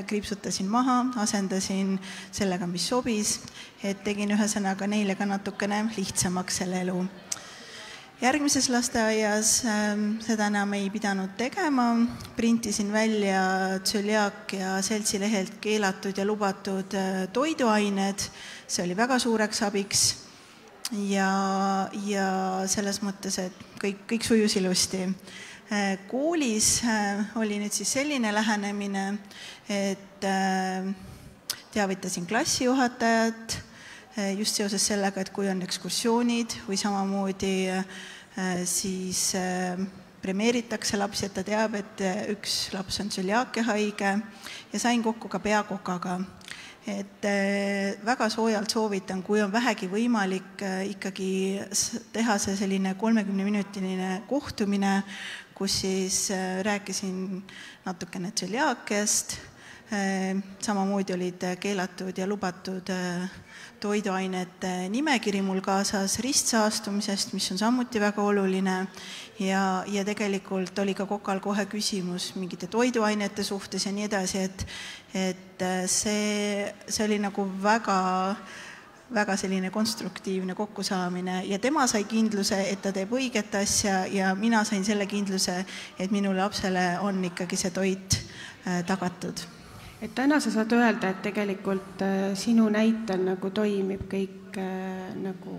kriipsutasin maha, asendasin sellega, mis sobis, et tegin ühesõnaga neile ka natukene lihtsamaks selle elu. Järgmises lasteaias seda enam ei pidanud tegema, printisin välja Tsöliaakia seltsi lehelt keelatud ja lubatud toiduained, see oli väga suureks abiks ja selles mõttes, et kõik sujus ilusti. Koolis oli nüüd siis selline lähenemine, et teavitasin klassijuhatajat, just seoses sellega, et kui on ekskursioonid või samamoodi siis premeeritakse lapsi, et ta teab, et üks laps on tsöliaakia haige ja sain kokku ka peakokaga. Et väga soojalt soovitan, kui on vähegi võimalik ikkagi teha see selline 30-minutiline kohtumine, kus siis rääkisin natukene tsöliaakiast, samamoodi olid keelatud ja lubatud toiduainete nimekiri mul kaasas ristsaastumisest, mis on samuti väga oluline ja tegelikult oli ka kokal kohe küsimus mingite toiduainete suhtes ja nii edasi, et see oli nagu väga selline konstruktiivne kokkusaamine ja tema sai kindluse, et ta teeb õiget asja ja mina sain selle kindluse, et minu lapsele on ikkagi see toit tagatud. et täna sa saad öelda, et tegelikult sinu näitel nagu toimib kõik nagu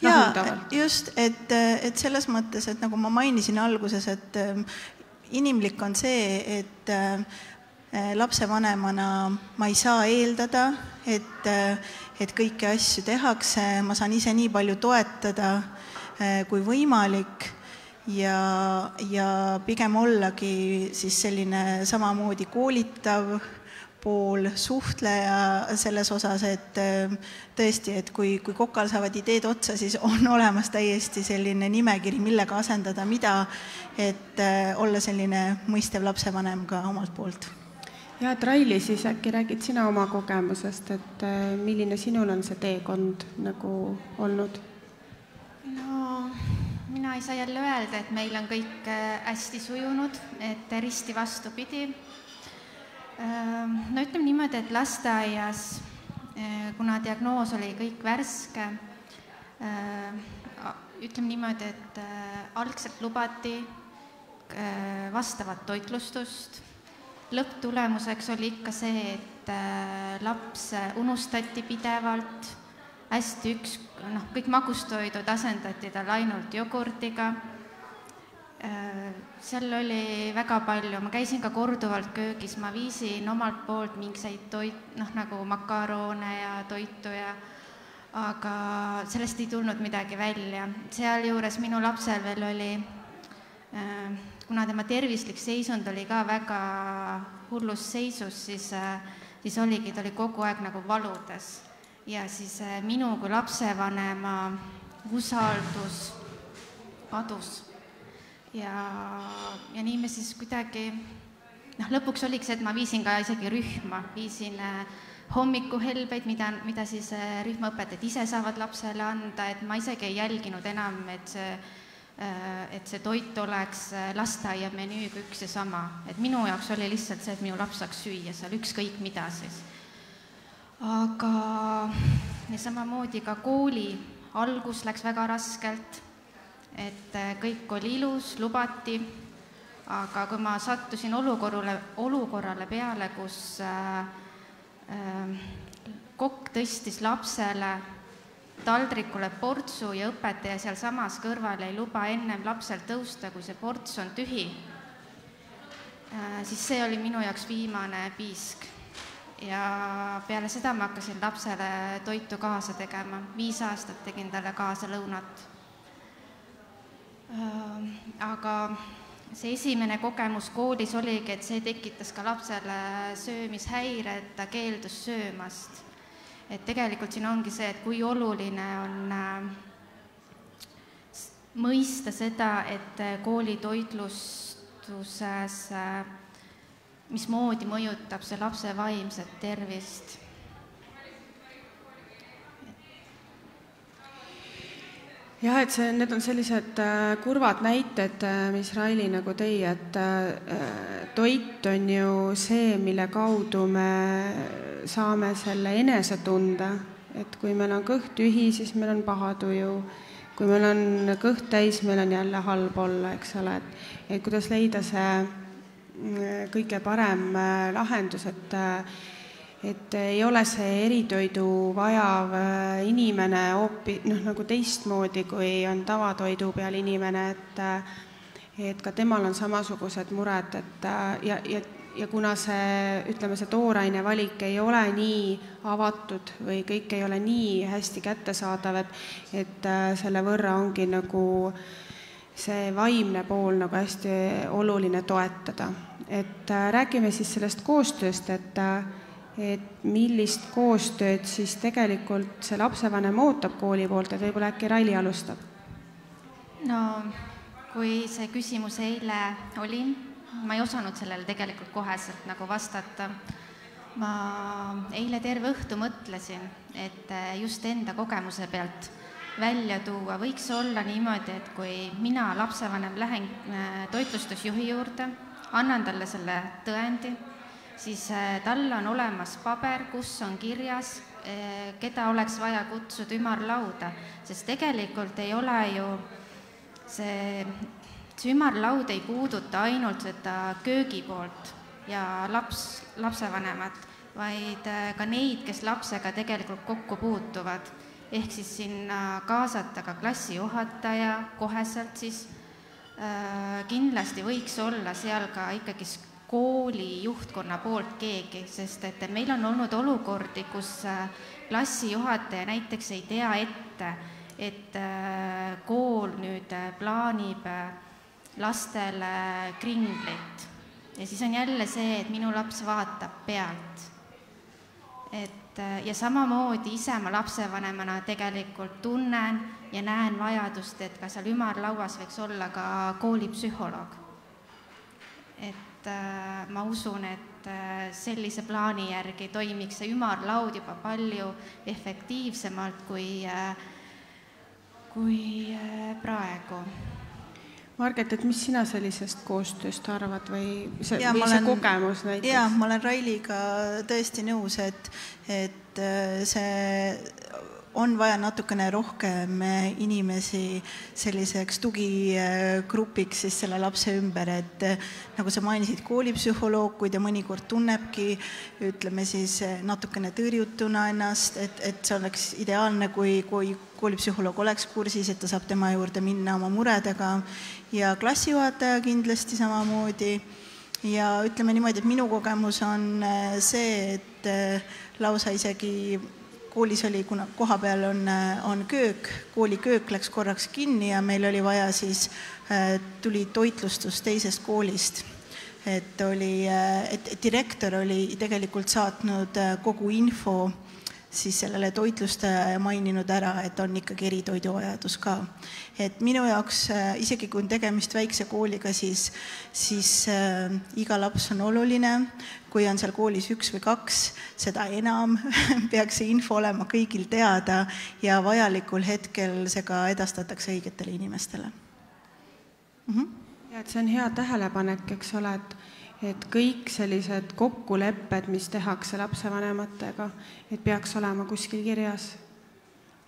rahuldavalt. Just, et selles mõttes, et nagu ma mainisin alguses, et inimlik on see, et lapsevanemana ma ei saa eeldada, et kõiki asju tehakse, ma saan ise nii palju toetada kui võimalik ja pigem ollagi siis selline samamoodi koolitav pool, suhtleja selles osas, et tõesti, et kui kokal saavad ideed otsa, siis on olemas täiesti selline nimekiri, millega asendada mida, et olla selline mõistev lapsevanem ka omalt poolt. Ja, et Raili, siis äkki räägid sina oma kogemusest, et milline sinul on see teekond nagu olnud? No, mina ei saa jälle öelda, et meil on kõik hästi sujunud, et risti vastupidi. No ütleme niimoodi, et lasteaias, kuna diagnoos oli kõik värske, ütleme niimoodi, et algselt lubati vastavat toitlustust. Lõpptulemuseks oli ikka see, et laps unustati pidevalt, hästi kõik magustoidud asendati tal ainult jogurtiga. Seal oli väga palju, ma käisin ka korduvalt köögis, ma viisin omalt poolt mingseid nagu makaroone ja toitu aga sellest ei tulnud midagi välja. Sealjuures minu lapsel veel oli, kuna tema tervislik seisund oli ka väga hullus seisus, siis oligi, ta oli kogu aeg nagu valudes. Ja siis minu kui lapsevanema usaldus kadus. Ja nii me siis kuidagi, lõpuks oligi see, et ma viisin ka isegi rühma, viisin hommikuhelbeid, mida siis rühmaõpetajad ise saavad lapsele anda, et ma isegi ei jälginud enam, et see toit oleks lasteaia menüüga üks ja sama. Et minu jaoks oli lihtsalt see, et minu laps saaks süüa seal ükskõik mida siis. Aga samamoodi ka kooli algus läks väga raskelt, et kõik oli ilus, lubati, aga kui ma sattusin olukorrale peale, kus kokk tõstis lapsele taldrikule portsu ja õpetaja seal samas kõrval ei luba ennem lapsel tõusta, kui see ports on tühi, siis see oli minu jaoks viimane piisk. Ja peale seda ma hakkasin lapsele toitu kaasa tegema. 5 aastat tegin talle kaasa lõunat. Aga see esimene kogemus koolis oligi, et see tekitas ka lapsele söömishäire, et ta keeldus söömast. Et tegelikult siin ongi see, et kui oluline on mõista seda, et kooli toitlustuses mismoodi mõjutab see lapse vaimset tervist. Jah, et need on sellised kurvad näited, mis Raili nagu tõi, et toit on ju see, mille kaudu me saame selle enesetunde, et kui meil on kõht tühi, siis meil on paha tuju. Kui meil on kõht täis, meil on jälle halb olla, eks ole, et kuidas leida see kõige parem lahendus, et ei ole see eritoidu vajav inimene nagu teistmoodi, kui on tavatoidu peal inimene, et ka temal on samasugused mured, ja kuna see, ütleme, see tooraine valik ei ole nii avatud või kõik ei ole nii hästi kättesaadav, et selle võrra ongi nagu see vaimne pool nagu hästi oluline toetada. Et räägime siis sellest koostööst, et millist koostööd siis tegelikult see lapsevanem ootab kooli poolt, et võib-olla äkki Raili alustab? No, kui see küsimus eile oli, ma ei osanud sellele tegelikult koheselt nagu vastata. Ma eile terve õhtu mõtlesin, et just enda kogemuse pealt välja tuua võiks olla niimoodi, et kui mina lapsevanem lähen toitlustusjuhi juurde, annan talle selle tõendi, siis tal on olemas paber, kus on kirjas, keda oleks vaja kutsuda ümarlauda, sest tegelikult ei ole ju see ümarlaud ei puuduta ainult seda köögi poolt, ja lapsevanemat, vaid ka neid, kes lapsega tegelikult kokku puutuvad. Ehk siis sinna kaasata ka klassijuhataja koheselt siis. Kindlasti võiks olla seal ka ikkagi kooli juhtkonna poolt keegi, sest et meil on olnud olukordi, kus klassijuhataja näiteks ei tea ette, et kool nüüd plaanib lastele kringlit. Ja siis on jälle see, et minu laps vaatab pealt. Ja samamoodi ise ma lapsevanemana tegelikult tunnen ja näen vajadust, et ka seal ümarlauas võiks olla ka koolipsühholoog. Et ma usun, et sellise plaani järgi toimiks see ümarlaud juba palju efektiivsemalt kui praegu. Marget, et mis sina sellisest koostööst arvad või see kogemus näiteks? Jaa, ma olen Railiga tõesti nõus, et see on vaja natukene rohkem inimesi selliseks tugigrupiks siis selle lapse ümber, et nagu sa mainisid, koolipsühholoog, kui ta mõnikord tunnebki, ütleme siis natukene tõrjutuna ennast, et see oleks ideaalne, kui koolipsühholoog oleks kursis, et ta saab tema juurde minna oma muredega ja klassijuhataja kindlasti samamoodi. Ja ütleme niimoodi, et minu kogemus on see, et lausa isegi koolis oli, kuna koha peal on köök, kooli köök läks korraks kinni ja meil oli vaja siis, tuli toitlustus teisest koolist. Et direktor oli tegelikult saatnud kogu info siis sellele toitlustaja ja maininud ära, et on ikkagi eritoiduvajadus ka. Et minu jaoks, isegi kui on tegemist väikse kooliga, siis iga laps on oluline. Kui on seal koolis 1 või 2, seda enam peaks see info olema kõigil teada ja vajalikul hetkel see ka edastatakse õigetele inimestele. Ja et see on hea tähelepanek, eks ole, et kõik sellised kokkulepped, mis tehakse lapsevanematega, et peaks olema kuskil kirjas.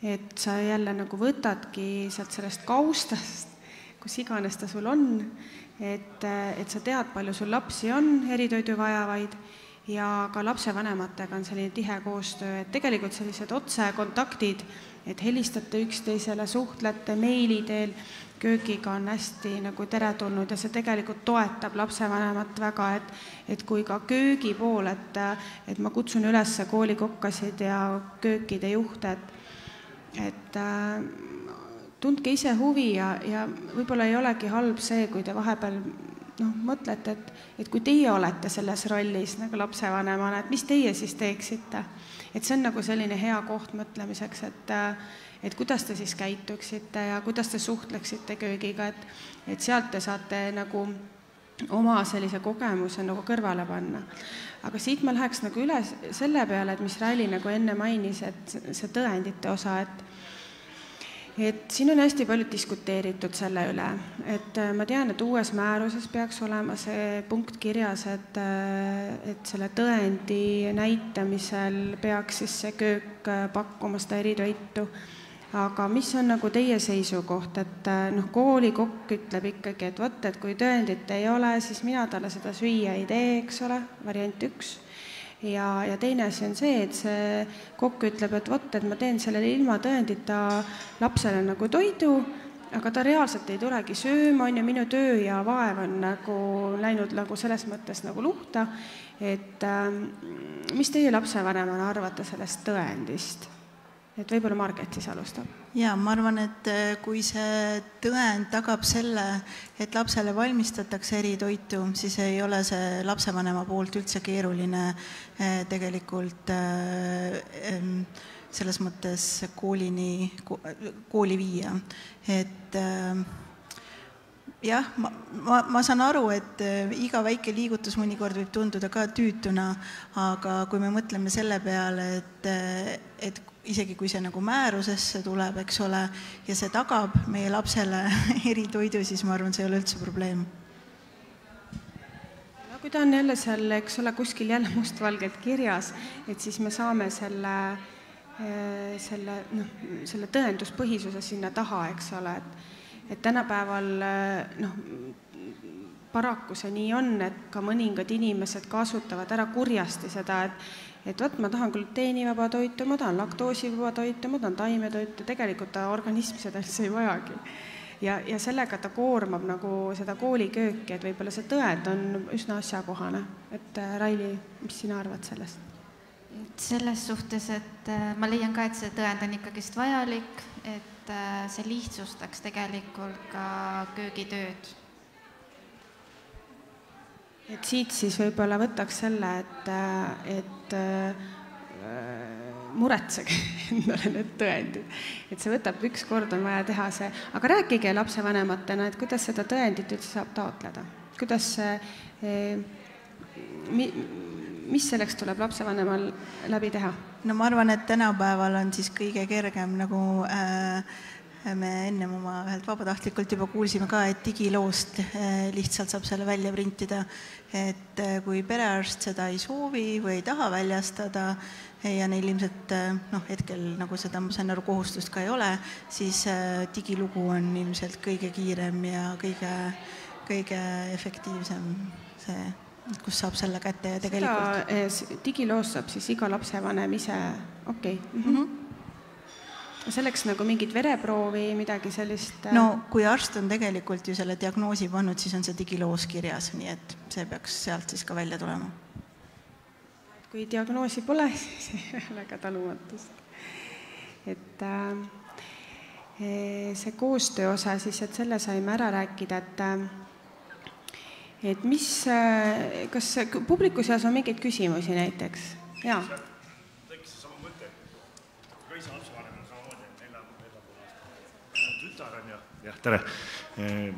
Et sa jälle nagu võtadki sealt sellest kaustast, kus iganes ta sul on, et sa tead, palju sul lapsi on, eritoidu vajavaid, ja ka lapsevanematega on selline tihe koostöö, et tegelikult sellised otsekontaktid, et helistate üksteisele, suhtlete meili teel, köögiga on hästi nagu teretulnud ja see tegelikult toetab lapsevanemat väga, et kui ka köögi pool, et ma kutsun üles koolikokkasid ja köökide juhte, et tundke ise huvi ja võib-olla ei olegi halb see, kui te vahepeal mõtlete, et kui teie olete selles rollis nagu lapsevanemana, et mis teie siis teeksite. Et see on nagu selline hea koht mõtlemiseks, et kuidas te siis käituksite ja kuidas te suhtleksite köögiga, et sealt te saate nagu oma sellise kogemuse nagu kõrvale panna. Aga siit ma läheks nagu üle selle peale, et mis Raili nagu enne mainis, et see tõendite osa, et siin on hästi palju diskuteeritud selle üle, et ma tean, et uues määruses peaks olema see punkt kirjas, et selle tõendi näitamisel peaks siis see köök pakkuma seda eritoitu. Aga mis on nagu teie seisukoht, et koolikokk ütleb ikkagi, et võt, et kui tõendit ei ole, siis mina talle seda süüa ei tee, eks ole, variant 1. Ja teine asi on see, et see kokk ütleb, et võt, et ma teen sellele ilma tõendita lapsele nagu toidu, aga ta reaalselt ei tulegi sööma, on ju, minu töö ja vaev on nagu läinud nagu selles mõttes nagu luhta, et mis teie lapsevanemana arvate sellest tõendist? Et võib-olla Marget siis alustab. Ja ma arvan, et kui see tõend tagab selle, et lapsele valmistatakse eritoitu, siis ei ole see lapsevanema poolt üldse keeruline tegelikult selles mõttes kooli viia. Et jah, ma saan aru, et iga väike liigutus mõnikord võib tunduda ka tüütuna, aga kui me mõtleme selle peale, et isegi kui see nagu määrusesse tuleb, eks ole, ja see tagab meie lapsele eritoidu, siis ma arvan, see ei ole üldse probleem. No kui ta on jälle seal, eks ole, kuskil jälle mustvalgelt kirjas, et siis me saame selle tõenduspõhisuse sinna taha, eks ole, et tänapäeval paraku see nii on, et ka mõningad inimesed kasutavad ära kurjasti seda, et võt, ma tahan gluteenivaba toitu, ma tahan laktoosivaba toitu, ma tahan taimetoitu, tegelikult ta organism seda üldse ei vajagi. Ja sellega ta koormab nagu seda koolikööki, et võib-olla see tõend on üsna asjakohane. Et Raili, mis sina arvad sellest? Selles suhtes, et ma leian ka, et see tõend on ikkagist vajalik, et see lihtsustaks tegelikult ka köögitööd. Et siit siis võib-olla võtaks selle, et muretsege endale need tõendid. Et see võtab üks kord, on vaja teha see. Aga rääkige lapsevanematena, et kuidas seda tõendit üldse saab taotleda? Kuidas mis selleks tuleb lapsevanemal läbi teha? No ma arvan, et tänapäeval on siis kõige kergem, nagu me ennem oma ühelt vabatahtlikult juba kuulsime ka, et digiloost lihtsalt saab selle välja printida, et kui perearst seda ei soovi või ei taha väljastada ja neil ilmselt hetkel nagu seda, ma sain aru, kohustust ka ei ole, siis digilugu on ilmselt kõige kiirem ja kõige efektiivsem see, kus saab selle kätte ja tegelikult... Digiloost saab siis iga lapsevanem ise, okei. Selleks nagu mingit vereproovi, midagi sellist... No kui arst on tegelikult ju selle diagnoosi pannud, siis on see digiloos kirjas, nii et see peaks sealt siis ka välja tulema. Kui diagnoosi pole, siis ei ole ka talumatust. Et see koostöö osa siis, et selle saime ära rääkida, et mis, kas publiku seas on mingeid küsimusi näiteks? Jaa. Jah, tere.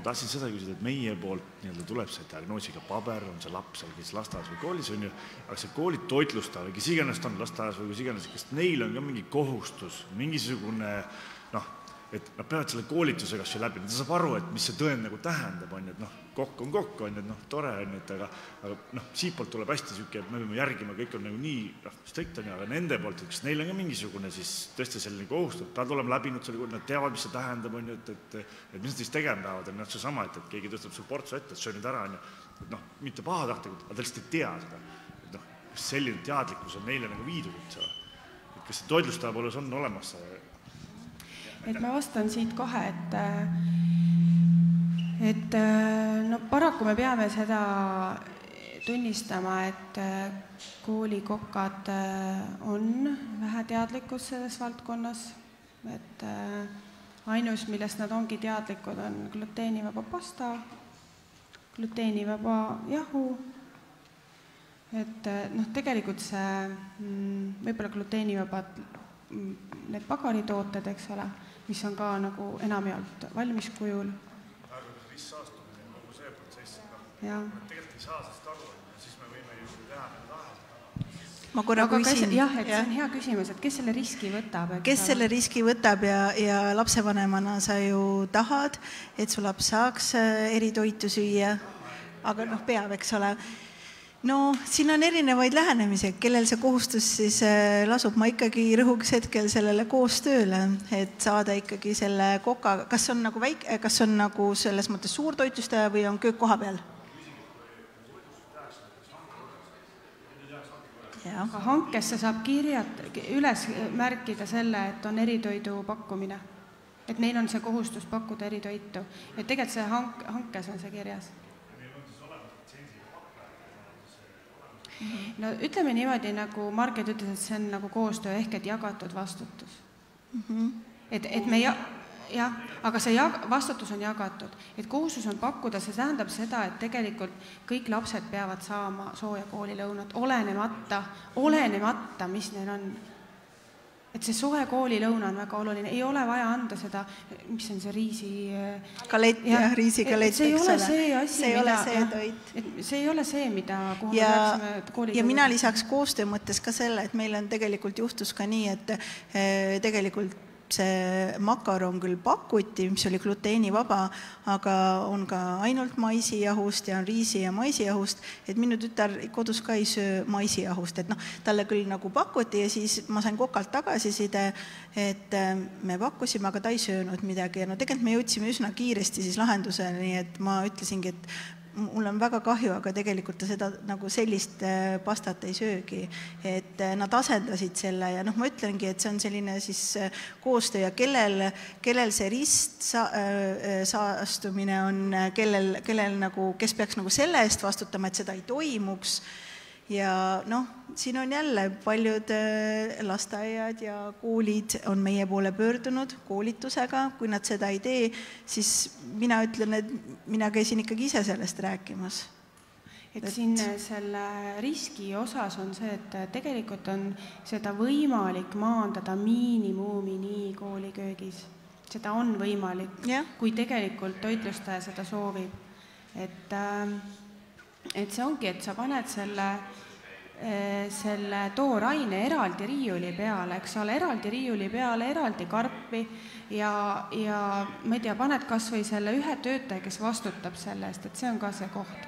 Tahtsin seda küsida, et meie poolt tuleb see diagnoosiga paber, on see laps seal kes lasteaas või koolis on ju, aga see koolid toitlusta või kes iganes on lasteaas või kes iganes, kas neil on ka mingi kohustus, mingisugune, et nad peavad selle koolituse kas ju läbi, ta saab aru, et mis see tõend nagu tähendab, on ju, et kokk on kokk, on ju, tore on ju, aga siitpoolt tuleb hästi süke, et me peame järgima, kõik on nagu nii strikt on ju, aga nende poolt, kas neil on ka mingisugune siis tõesti selline kohustus, ta tuleb läbinud selle kooli, nad teavad, mis see tähendab, on ju, et mis nad siis tegema peavad, on see sama, et keegi tõstab su portsu ette, et söö nüüd ära, on ju, et mitte pahatahtlikult, aga ta lihtsalt ei tea seda, et kas selline teadlikkus on neile nagu viidud üldse, et kas see toitlustaja poolus on olemas et ma vastan siit kohe, et paraku me peame seda tunnistama, et koolikokad on vähe teadlikkus selles valdkonnas, et ainus, millest nad ongi teadlikud, on gluteenivaba pasta, gluteenivaba jahu, et tegelikult see võib-olla gluteenivabad need pagaritooted, eks ole, mis on ka nagu enamjaolt valmis kujul. Ristsaastumine ja kogu see protsess. Tegelikult ei saa sest aru, siis me võime ju teha need lahendada. Ma korra küsin. Jah, et see on hea küsimus, et kes selle riski võtab? Kes selle riski võtab ja lapsevanemana sa ju tahad, et su laps saaks eritoitu süüa, aga peab, eks ole. No, siin on erinevaid lähenemisi, kellel see kohustus siis lasub. Ma ikkagi rõhuks hetkel sellele koostööle, et saada ikkagi selle koka, kas on nagu selles mõttes suurtoitlustaja või on köök koha peal? Aga hankesse saab üles märkida selle, et on eritoidu pakkumine. Et neil on see kohustus pakkuda eritoitu. Et tegelikult see hankes on see kirjas. No ütleme niimoodi, nagu Marget ütles, et see on nagu koostöö ehk et jagatud vastutus. Et me aga see vastutus on jagatud. Et kohustus on pakkuda, see tähendab seda, et tegelikult kõik lapsed peavad saama sooja koolilõunat, olenemata, mis neil on. Et see soe koolilõuna on väga oluline, ei ole vaja anda seda, mis on see riisi... Kalett ja riisikalett, see ei ole see asi, see ei ole see toit. See ei ole see, mida kuhu me peaksime koolilõuna. Ja mina lisaks koostöö mõttes ka selle, et meil on tegelikult juhtus ka nii, et tegelikult see makaron küll pakuti, mis oli gluteenivaba, aga on ka ainult maisijahust ja on riisi ja maisijahust, et minu tütar kodus ka ei söö maisijahust, et talle küll nagu pakuti ja siis ma sain kokalt tagasiside, et me pakkusime, aga ta ei söönud midagi ja tegelikult me jõudsime üsna kiiresti siis lahenduseni, et ma ütlesingi, et mul on väga kahju, aga tegelikult ta seda nagu sellist pastat ei söögi, et nad asendasid selle ja ma ütlengi, et see on selline siis koostöö ja kellel see saastumine on, kellel nagu, kes peaks nagu selle eest vastutama, et seda ei toimuks. Ja siin on jälle paljud lasteaiad ja koolid on meie poole pöördunud koolitusega, kui nad seda ei tee, siis mina ütlen, et mina käisin ikkagi ise sellest rääkimas. Et siin selle riski osas on see, et tegelikult on seda võimalik maandada miinimumini kooliköögis. Seda on võimalik, kui tegelikult toitlustaja seda soovib. Et see ongi, et sa paned selle tooraine eraldi riiuli peale, eks ole, eraldi riiuli peale, eraldi karpi ja ma ei tea, paned kas või selle ühe töötaja, kes vastutab selle eest, et see on ka see koht.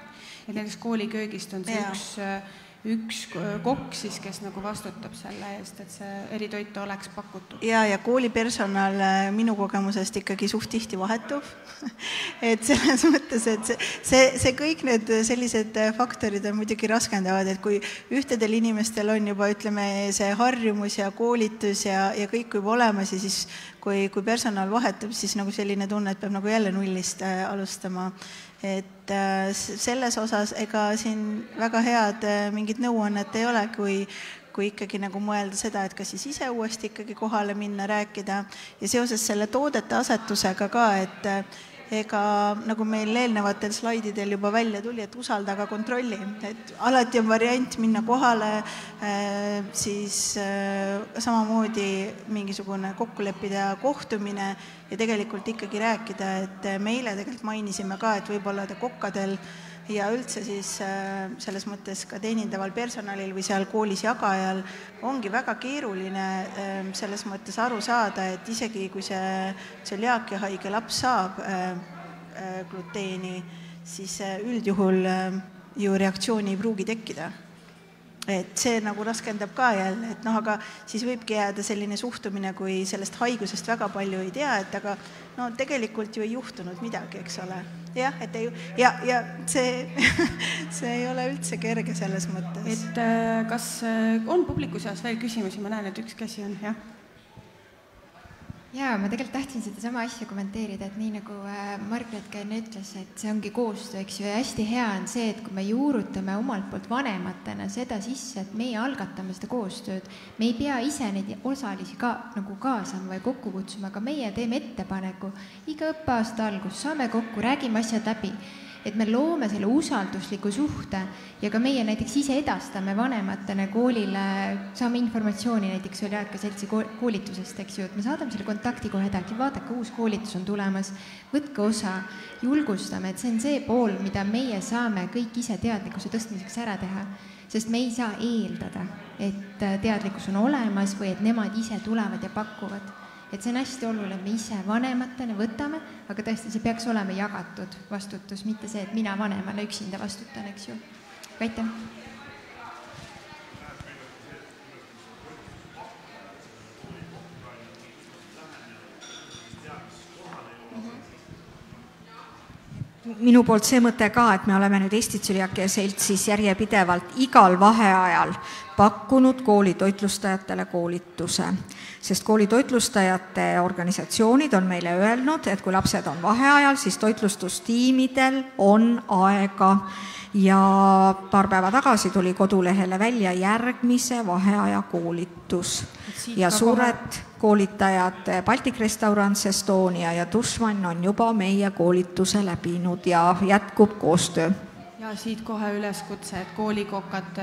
Et näiteks kooliköögist on see üks kokk siis, kes nagu vastutab selle eest, et see eritoit oleks pakutud. Ja koolipersonal minu kogemusest ikkagi suht tihti vahetub. Et selles mõttes, et see kõik need sellised faktorid on muidugi raskendavad, et kui ühtedel inimestel on juba, ütleme, see harjumus ja koolitus ja kõik juba olemas ja siis kui personal vahetub, siis nagu selline tunne, et peab nagu jälle nullist alustama. Et selles osas ega siin väga head mingit nõuannet ei ole, kui ikkagi nagu mõelda seda, et kas siis ise uuesti ikkagi kohale minna, rääkida ja seoses selle toodete asetusega ka, et ega nagu meil eelnevatel slaididel juba välja tuli, et usalda ka kontrolli, et alati on variant minna kohale, siis samamoodi mingisugune kokku leppida kohtumine ja tegelikult ikkagi rääkida, et meile tegelikult mainisime ka, et võib-olla kokkadel ja üldse siis selles mõttes ka teenindaval personalil või seal koolis jagajal ongi väga keeruline selles mõttes aru saada, et isegi kui see tsöliaakiahaige laps saab gluteeni, siis üldjuhul ju reaktsiooni ei pruugi tekkida. Et see nagu raskendab ka jälle, et aga siis võibki jääda selline suhtumine, kui sellest haigusest väga palju ei tea, et aga tegelikult ju ei juhtunud midagi, eks ole. Jah, et ja see ei ole üldse kerge selles mõttes. Et kas on publiku seas veel küsimusi? Ma näen, et üks käsi on, jah. Jaa, ma tegelikult tahtsin seda sama asja kommenteerida, et nii nagu Margret ka enne ütles, et see ongi koostöö, eks ju, ja hästi hea on see, et kui me juurutame omalt poolt vanematena seda sisse, et meie algatame seda koostööd, me ei pea ise neid osalisi ka nagu kaasama või kokku kutsuma, aga meie teeme ettepaneku iga õppeaasta algus, saame kokku, räägime asjad läbi, et me loome selle usaldusliku suhte ja ka meie näiteks ise edastame vanematena koolile, saame informatsiooni näiteks Tsöliaakia seltsi koolitusest, eks ju, et me saadame selle kontakti kohe edagi, vaadake, uus koolitus on tulemas, võtke osa, julgustame, et see on see pool, mida meie saame kõik ise teadlikkuse tõstmiseks ära teha, sest me ei saa eeldada, et teadlikkus on olemas või et nemad ise tulevad ja pakuvad. Et see on hästi oluline, et me ise vanematena võtame, aga tõesti see peaks olema jagatud vastutus, mitte see, et mina vanemana üksinda vastutan, eks ju. Aitäh! Minu poolt see mõte ka, et me oleme nüüd Eesti Tsöliaakia seltsis järjepidevalt igal vaheajal pakkunud koolitoitlustajatele koolituse, sest koolitoitlustajate organisatsioonid on meile öelnud, et kui lapsed on vaheajal, siis toitlustustiimidel on aega ja paar päeva tagasi tuli kodulehele välja järgmise vaheaja koolitus ja suured koolitajad Baltic Restaurants Estonia ja Dušman on juba meie koolituse läbinud ja jätkub koostöö. Ja siit kohe üleskutse, et koolikokad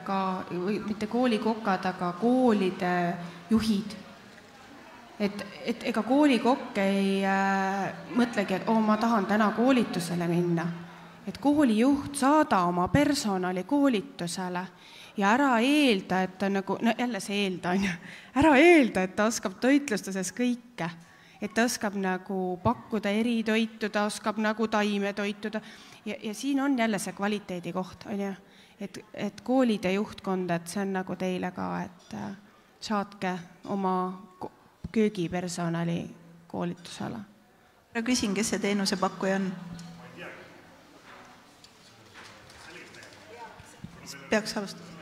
ka, või mitte koolikokad, aga koolide juhid. Et ega koolikokk ei mõtlegi, et ma tahan täna koolitusele minna. Et koolijuht saada oma personali koolitusele ja ära eelda, et ta nagu, jälle see eelda on ju, ära eelda, et ta oskab toitlustuses kõike. Et ta oskab nagu pakkuda eritoitu, ta oskab nagu taime toituda ja siin on jälle see kvaliteedi koht, on ju. Et koolide juhtkond, et see on nagu teile ka, et saatke oma köögipersonali koolitusele. Küsin, kes see teenuse pakkuja on? peaks alustada.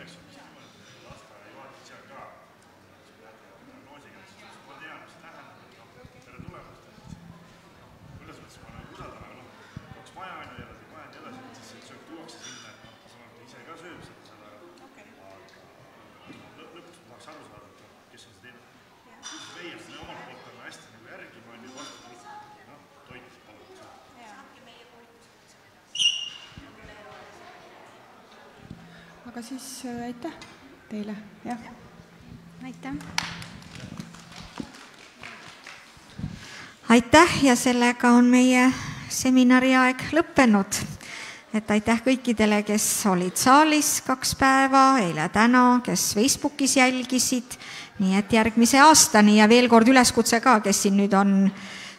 Aga siis aitäh teile, jah. Aitäh. Aitäh ja sellega on meie seminari aeg lõppenud. Et aitäh kõikidele, kes olid saalis 2 päeva, eile täna, kes Facebookis jälgisid. Nii et järgmise aastani ja veel kord üleskutse ka, kes siin nüüd on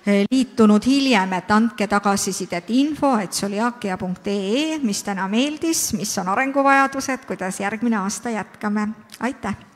liitunud hiljem, et andke tagasisidet info@soliakia.ee, mis täna meeldis, mis on arenguvajadused, kuidas järgmine aasta jätkame. Aitäh!